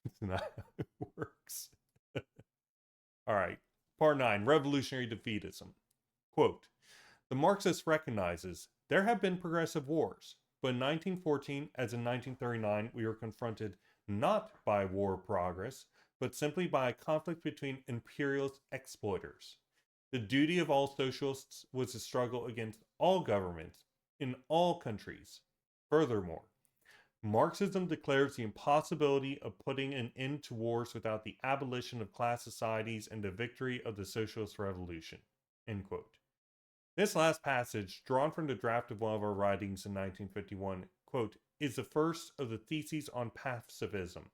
It's not how it works. All right. Part 9, Revolutionary Defeatism. Quote, the Marxist recognizes there have been progressive wars, but in 1914, as in 1939, we were confronted not by war progress, but simply by a conflict between imperialist exploiters. The duty of all socialists was to struggle against all governments in all countries. Furthermore, Marxism declares the impossibility of putting an end to wars without the abolition of class societies and the victory of the socialist revolution. End quote. This last passage, drawn from the draft of one of our writings in 1951, quote, is the first of the theses on pacifism,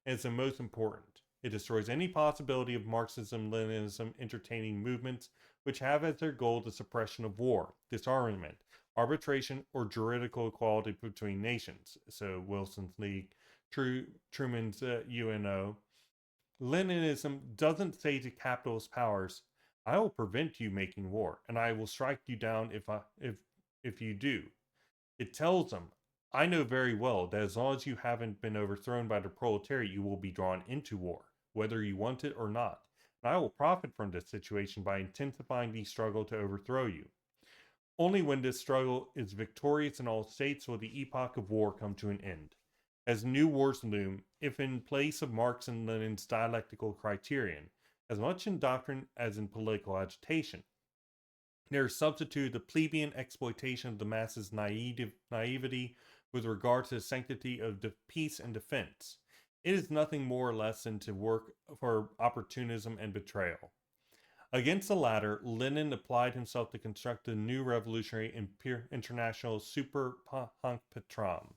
and is the most important. It destroys any possibility of Marxism-Leninism entertaining movements which have as their goal the suppression of war, disarmament, arbitration, or juridical equality between nations. So Wilson's League, Truman's UNO. Leninism doesn't say to capitalist powers, I will prevent you making war, and I will strike you down if you do. It tells them, I know very well that as long as you haven't been overthrown by the proletariat, you will be drawn into war, whether you want it or not. And I will profit from this situation by intensifying the struggle to overthrow you. Only when this struggle is victorious in all states will the epoch of war come to an end. As new wars loom, if in place of Marx and Lenin's dialectical criterion, as much in doctrine as in political agitation, there is substituted the plebeian exploitation of the masses' naivety with regard to the sanctity of peace and defense. It is nothing more or less than to work for opportunism and betrayal. Against the latter, Lenin applied himself to construct the new revolutionary international super hunk Petram.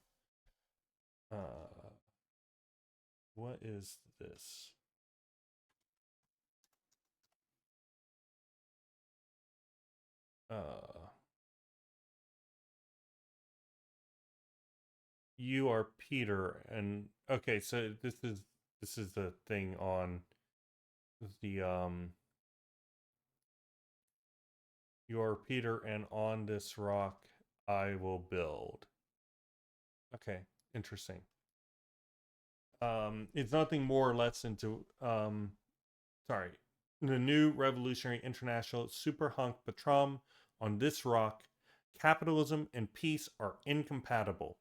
What is this? You are Peter, and okay, so this is the thing on the you are Peter, and on this rock I will build. Okay, interesting. It's nothing more or less than to sorry, the new revolutionary international super hunk Petram. On this rock, capitalism and peace are incompatible.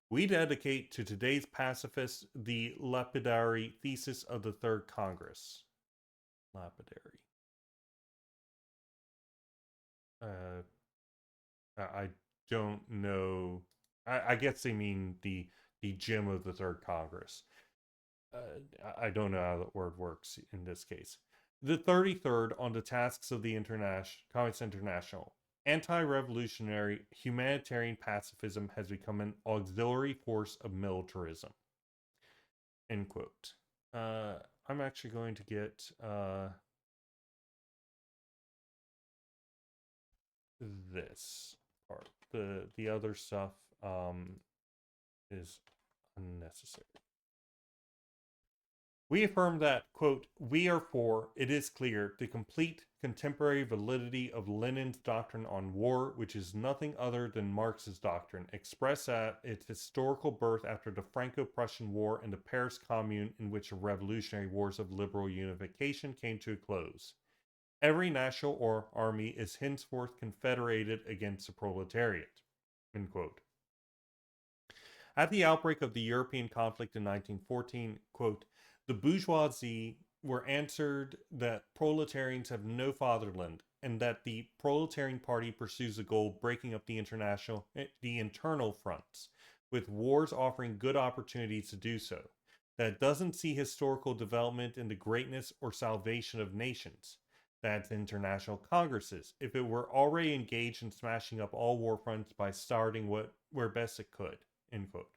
We dedicate to today's pacifists the lapidary thesis of the Third Congress. Lapidary. I don't know. I guess they mean the gym of the Third Congress. I don't know how that word works in this case. The 33rd on the tasks of the Communist International. Anti-revolutionary humanitarian pacifism has become an auxiliary force of militarism. End quote. I'm actually going to get this part. The other stuff is unnecessary. We affirm that, quote, we are for, it is clear, the complete contemporary validity of Lenin's doctrine on war, which is nothing other than Marx's doctrine, expressed at its historical birth after the Franco-Prussian War and the Paris Commune, in which the revolutionary wars of liberal unification came to a close. Every national or army is henceforth confederated against the proletariat. End quote. At the outbreak of the European conflict in 1914, quote, the bourgeoisie were answered that proletarians have no fatherland, and that the proletarian party pursues the goal of breaking up the internal fronts, with wars offering good opportunities to do so. That it doesn't see historical development in the greatness or salvation of nations. That's international congresses, if it were already engaged in smashing up all war fronts by starting where best it could. End quote.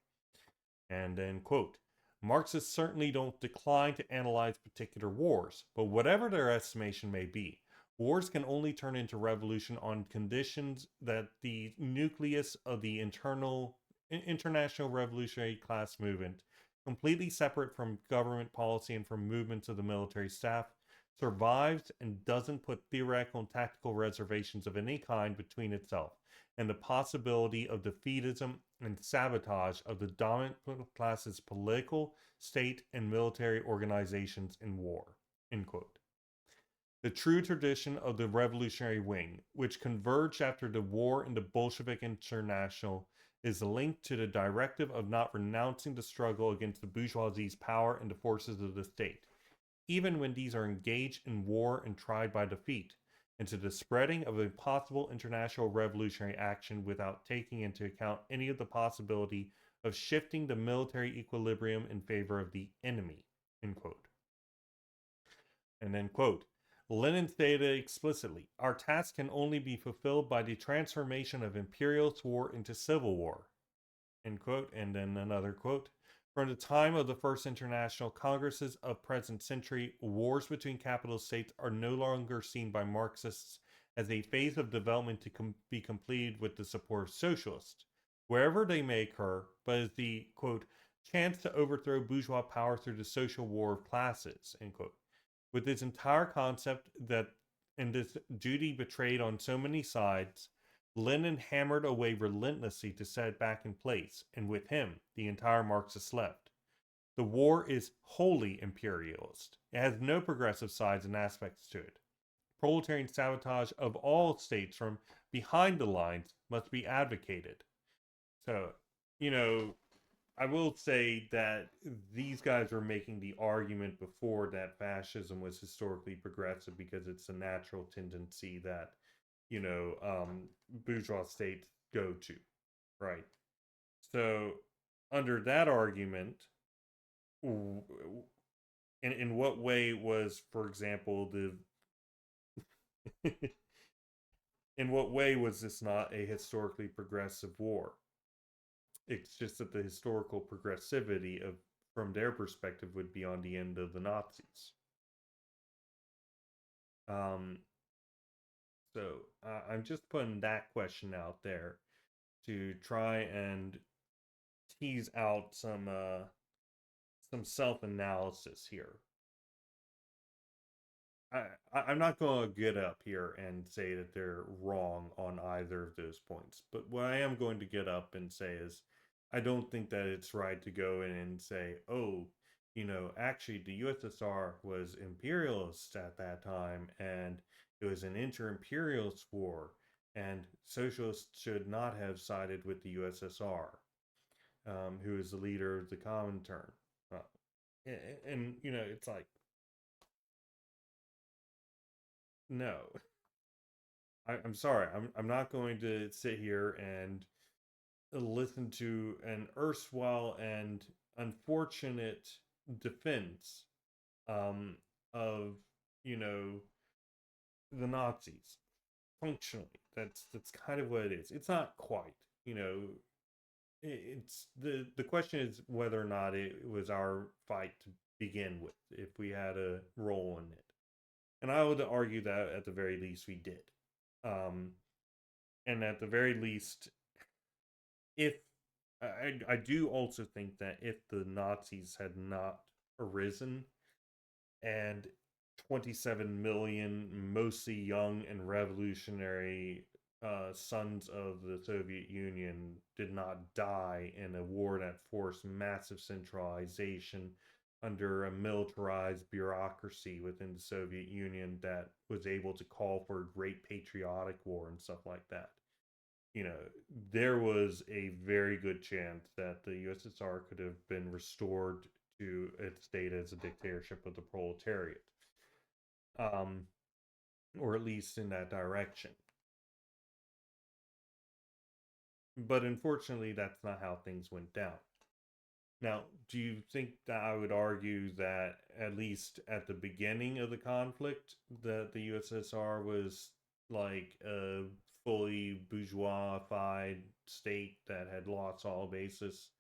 And then, quote, Marxists certainly don't decline to analyze particular wars, but whatever their estimation may be, wars can only turn into revolution on conditions that the nucleus of the international revolutionary class movement, completely separate from government policy and from movements of the military staff, survives and doesn't put theoretical and tactical reservations of any kind between itself and the possibility of defeatism and sabotage of the dominant class's political, state, and military organizations in war. End quote. The true tradition of the revolutionary wing, which converged after the war in the Bolshevik International, is linked to the directive of not renouncing the struggle against the bourgeoisie's power and the forces of the state, even when these are engaged in war and tried by defeat, and to the spreading of a possible international revolutionary action without taking into account any of the possibility of shifting the military equilibrium in favor of the enemy. End quote. And then, quote, Lenin stated explicitly, our task can only be fulfilled by the transformation of imperialist war into civil war. End quote. And then another quote, from the time of the first international congresses of present century, wars between capitalist states are no longer seen by Marxists as a phase of development to be completed with the support of socialists, wherever they may occur, but as the, quote, chance to overthrow bourgeois power through the social war of classes, end quote. With this entire concept that and this duty betrayed on so many sides, Lenin hammered away relentlessly to set it back in place, and with him, the entire Marxist left. The war is wholly imperialist. It has no progressive sides and aspects to it. Proletarian sabotage of all states from behind the lines must be advocated. So, I will say that these guys were making the argument before that fascism was historically progressive because it's a natural tendency that bourgeois states go to, right? So, under that argument, in what way was, for example, the in what way was this not a historically progressive war? It's just that the historical progressivity of from their perspective would be on the end of the Nazis. Um, so I'm just putting that question out there to try and tease out some self analysis here. I'm not going to get up here and say that they're wrong on either of those points, but what I am going to get up and say is I don't think that it's right to go in and say, oh, actually the USSR was imperialist at that time and it was an inter-imperialist war and socialists should not have sided with the USSR, who is the leader of the Comintern. Uh, and, it's like, no. I'm sorry. I'm not going to sit here and listen to an erstwhile and unfortunate defense um, of you know the Nazis. Functionally, that's kind of what it is. It's not quite. It's the question is whether or not it was our fight to begin with, if we had a role in it, and I would argue that at the very least we did. Um, and at the very least, if I do also think that if the Nazis had not arisen and 27 million mostly young and revolutionary sons of the Soviet Union did not die in a war that forced massive centralization under a militarized bureaucracy within the Soviet Union that was able to call for a great patriotic war and stuff like that, there was a very good chance that the USSR could have been restored to its state as a dictatorship of the proletariat, um, or at least in that direction. But unfortunately, that's not how things went down. Now, do you think that I would argue that at least at the beginning of the conflict, that the USSR was like a fully bourgeoisified state that had lost all basis?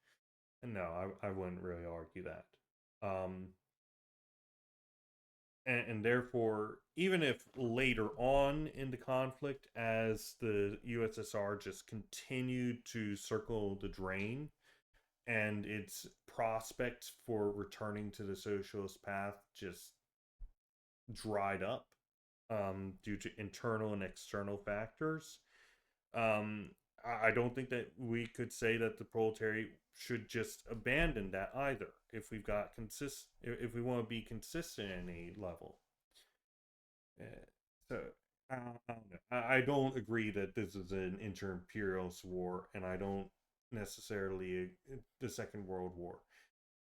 No, I wouldn't really argue that. Um, and therefore, even if later on in the conflict, as the USSR just continued to circle the drain, and its prospects for returning to the socialist path just dried up due to internal and external factors. Um, I don't think that we could say that the proletariat should just abandon that either. If we've got if we want to be consistent in a level, uh, so I don't know. I don't agree that this is an inter-imperialist war, and I don't necessarily the Second World War,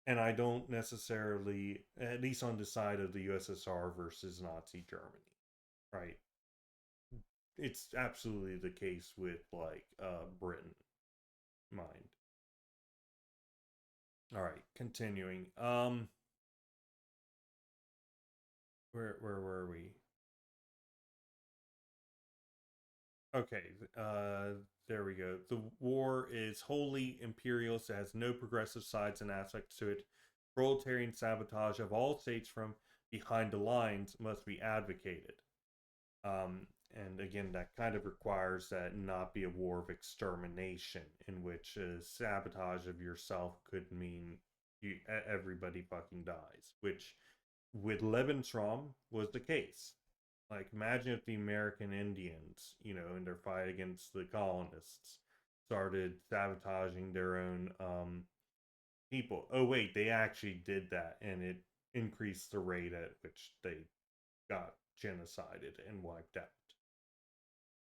and I don't necessarily, at least on the side of the USSR versus Nazi Germany, right? It's absolutely the case with like Britain, mind. All right, continuing. Where were we? Okay, there we go. The war is wholly imperialist. It has no progressive sides and aspects to it. Proletarian sabotage of all states from behind the lines must be advocated. And again, that kind of requires that not be a war of extermination, in which sabotage of yourself could mean everybody fucking dies, which with Lebensraum was the case. Like, imagine if the American Indians, in their fight against the colonists, started sabotaging their own people. Oh, wait, they actually did that, and it increased the rate at which they got genocided and wiped out.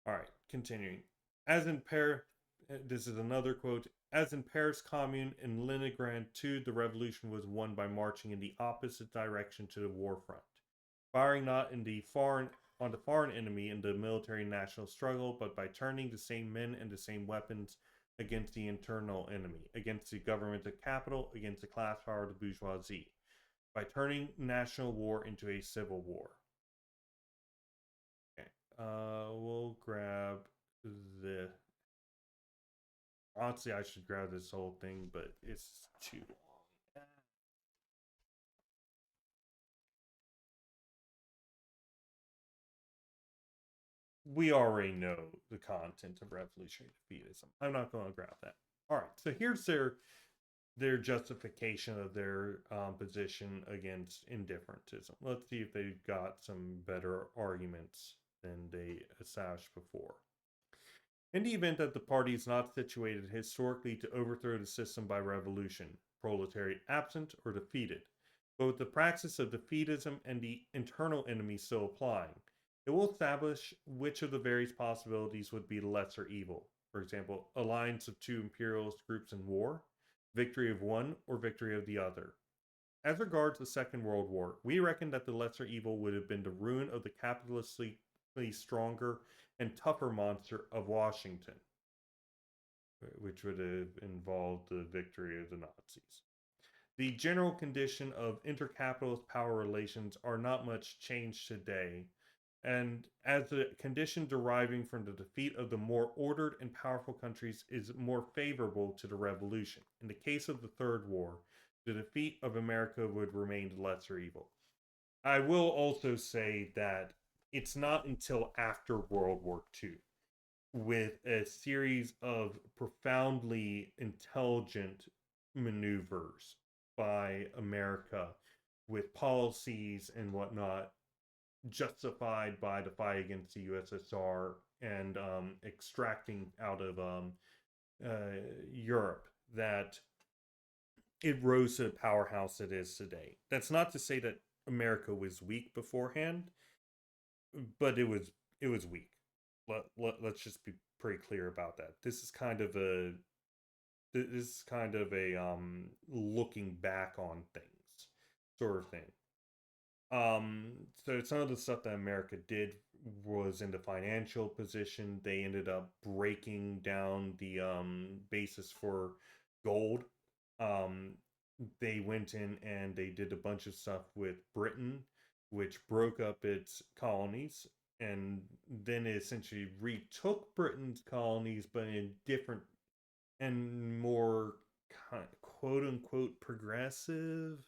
All right, continuing. As in Paris, this is another quote. As in Paris Commune in Leningrad too, the revolution was won by marching in the opposite direction to the war front, firing not in the foreign on the foreign enemy in the military national struggle, but by turning the same men and the same weapons against the internal enemy, against the government of capital, against the class power of the bourgeoisie, by turning national war into a civil war. Okay, we'll grab the. Honestly, I should grab this whole thing, but it's too long. We already know the content of revolutionary defeatism. I'm not going to grab that. All right, so here's their justification of their position against indifferentism. Let's see if they've got some better arguments than they established before. In the event that the party is not situated historically to overthrow the system by revolution, proletariat absent or defeated, but with the praxis of defeatism and the internal enemy still applying, it will establish which of the various possibilities would be the lesser evil. For example, alliance of two imperialist groups in war, victory of one, or victory of the other. As regards the Second World War, we reckon that the lesser evil would have been the ruin of the capitalistically stronger and tougher monster of Washington, which would have involved the victory of the Nazis. The general condition of intercapitalist power relations are not much changed today, and as the condition deriving from the defeat of the more ordered and powerful countries is more favorable to the revolution. In the case of the Third War, the defeat of America would remain the lesser evil. I will also say that it's not until after World War II, with a series of profoundly intelligent maneuvers by America with policies and whatnot justified by the fight against the USSR and extracting out of Europe, that it rose to the powerhouse it is today. That's not to say that America was weak beforehand, but it was weak. Let's just be pretty clear about that. This is kind of a looking back on things sort of thing. So some of the stuff that America did was in the financial position. They ended up breaking down the basis for gold. They went in and they did a bunch of stuff with Britain, which broke up its colonies, and then it essentially retook Britain's colonies, but in different and more quote unquote progressive.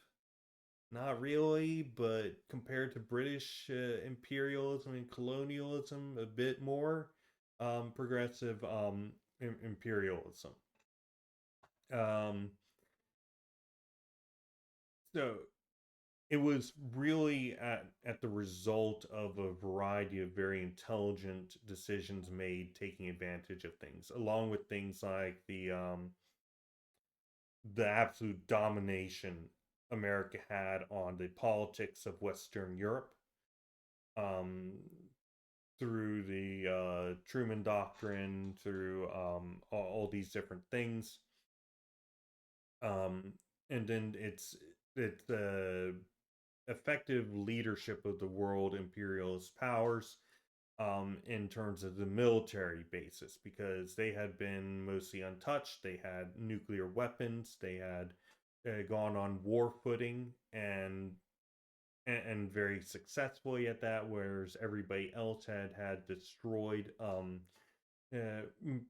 Not really, but compared to British imperialism and colonialism, a bit more progressive imperialism. So it was really at the result of a variety of very intelligent decisions made taking advantage of things, along with things like the absolute domination America had on the politics of Western Europe, through the Truman Doctrine, through all these different things, and then it's the effective leadership of the world imperialist powers in terms of the military basis, because they had been mostly untouched. They had nuclear weapons. They had gone on war footing and very successfully at that, whereas everybody else had destroyed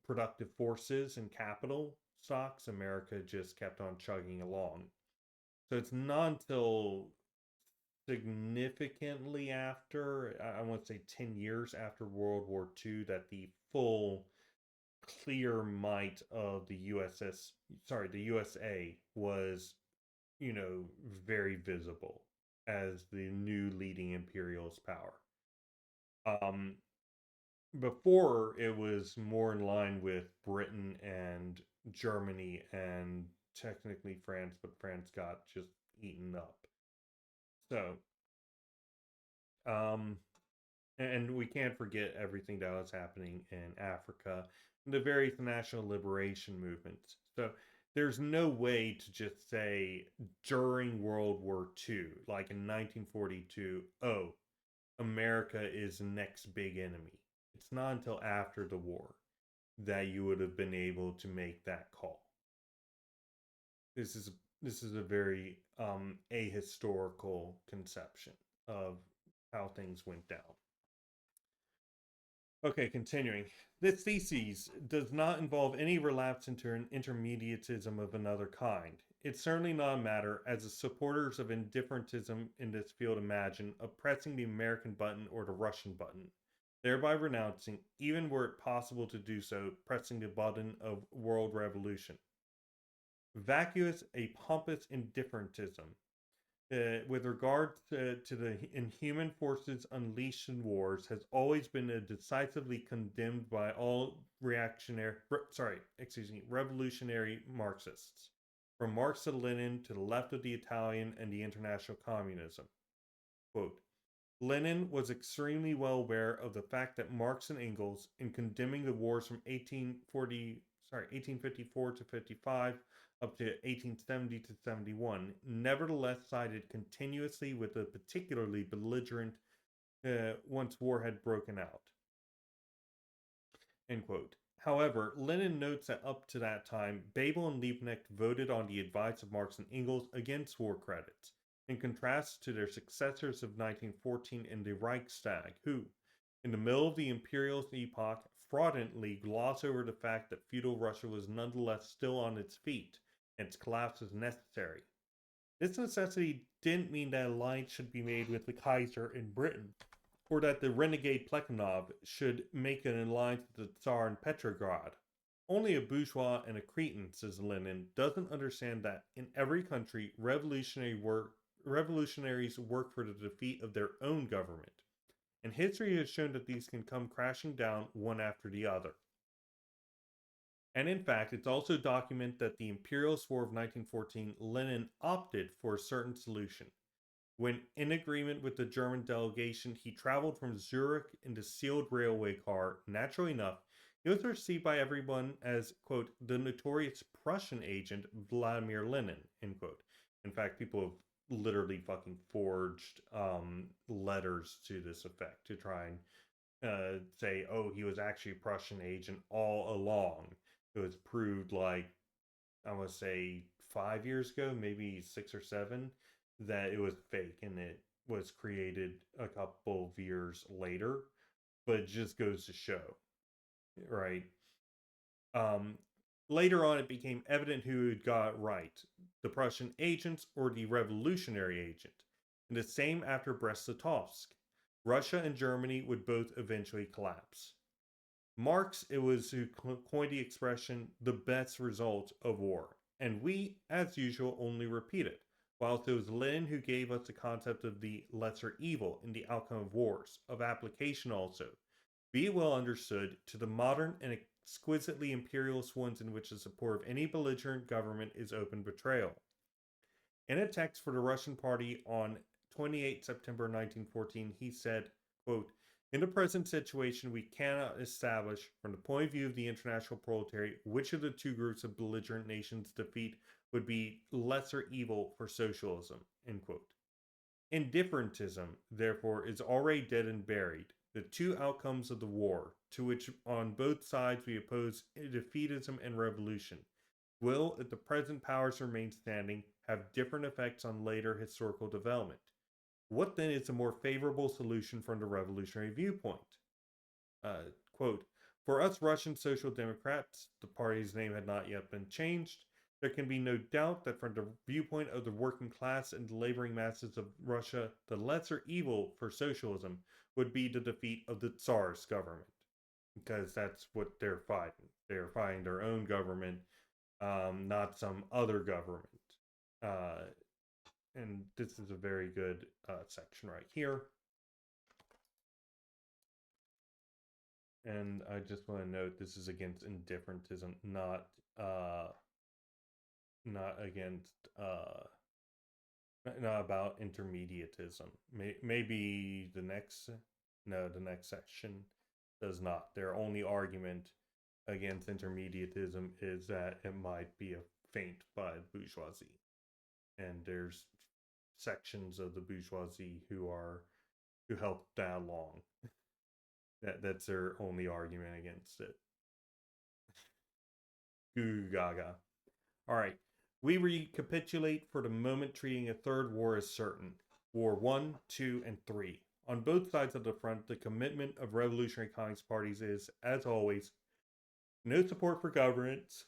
productive forces and capital stocks. America just kept on chugging along. So it's not until significantly after, I want to say 10 years after World War II, that the full clear might of the USA was, very visible as the new leading imperialist power. Before, it was more in line with Britain and Germany and technically France, but France got just eaten up. So, and we can't forget everything that was happening in Africa and the various national liberation movements. So there's no way to just say during World War II, like in 1942, oh, America is the next big enemy. It's not until after the war. that you would have been able to make that call. This is a very ahistorical conception of how things went down. Okay, continuing. This thesis does not involve any relapse into an intermediatism of another kind. It's certainly not a matter, as the supporters of indifferentism in this field imagine, of pressing the American button or the Russian button, thereby renouncing, even were it possible to do so, pressing the button of world revolution. Vacuous, a pompous indifferentism, with regard to the inhuman forces unleashed in wars, has always been decisively condemned by all revolutionary Marxists, from Marx to Lenin to the left of the Italian and the international communism. Quote, Lenin was extremely well aware of the fact that Marx and Engels, in condemning the wars from 1854 to 55, up to 1870 to 71, nevertheless sided continuously with the particularly belligerent once war had broken out. End quote. However, Lenin notes that up to that time, Bebel and Liebknecht voted on the advice of Marx and Engels against war credits, in contrast to their successors of 1914 in the Reichstag, who, in the middle of the imperialist epoch, fraudulently gloss over the fact that feudal Russia was nonetheless still on its feet, and its collapse was necessary. This necessity didn't mean that alliance should be made with the Kaiser in Britain, or that the renegade Plekhanov should make an alliance with the Tsar in Petrograd. Only a bourgeois and a cretin, says Lenin, doesn't understand that in every country, revolutionaries work for the defeat of their own government, and history has shown that these can come crashing down one after the other. And in fact, it's also documented that the Imperialist War of 1914, Lenin opted for a certain solution. When in agreement with the German delegation, he traveled from Zurich in the sealed railway car. Naturally enough, he was received by everyone as, quote, the notorious Prussian agent Vladimir Lenin, end quote. In fact, people have literally fucking forged letters to this effect to try and say, oh, he was actually a Prussian agent all along. It was proved like, I want to say 5 years ago, maybe 6 or 7, that it was fake and it was created a couple of years later. But it just goes to show, right? Later on, it became evident who had got it right, the Prussian agents or the revolutionary agent. And the same after Brest-Litovsk. Russia and Germany would both eventually collapse. Marx, it was who coined the expression, the best result of war. And we, as usual, only repeat it, whilst it was Lenin who gave us the concept of the lesser evil in the outcome of wars, of application also, be it well understood, to the modern and exquisitely imperialist ones in which the support of any belligerent government is open betrayal. In a text for the Russian Party on 28 September 1914, he said, quote, in the present situation, we cannot establish, from the point of view of the international proletariat, which of the two groups of belligerent nations' defeat would be lesser evil for socialism, end quote. Indifferentism, therefore, is already dead and buried. The two outcomes of the war, to which on both sides we oppose defeatism and revolution, will, if the present powers remain standing, have different effects on later historical development. What then is a more favorable solution from the revolutionary viewpoint? Quote, for us Russian Social Democrats, the party's name had not yet been changed, there can be no doubt that from the viewpoint of the working class and the laboring masses of Russia, the lesser evil for socialism would be the defeat of the Tsar's government. Because that's what they're fighting. They're fighting their own government, not some other government. And this is a very good section right here. And I just want to note this is against indifferentism, not against not about intermediatism. Maybe the next section does not. Their only argument against intermediatism is that it might be a feint by bourgeoisie, and there's sections of the bourgeoisie who help that along. That's their only argument against it. goo gaga. All right. We recapitulate for the moment, treating a third war as certain. War 1, 2, and 3. On both sides of the front, the commitment of revolutionary communist parties is, as always, no support for governance,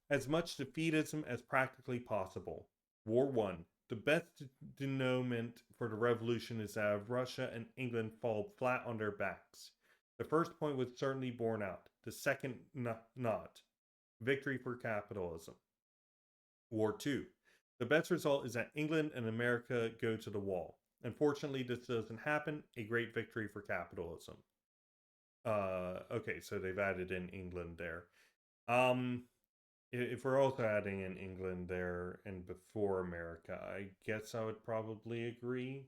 as much defeatism as practically possible. War 1. The best denouement for the revolution is that of Russia and England fall flat on their backs. The first point was certainly borne out. The second, not. Victory for capitalism. War 2. The best result is that England and America go to the wall. Unfortunately, this doesn't happen. A great victory for capitalism. Okay, so they've added in England there. If we're also adding in England there and before America, I guess I would probably agree.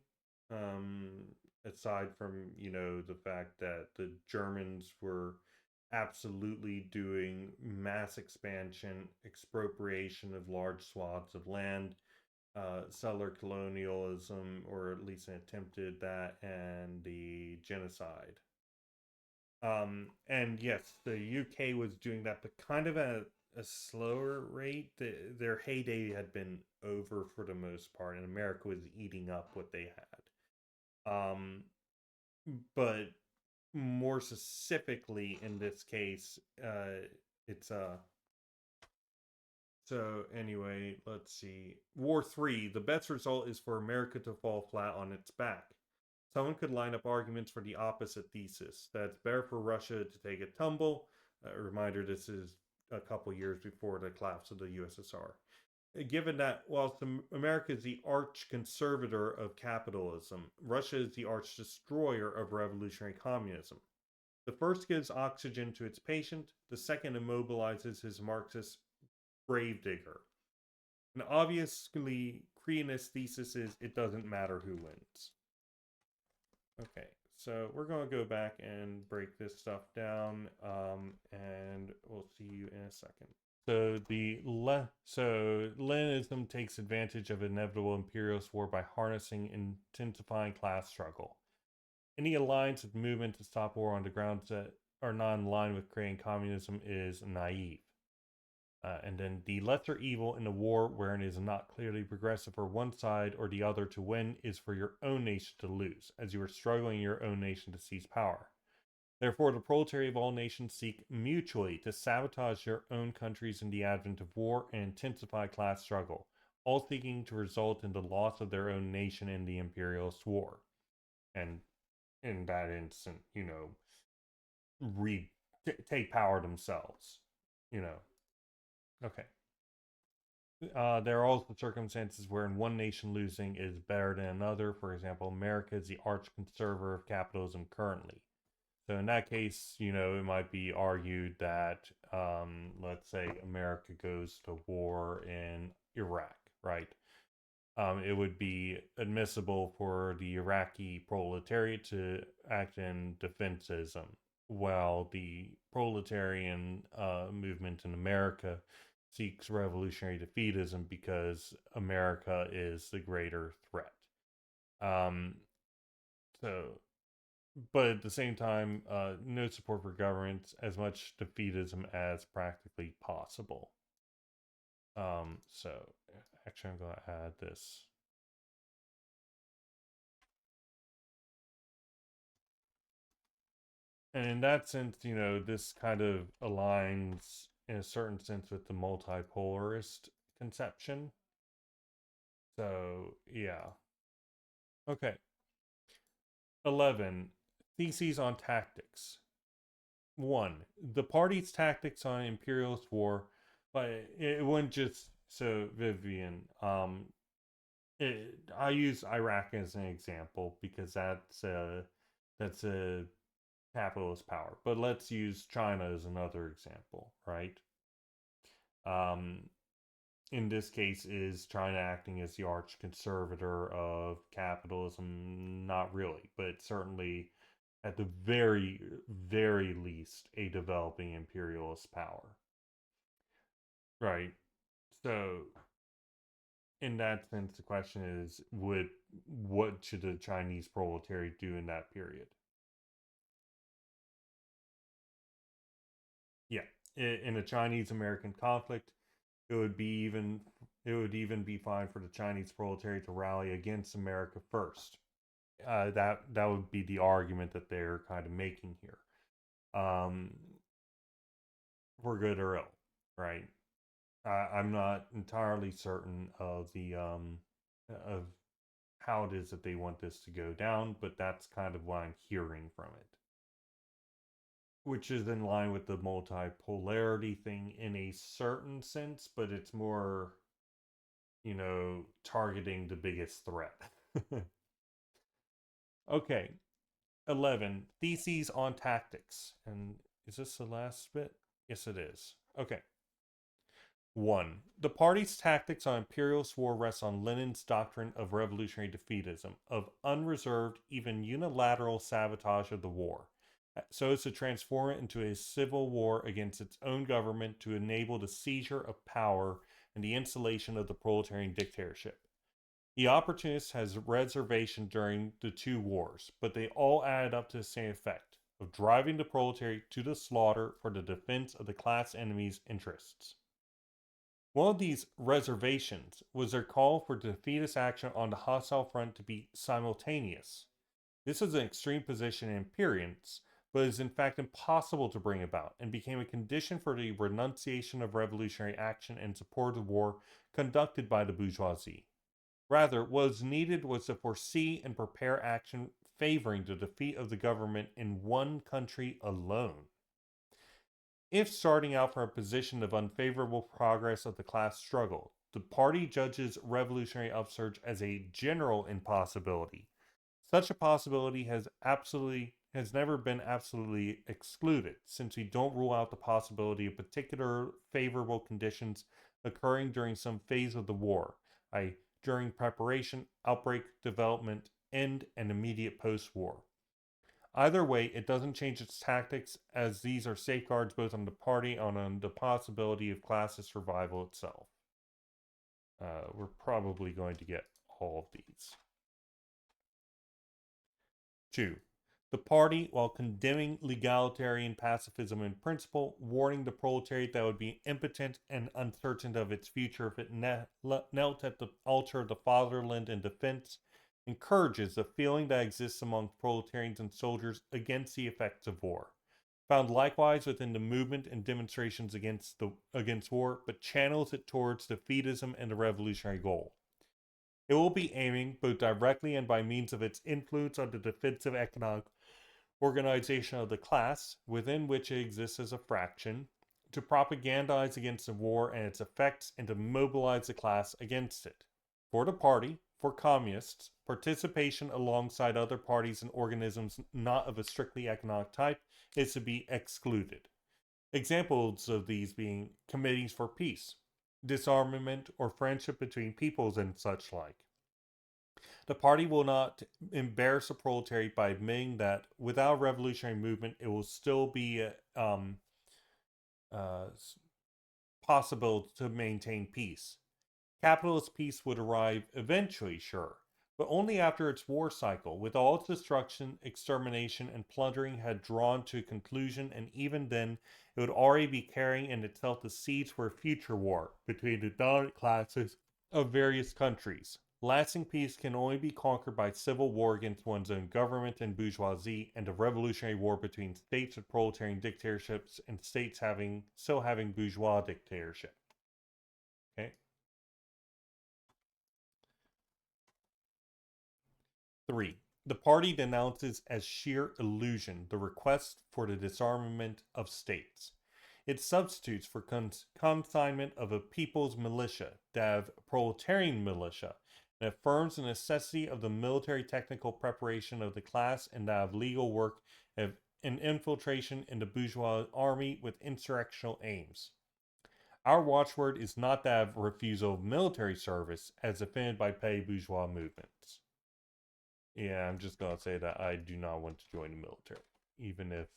Aside from, the fact that the Germans were absolutely doing mass expansion, expropriation of large swaths of land, settler colonialism, or at least an attempted that, and the genocide. And yes, the UK was doing that, but kind of at a slower rate. Their heyday had been over for the most part, and America was eating up what they had. But more specifically in this case, it's so anyway, let's see. War 3. The best result is for America to fall flat on its back. Someone could line up arguments for the opposite thesis, that it's better for Russia to take a tumble. A reminder, this is a couple years before the collapse of the USSR. Given that whilst America is the arch conservator of capitalism, Russia is the arch destroyer of revolutionary communism. The first gives oxygen to its patient, the second immobilizes his Marxist gravedigger. An obviously creanist thesis is it doesn't matter who wins. Okay, so we're going to go back and break this stuff down, and we'll see you in a second. So Leninism takes advantage of inevitable imperialist war by harnessing intensifying class struggle. Any alliance with movement to stop war on the grounds that are not in line with creating communism is naive. And then the lesser evil in a war wherein it is not clearly progressive for one side or the other to win is for your own nation to lose, as you are struggling in your own nation to seize power. Therefore, the proletariat of all nations seek mutually to sabotage their own countries in the advent of war and intensify class struggle, all seeking to result in the loss of their own nation in the imperialist war. And in that instant, take power themselves, Okay. There are also circumstances wherein one nation losing is better than another. For example, America is the arch conservator of capitalism currently. So in that case, it might be argued that, let's say America goes to war in Iraq, right? It would be admissible for the Iraqi proletariat to act in defencism, while the proletarian movement in America seeks revolutionary defeatism because America is the greater threat. But at the same time, no support for government, as much defeatism as practically possible. So actually I'm going to add this. And in that sense, this kind of aligns in a certain sense with the multipolarist conception. So, yeah. Okay. 11. Theses on tactics. 1. The party's tactics on imperialist war, but it wouldn't just... So, Vivian, I use Iraq as an example because that's a capitalist power. But let's use China as another example, right? In this case, is China acting as the arch conservator of capitalism? Not really, but certainly at the very, very least, a developing imperialist power. Right. So, in that sense, the question is, what should the Chinese proletariat do in that period? Yeah. in a Chinese-American conflict, it would even be fine for the Chinese proletariat to rally against America first. That would be the argument that they're kind of making here, um, for good or ill, right? I'm not entirely certain of the of how it is that they want this to go down, but that's kind of what I'm hearing from it, which is in line with the multipolarity thing in a certain sense, but it's more, targeting the biggest threat. Okay, 11. Theses on tactics. And is this the last bit? Yes, it is. Okay. 1. The party's tactics on imperialist war rests on Lenin's doctrine of revolutionary defeatism, of unreserved, even unilateral sabotage of the war, so as to transform it into a civil war against its own government to enable the seizure of power and the installation of the proletarian dictatorship. The opportunist has reservation during the two wars, but they all added up to the same effect of driving the proletariat to the slaughter for the defense of the class enemy's interests. One of these reservations was their call for defeatist action on the hostile front to be simultaneous. This is an extreme position in imperience, but is in fact impossible to bring about, and became a condition for the renunciation of revolutionary action in support of the war conducted by the bourgeoisie. Rather, what was needed was to foresee and prepare action favoring the defeat of the government in one country alone. If starting out from a position of unfavorable progress of the class struggle, the party judges revolutionary upsurge as a general impossibility. Such a possibility has never been absolutely excluded, since we don't rule out the possibility of particular favorable conditions occurring during some phase of the war, i.e., during preparation, outbreak, development, end, and immediate post-war. Either way, it doesn't change its tactics, as these are safeguards both on the party and on the possibility of classist survival itself. We're probably going to get all of these. 2. The party, while condemning legalitarian pacifism in principle, warning the proletariat that it would be impotent and uncertain of its future if it knelt at the altar of the fatherland in defense, encourages the feeling that exists among proletarians and soldiers against the effects of war, found likewise within the movement and demonstrations against war, but channels it towards defeatism and the revolutionary goal. It will be aiming, both directly and by means of its influence on the defensive economic organization of the class, within which it exists as a fraction, to propagandize against the war and its effects and to mobilize the class against it. For the party, for communists, participation alongside other parties and organisms not of a strictly economic type is to be excluded. Examples of these being committees for peace, disarmament, or friendship between peoples and such like. The party will not embarrass the proletariat by admitting that without a revolutionary movement, it will still be possible to maintain peace. Capitalist peace would arrive eventually, sure, but only after its war cycle, with all its destruction, extermination, and plundering, had drawn to a conclusion, and even then, it would already be carrying in itself the seeds for a future war between the dominant classes of various countries. Lasting peace can only be conquered by civil war against one's own government and bourgeoisie, and a revolutionary war between states with proletarian dictatorships and states still having bourgeois dictatorship. Okay. 3. The party denounces as sheer illusion the request for the disarmament of states. It substitutes for consignment of a people's militia, to have proletarian militia, and affirms the necessity of the military technical preparation of the class and that of legal work and infiltration in the bourgeois army with insurrectional aims. Our watchword is not that of refusal of military service as defended by petty bourgeois movements. Yeah, I'm just going to say that I do not want to join the military, even if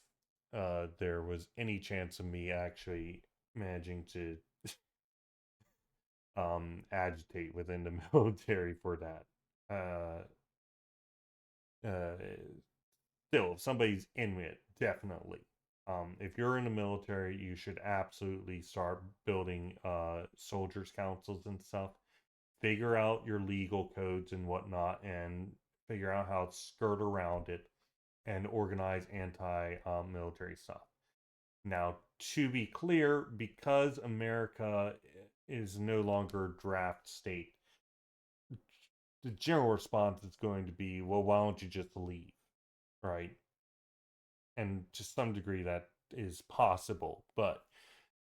there was any chance of me actually managing to agitate within the military for that. Still, if somebody's in it, definitely. If you're in the military, you should absolutely start building soldiers' councils and stuff. Figure out your legal codes and whatnot, and figure out how to skirt around it and organize anti-military stuff. Now, to be clear, because America is no longer a draft state, the general response is going to be, well, why don't you just leave, right? And to some degree, that is possible, but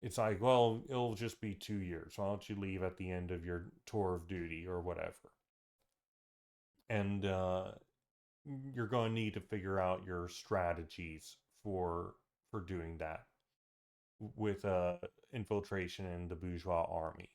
it's like, well, it'll just be 2 years. Why don't you leave at the end of your tour of duty or whatever? And you're going to need to figure out your strategies for doing that with infiltration in the bourgeois army.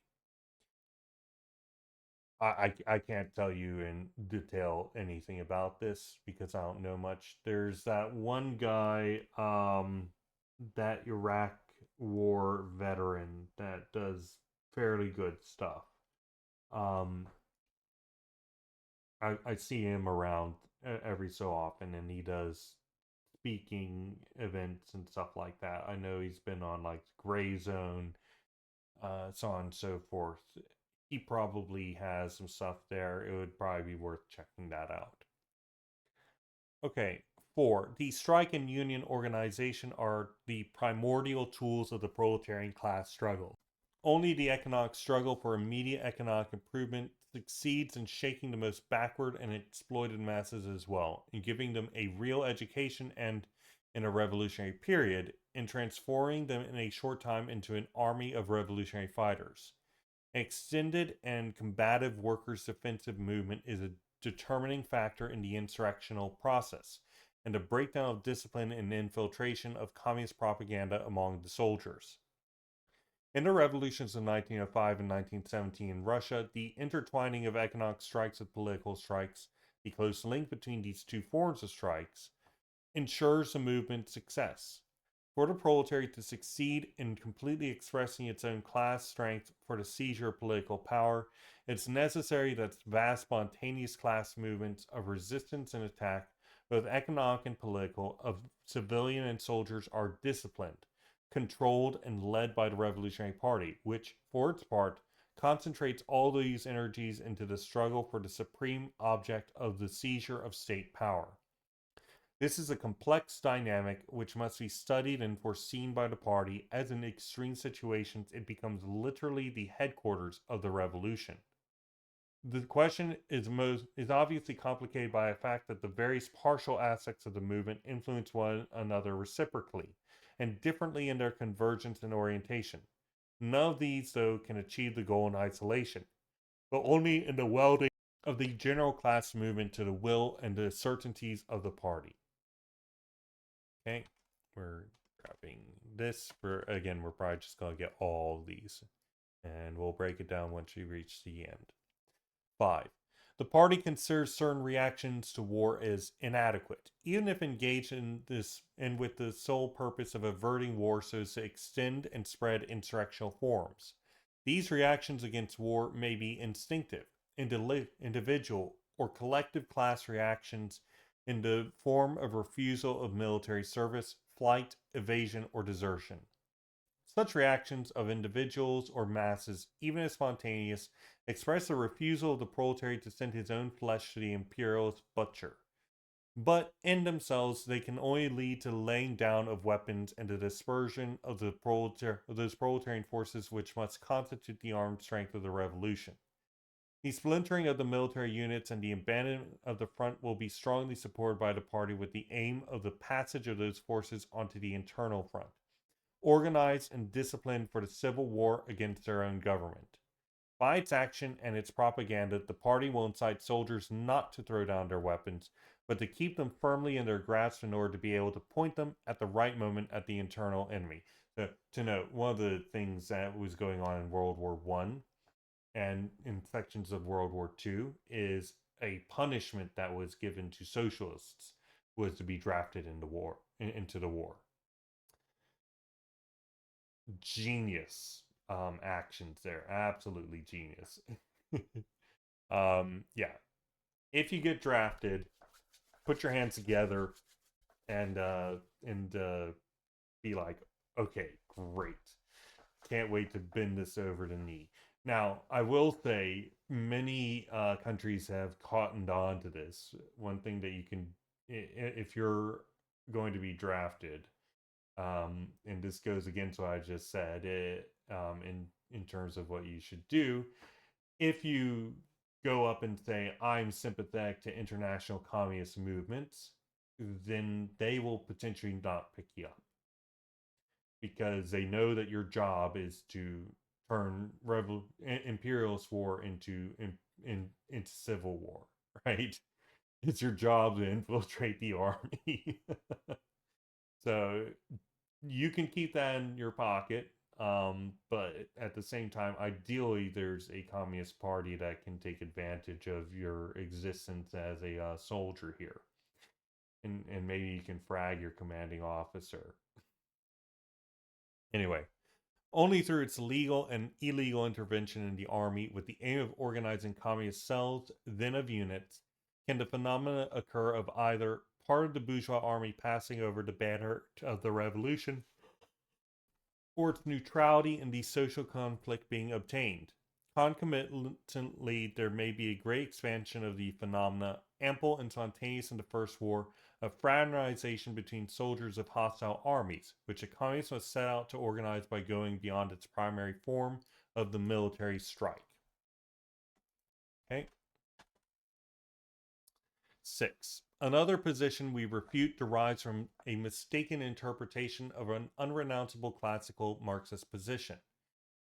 I can't tell you in detail anything about this because I don't know much. There's that one guy, that Iraq war veteran that does fairly good stuff. Um, I see him around every so often, and he does speaking events and stuff like that. I know he's been on like Gray Zone, so on and so forth. He probably has some stuff there. It would probably be worth checking that out. Okay, 4. The strike and union organization are the primordial tools of the proletarian class struggle. Only the economic struggle for immediate economic improvement succeeds in shaking the most backward and exploited masses as well, in giving them a real education and, in a revolutionary period, in transforming them in a short time into an army of revolutionary fighters. An extended and combative workers' defensive movement is a determining factor in the insurrectional process, and the breakdown of discipline and infiltration of communist propaganda among the soldiers. In the revolutions of 1905 and 1917 in Russia, the intertwining of economic strikes with political strikes, the close link between these two forms of strikes, ensures the movement's success. For the proletariat to succeed in completely expressing its own class strength for the seizure of political power, it's necessary that vast spontaneous class movements of resistance and attack, both economic and political, of civilian and soldiers are disciplined, controlled, and led by the Revolutionary Party, which, for its part, concentrates all these energies into the struggle for the supreme object of the seizure of state power. This is a complex dynamic which must be studied and foreseen by the party, as in extreme situations it becomes literally the headquarters of the revolution. The question is obviously complicated by the fact that the various partial aspects of the movement influence one another reciprocally, and differently in their convergence and orientation. None of these, though, can achieve the goal in isolation, but only in the welding of the general class movement to the will and the certainties of the party. Okay, we're grabbing this. We're probably just going to get all of these, and we'll break it down once we reach the end. 5. The party considers certain reactions to war as inadequate, even if engaged in this and with the sole purpose of averting war so as to extend and spread insurrectional forms. These reactions against war may be instinctive, individual, or collective class reactions in the form of refusal of military service, flight, evasion, or desertion. Such reactions of individuals or masses, even if spontaneous, express a refusal of the proletariat to send his own flesh to the imperialist butcher. But in themselves, they can only lead to the laying down of weapons and the dispersion of those proletarian forces which must constitute the armed strength of the revolution. The splintering of the military units and the abandonment of the front will be strongly supported by the party with the aim of the passage of those forces onto the internal front, organized and disciplined for the civil war against their own government. By its action and its propaganda, the party will incite soldiers not to throw down their weapons, but to keep them firmly in their grasp in order to be able to point them at the right moment at the internal enemy. To note, one of the things that was going on in World War I and in sections of World War II is a punishment that was given to socialists was to be drafted into the war. Genius actions there, absolutely genius. Yeah, if you get drafted, put your hands together and be like, okay, great. Can't wait to bend this over the knee. Now, I will say many countries have cottoned on to this. One thing that you can, if you're going to be drafted, and this goes against what I just said, in terms of what you should do, if you go up and say, I'm sympathetic to international communist movements, then they will potentially not pick you up because they know that your job is to turn imperialist war into civil war, right? It's your job to infiltrate the army. So you can keep that in your pocket, but at the same time, ideally, there's a communist party that can take advantage of your existence as a soldier here, and maybe you can frag your commanding officer. Anyway, only through its legal and illegal intervention in the army with the aim of organizing communist cells, then of units, can the phenomena occur of either part of the bourgeois army passing over the banner of the revolution or its neutrality in the social conflict being obtained. Concomitantly, there may be a great expansion of the phenomena, ample and spontaneous in the First War, of fraternization between soldiers of hostile armies, which the communists must set out to organize by going beyond its primary form of the military strike. Okay. 6. Another position we refute derives from a mistaken interpretation of an unrenounceable classical Marxist position.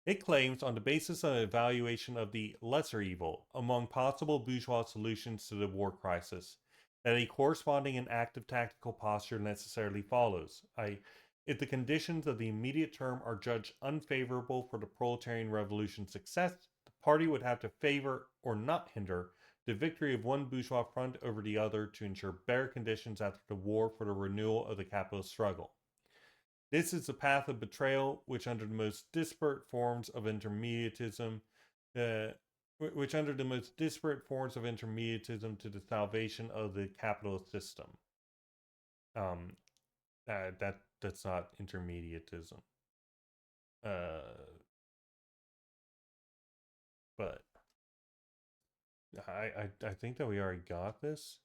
It claims, on the basis of an evaluation of the lesser evil among possible bourgeois solutions to the war crisis, that a corresponding and active tactical posture necessarily follows. If the conditions of the immediate term are judged unfavorable for the proletarian revolution's success, the party would have to favor or not hinder the victory of one bourgeois front over the other to ensure better conditions after the war for the renewal of the capitalist struggle. This is the path of betrayal, which under the most disparate forms of intermediatism, to the salvation of the capitalist system. That's not intermediatism. But I think that we already got this.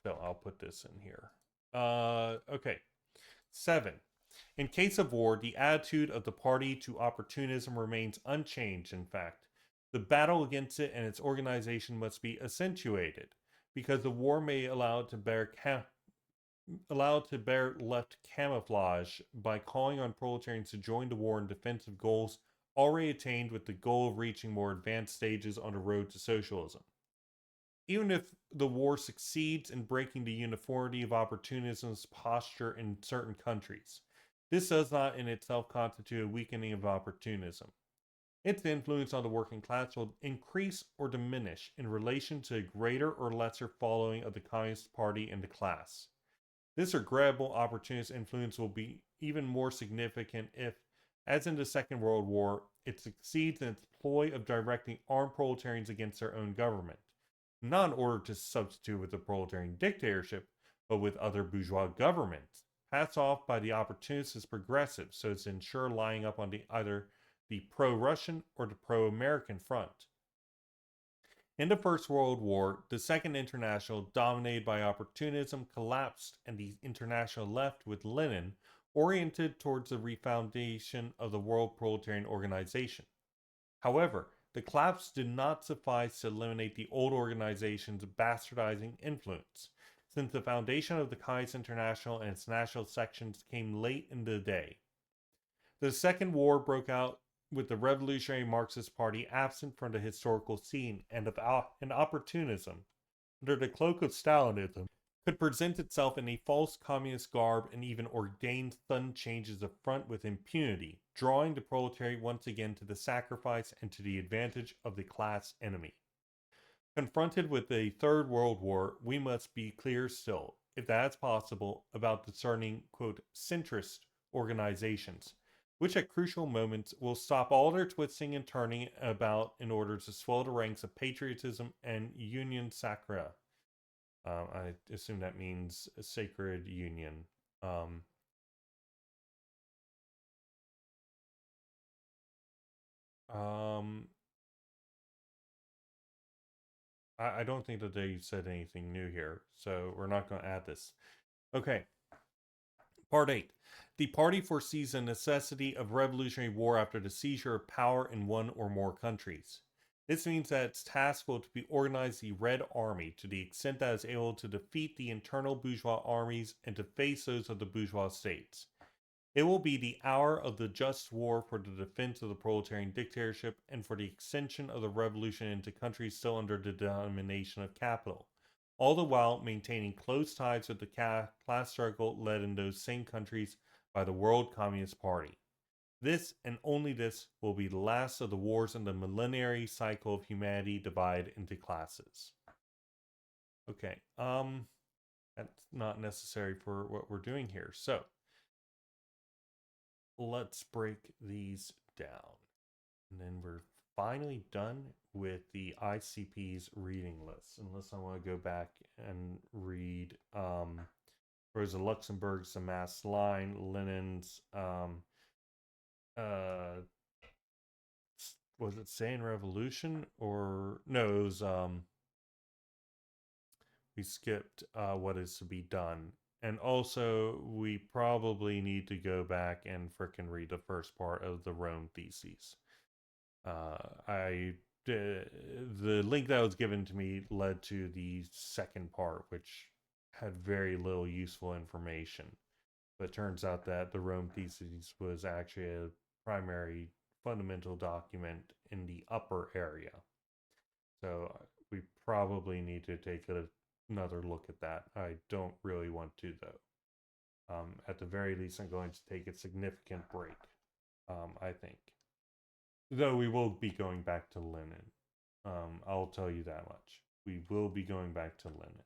So I'll put this in here. Okay. 7. In case of war, the attitude of the party to opportunism remains unchanged, in fact. The battle against it and its organization must be accentuated, because the war may allow it to bear left camouflage by calling on proletarians to join the war in defense of goals already attained with the goal of reaching more advanced stages on the road to socialism. Even if the war succeeds in breaking the uniformity of opportunism's posture in certain countries, this does not in itself constitute a weakening of opportunism. Its influence on the working class will increase or diminish in relation to a greater or lesser following of the Communist Party and the class. This regrettable opportunist influence will be even more significant if, as in the Second World War, it succeeds in its ploy of directing armed proletarians against their own government, not in order to substitute with the proletarian dictatorship, but with other bourgeois governments, passed off by the opportunists as progressive so as to ensure lining up on either the pro-Russian or the pro-American front. In the First World War, the Second International, dominated by opportunism, collapsed, and the International left, with Lenin, oriented towards the refoundation of the World Proletarian Organization. However, the collapse did not suffice to eliminate the old organization's bastardizing influence, since the foundation of the Communist International and its national sections came late in the day. The Second War broke out with the Revolutionary Marxist Party absent from the historical scene, and opportunism, under the cloak of Stalinism, could present itself in a false communist garb and even ordain sudden changes of front with impunity, drawing the proletariat once again to the sacrifice and to the advantage of the class enemy. Confronted with a Third World War, we must be clear still, if that is possible, about discerning, quote, centrist organizations, which at crucial moments will stop all their twisting and turning about in order to swell the ranks of patriotism and union sacra. I assume that means a sacred union. Um, um, I don't think that they said anything new here, so we're not going to add this. Okay, Part 8. The party foresees the necessity of revolutionary war after the seizure of power in one or more countries. This means that its task will be to organize the Red Army to the extent that it is able to defeat the internal bourgeois armies and to face those of the bourgeois states. It will be the hour of the just war for the defense of the proletarian dictatorship and for the extension of the revolution into countries still under the domination of capital, all the while maintaining close ties with the class struggle led in those same countries by the World Communist Party. This and only this will be the last of the wars in the millenary cycle of humanity divided into classes. Okay, that's not necessary for what we're doing here. So, let's break these down. And then we're finally done with the ICP's reading list. Unless I want to go back and read Rosa Luxemburg's The Mass Line, Lenin's was it Saying Revolution? Or no, it was we skipped What Is to Be Done. And also, we probably need to go back and frickin' read the first part of the Rome Theses. The link that was given to me led to the second part, which had very little useful information. But it turns out that the Rome Theses was actually a primary fundamental document in the upper area. So we probably need to take another look at that. I don't really want to, though. At the very least, I'm going to take a significant break, I think. Though we will be going back to Lenin. I'll tell you that much. We will be going back to Lenin.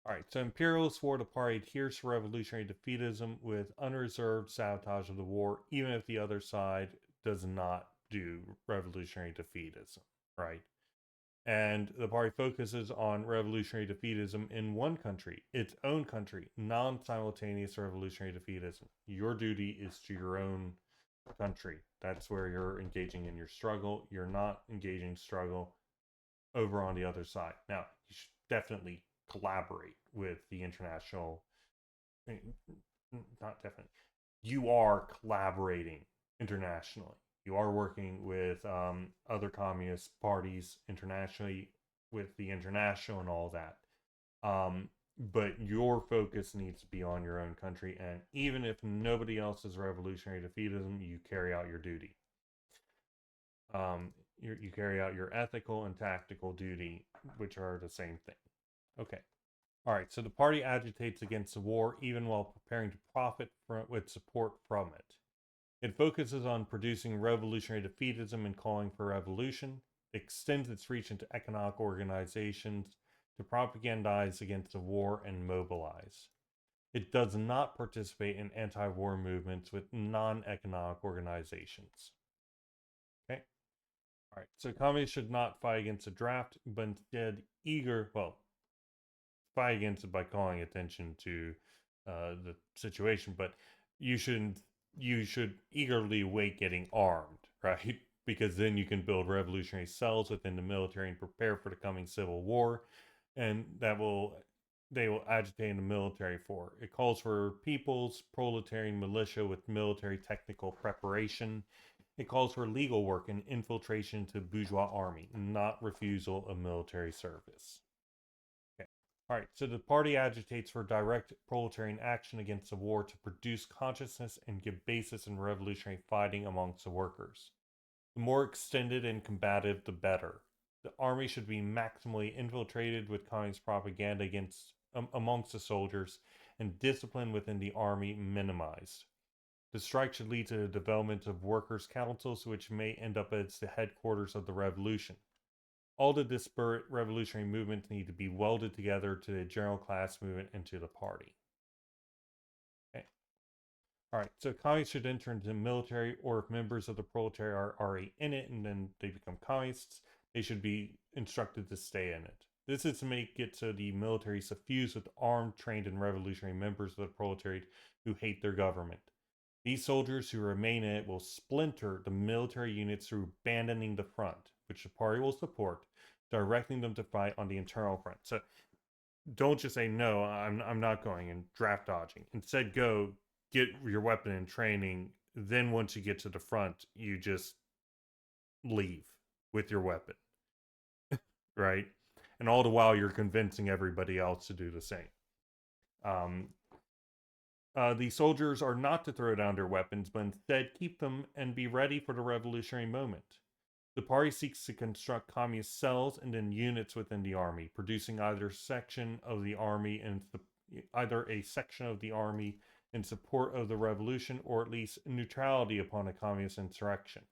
Alright, so Imperialist War, the party adheres to revolutionary defeatism with unreserved sabotage of the war, even if the other side does not do revolutionary defeatism, right? And the party focuses on revolutionary defeatism in one country, its own country, non-simultaneous revolutionary defeatism. Your duty is to your own country. That's where you're engaging in your struggle. You're not engaging struggle over on the other side. Now, you should definitely collaborate with the international, not definitely, you are collaborating internationally. You are working with other communist parties internationally, with the international and all that. But your focus needs to be on your own country, and even if nobody else is revolutionary defeatism, you carry out your duty. You carry out your ethical and tactical duty, which are the same thing. Okay. All right, so the party agitates against the war even while preparing to profit with support from it. It focuses on producing revolutionary defeatism and calling for revolution, extends its reach into economic organizations to propagandize against the war and mobilize. It does not participate in anti-war movements with non-economic organizations. Okay? All right, so communists should not fight against the draft, but instead fight against it by calling attention to the situation, but you should eagerly await getting armed, right? Because then you can build revolutionary cells within the military and prepare for the coming civil war, and they will agitate in the military for. It calls for people's proletarian militia with military technical preparation. It calls for legal work and infiltration to bourgeois army, not refusal of military service. All right, so the party agitates for direct proletarian action against the war to produce consciousness and give basis in revolutionary fighting amongst the workers. The more extended and combative, the better. The army should be maximally infiltrated with communist propaganda amongst the soldiers, and discipline within the army minimized. The strike should lead to the development of workers' councils, which may end up as the headquarters of the revolution. All the disparate revolutionary movements need to be welded together to the general class movement and to the party. Okay. All right, so communists should enter into the military, or if members of the proletariat are already in it and then they become communists, they should be instructed to stay in it. This is to make it so the military suffused with armed, trained, and revolutionary members of the proletariat who hate their government. These soldiers who remain in it will splinter the military units through abandoning the front, which the party will support, directing them to fight on the internal front. So don't just say no, I'm not going and draft dodging. Instead, go get your weapon and training. Then once you get to the front, you just leave with your weapon, right? And all the while, you're convincing everybody else to do the same. The soldiers are not to throw down their weapons, but instead keep them and be ready for the revolutionary moment. The party seeks to construct communist cells and then units within the army, producing either a section of the army in support of the revolution, or at least neutrality upon a communist insurrection.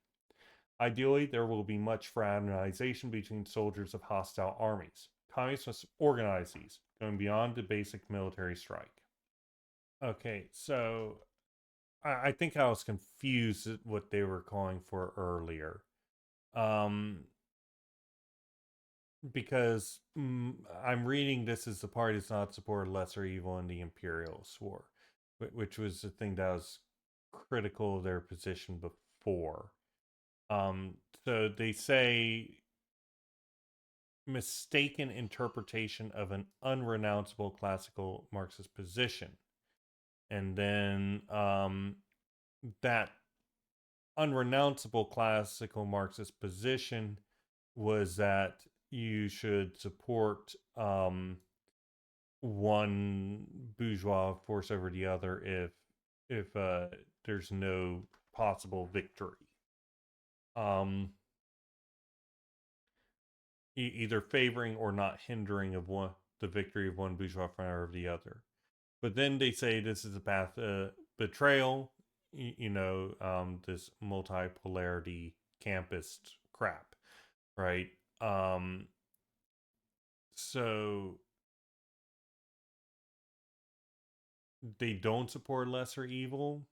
Ideally, there will be much fraternization between soldiers of hostile armies. Communists must organize these, going beyond the basic military strike. Okay, so I think I was confused at what they were calling for earlier. Because I'm reading this as the party does not support lesser evil in the Imperialist War, which was the thing that was critical of their position before. So they say mistaken interpretation of an unrenounceable classical Marxist position. And then that unrenounceable classical Marxist position was that you should support one bourgeois force over the other if there's no possible victory. Either favoring or not hindering of the victory of one bourgeois front over the other. But then they say this is a path betrayal, this multipolarity campist crap, right? So they don't support lesser evil,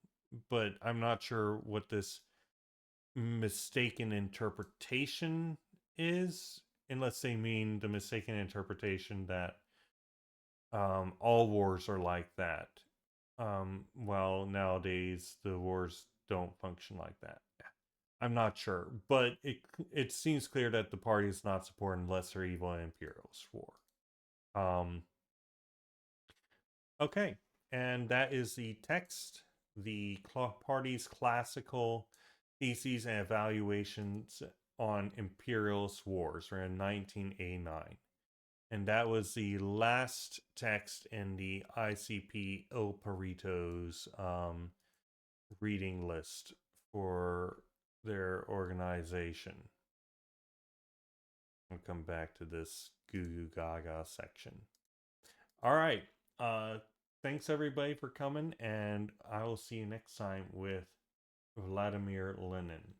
but I'm not sure what this mistaken interpretation is, unless they mean the mistaken interpretation that all wars are like that. Well, nowadays the wars don't function like that. I'm not sure, but it seems clear that the party is not supporting lesser evil and imperialist war. Okay, and that is the text, the party's classical theses and evaluations on imperialist wars around 1989. And that was the last text in the ICP Il Perito's reading list for their organization. I'll come back to this goo goo gaga section. All right. Thanks everybody for coming, and I will see you next time with Vladimir Lenin.